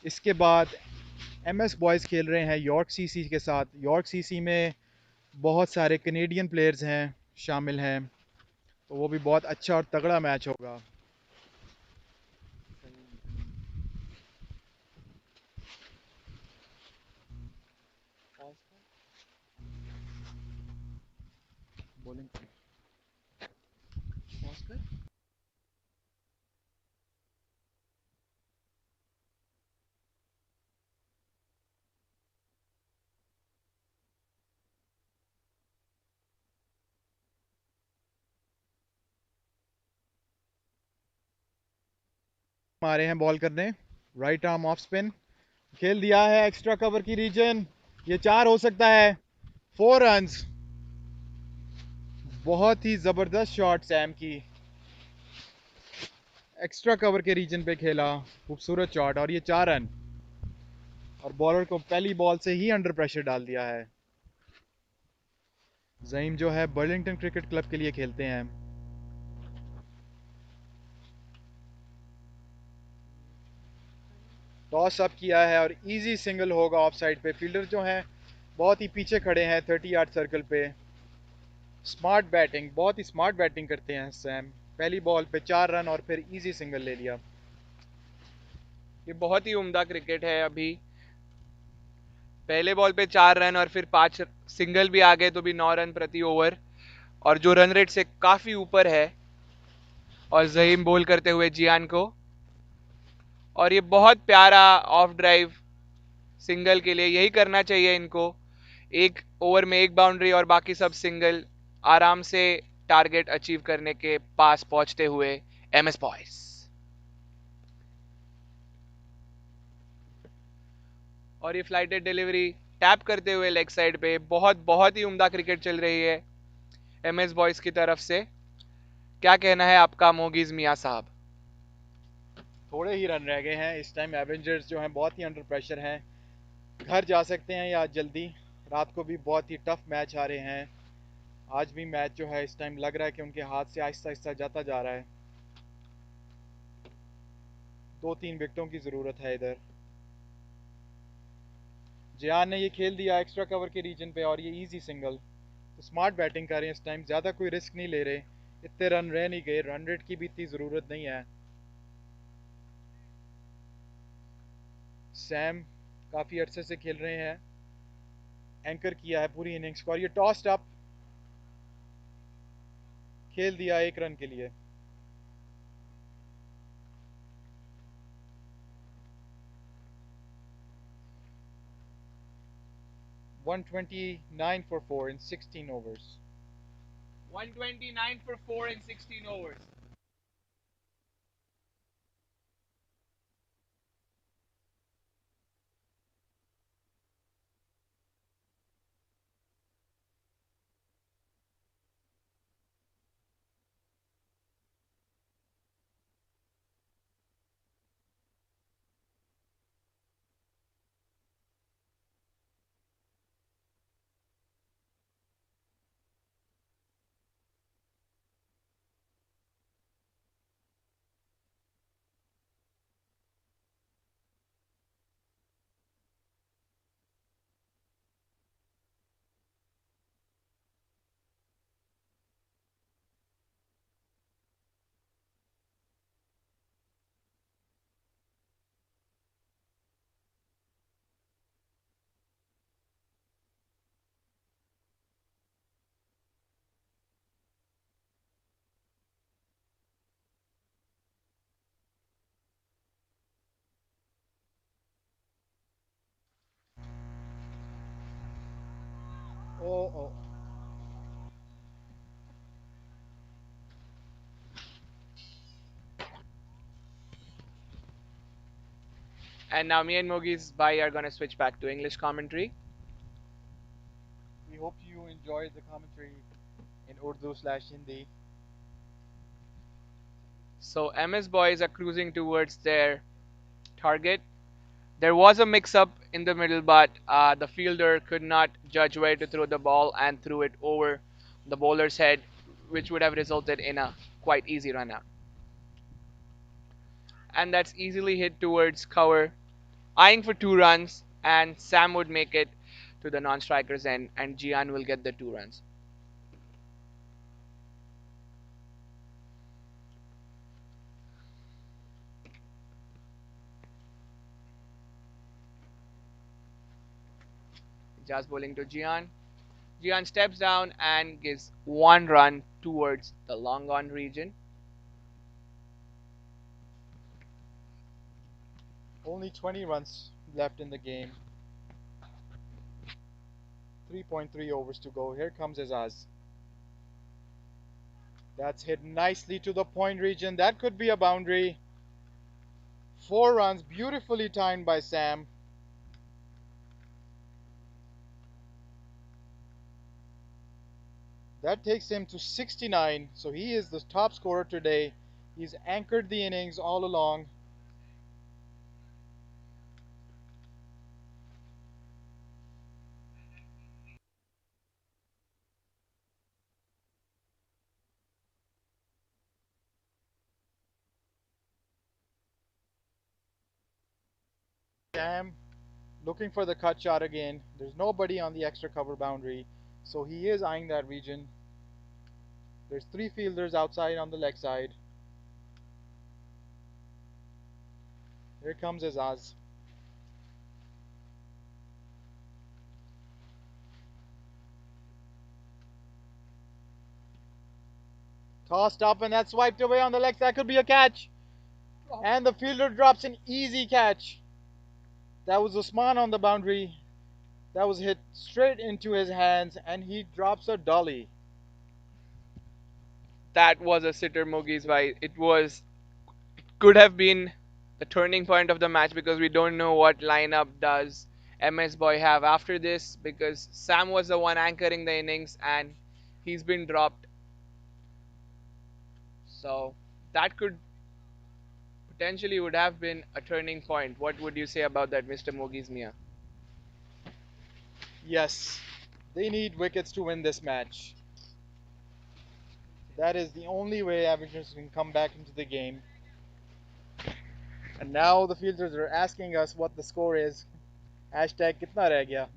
इसके बाद एमएस बॉयज़ खेल रहे हैं यॉर्क सीसी के साथ। यॉर्क सीसी में बहुत सारे कनेडियन प्लेयर्स हैं, शामिल हैं, तो वो भी बहुत अच्छा और तगड़ा मैच होगा। बॉलिंग मारे हैं बॉल करने, राइट आर्म ऑफ स्पिन, खेल दिया है एक्स्ट्रा कवर की रीजन। ये 4 हो सकता है। 4 रन्स, बहुत ही जबरदस्त शॉट सैम की, एक्स्ट्रा कवर के रीजन पे खेला, खूबसूरत शॉट, और ये 4 रन, और बॉलर को पहली बॉल से ही अंडर प्रेशर डाल दिया है। जहीम जो है बर्लिंगटन क्रिकेट क्लब के लिए खेलते हैं। टॉस अप किया है और इजी सिंगल होगा ऑफ साइड पे। फील्डर जो हैं बहुत ही पीछे खड़े हैं 30 यार्ड सर्कल पे। स्मार्ट बैटिंग, बहुत ही स्मार्ट बैटिंग करते हैं सैम। पहली बॉल पे 4 रन और फिर इजी सिंगल ले लिया। ये बहुत ही उम्दा क्रिकेट है। अभी पहले बॉल पे 4 रन और फिर 5 सिंगल भी आ गए तो भी 9 रन प्रति ओवर, और जो रन रेट से काफी ऊपर है। और जहीम बोल करते हुए जियान को, और ये बहुत प्यारा ऑफ ड्राइव सिंगल के लिए। यही करना चाहिए इनको, एक ओवर में एक बाउंड्री और बाकी सब सिंगल, आराम से टारगेट अचीव करने के पास पहुंचते हुए एमएस बॉयज। और ये फ्लाइटेड डिलीवरी टैप करते हुए लेग साइड पे, बहुत बहुत ही उम्दा क्रिकेट चल रही है एमएस बॉयज की तरफ से। क्या कहना है आपका मोगीज मियां साहब? थोड़े ही रन रह गए हैं इस टाइम। एवेंजर्स जो हैं बहुत ही अंडर प्रेशर हैं, घर जा सकते हैं या जल्दी। रात को भी बहुत ही टफ मैच आ रहे हैं। आज भी मैच जो है इस टाइम लग रहा है कि उनके हाथ से आहिस्ता आहिस्ता जाता जा रहा है। 2-3 विकेटों की ज़रूरत है इधर। जियान ने ये खेल दिया एक्स्ट्रा कवर के रीजन पे, और ये इजी सिंगल। तो स्मार्ट बैटिंग कर रहे हैं इस टाइम, ज़्यादा कोई रिस्क नहीं ले रहे। इतने रन रह नहीं गए, रन रेट की भी इतनी ज़रूरत नहीं है। सैम काफ़ी अरसे से खेल रहे हैं, एंकर किया है पूरी इनिंग्स को, और ये टॉस्ड अप खेल दिया 1 रन के लिए। 129 for 4 in 16 overs. 129 for 4 in 16 overs. Oh, oh. And now me and Mogi's bhai are gonna switch back to English commentary. We hope you enjoyed the commentary in Urdu/Hindi. So MS boys are cruising towards their target. There was a mix up in the middle, but the fielder could not judge where to throw the ball and threw it over the bowler's head, which would have resulted in a quite easy run out. And that's easily hit towards cover, eyeing for 2 runs, and Sam would make it to the non-striker's end, and Gian will get the 2 runs. Just bowling to Gian. Gian steps down and gives 1 run towards the long on region. Only 20 runs left in the game. 3.3 overs to go. Here comes Azaz. That's hit nicely to the point region. That could be a boundary. 4 runs, beautifully timed by Sam. That takes him to 69, so he is the top scorer today. He's anchored the innings all along. Sam looking for the cut shot again. There's nobody on the extra cover boundary, so he is eyeing that region. There's 3 fielders outside on the leg side. Here comes Azaz. Tossed up and that's swiped away on the legs. That could be a catch. And the fielder drops an easy catch. That was Usman on the boundary. That was hit straight into his hands and he drops a dolly. That was a sitter, Mogi's by. Could have been the turning point of the match because we don't know what lineup does MS Boy have after this because Sam was the one anchoring the innings and he's been dropped. So that could potentially would have been a turning point. What would you say about that, Mr. Mogi's Mia? Yes, they need wickets to win this match. That is the only way Avengers can come back into the game. And now the fielders are asking us what the score is. Hashtag kitna reh gaya.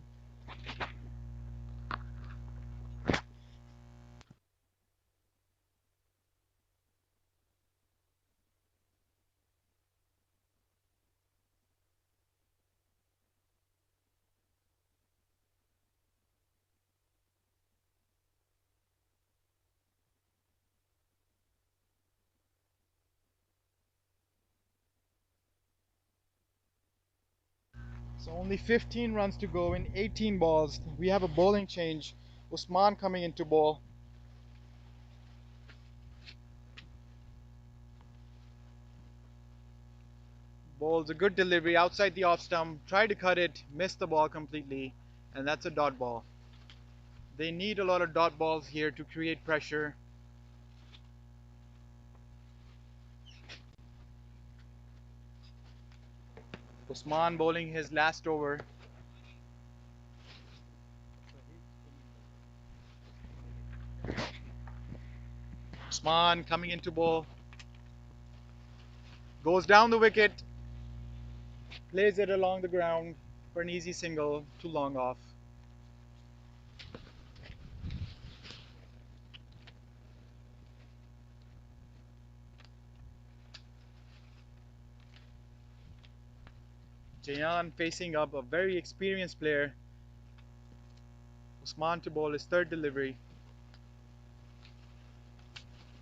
So only 15 runs to go in 18 balls. We have a bowling change. Usman coming into ball. Bowls a good delivery outside the off stump. Tried to cut it, missed the ball completely, and that's a dot ball. They need a lot of dot balls here to create pressure. Usman bowling his last over. Usman coming into bowl. Goes down the wicket. Plays it along the ground for an easy single, too long off. Jayan facing up a very experienced player. Usman to bowl his third delivery.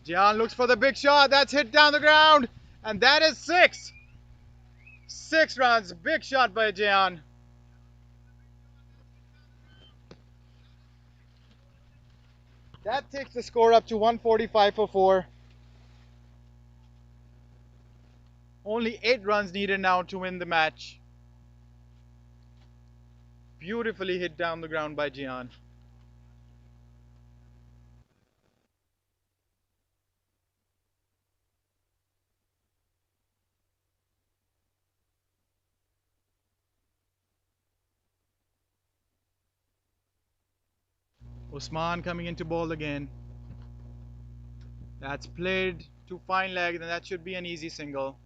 Jayan looks for the big shot. That's hit down the ground. And that is 6. 6 runs. Big shot by Jayan. That takes the score up to 145 for 4. Only 8 runs needed now to win the match. Beautifully hit down the ground by Jian. Usman coming into ball again. That's played to fine leg, and that should be an easy single.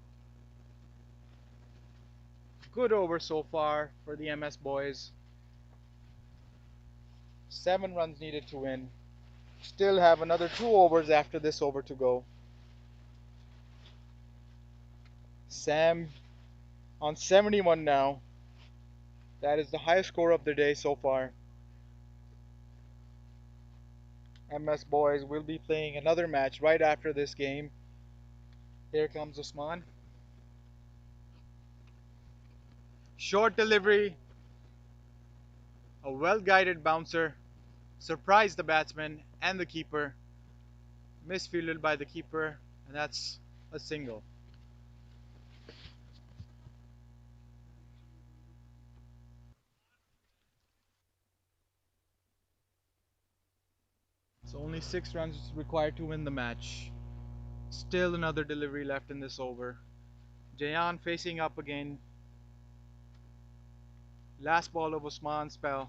Good over so far for the MS boys. 7 runs needed to win. Still have another 2 overs after this over to go. Sam on 71 now. That is the highest score of the day so far. MS boys will be playing another match right after this game. Here comes Usman. Short delivery. A well guided bouncer. Surprised the batsman and the keeper. Misfielded by the keeper, and that's a single. So only 6 runs required to win the match. Still another delivery left in this over. Jayan facing up again. Last ball of Usman's spell.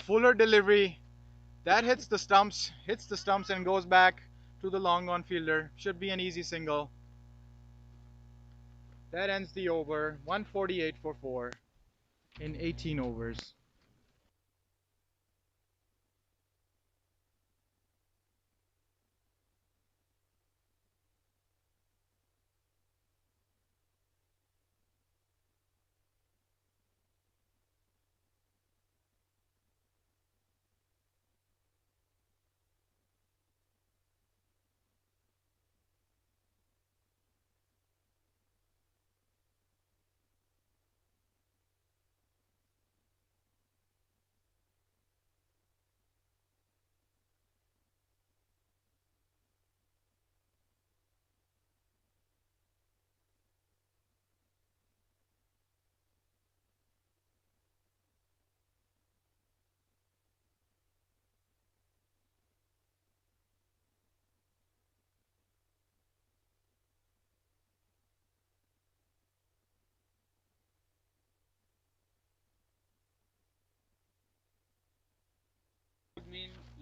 Fuller delivery. That hits the stumps and goes back to the long on fielder. Should be an easy single. That ends the over. 148 for 4 in 18 overs.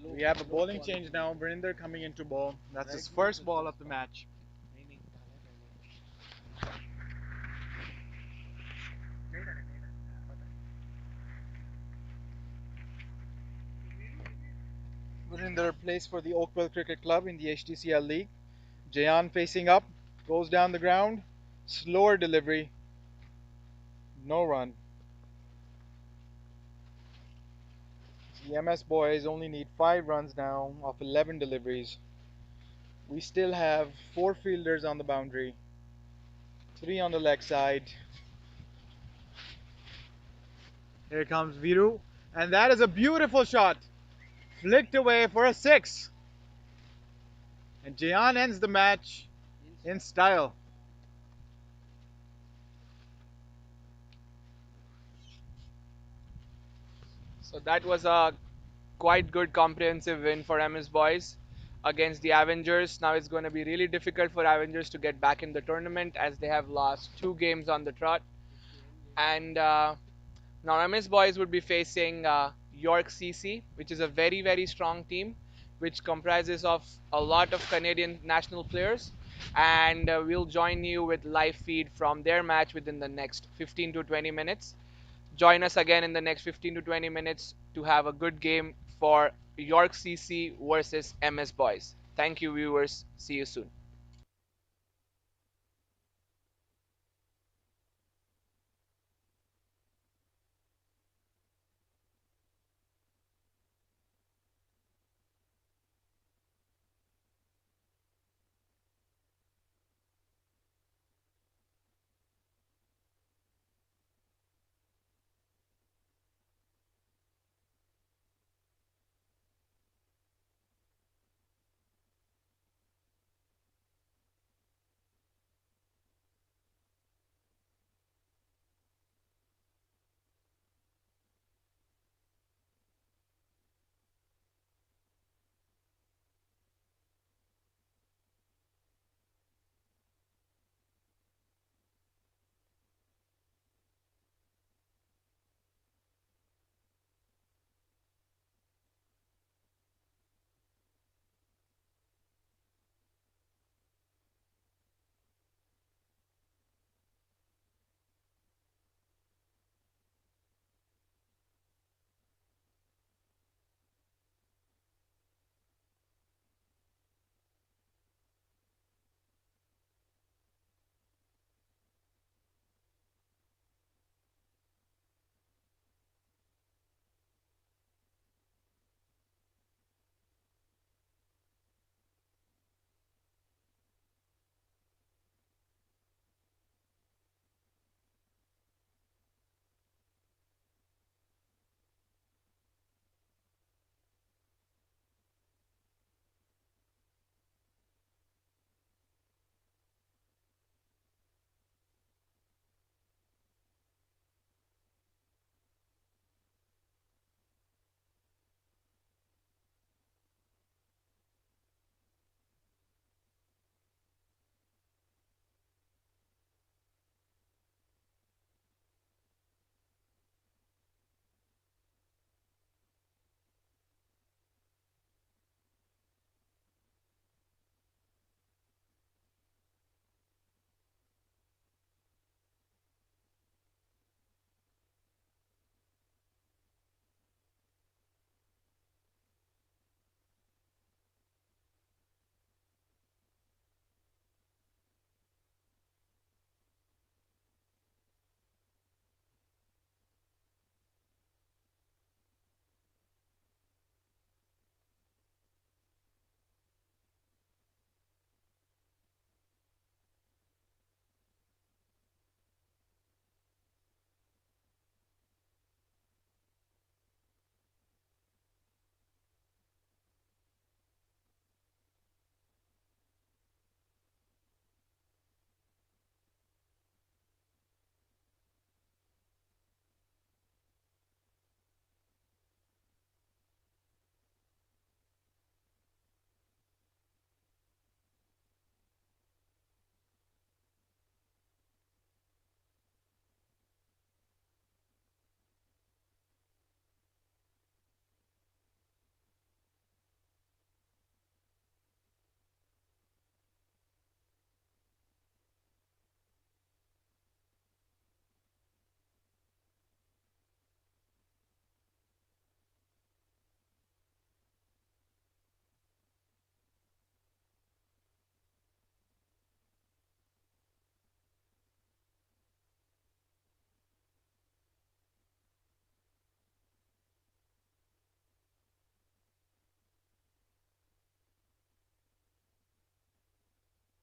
We have a bowling change now. Brinder coming into ball. That's his first ball of the match. Brinder plays for the Oakville Cricket Club in the HTCL League. Jayan facing up, goes down the ground. Slower delivery. No run. The MS boys only need 5 runs now off 11 deliveries. We still have 4 fielders on the boundary, 3 on the leg side. Here comes Viru, and that is a beautiful shot. Flicked away for a 6. And Jayan ends the match in style. So that was a quite good comprehensive win for MS boys against the Avengers. Now it's going to be really difficult for Avengers to get back in the tournament as they have lost 2 games on the trot. And now MS boys would be facing York CC, which is a very very strong team, which comprises of a lot of Canadian national players. And we'll join you with live feed from their match within the next 15 to 20 minutes. Join us again in the next 15 to 20 minutes to have a good game for York CC versus MS Boys. Thank you, viewers. See you soon.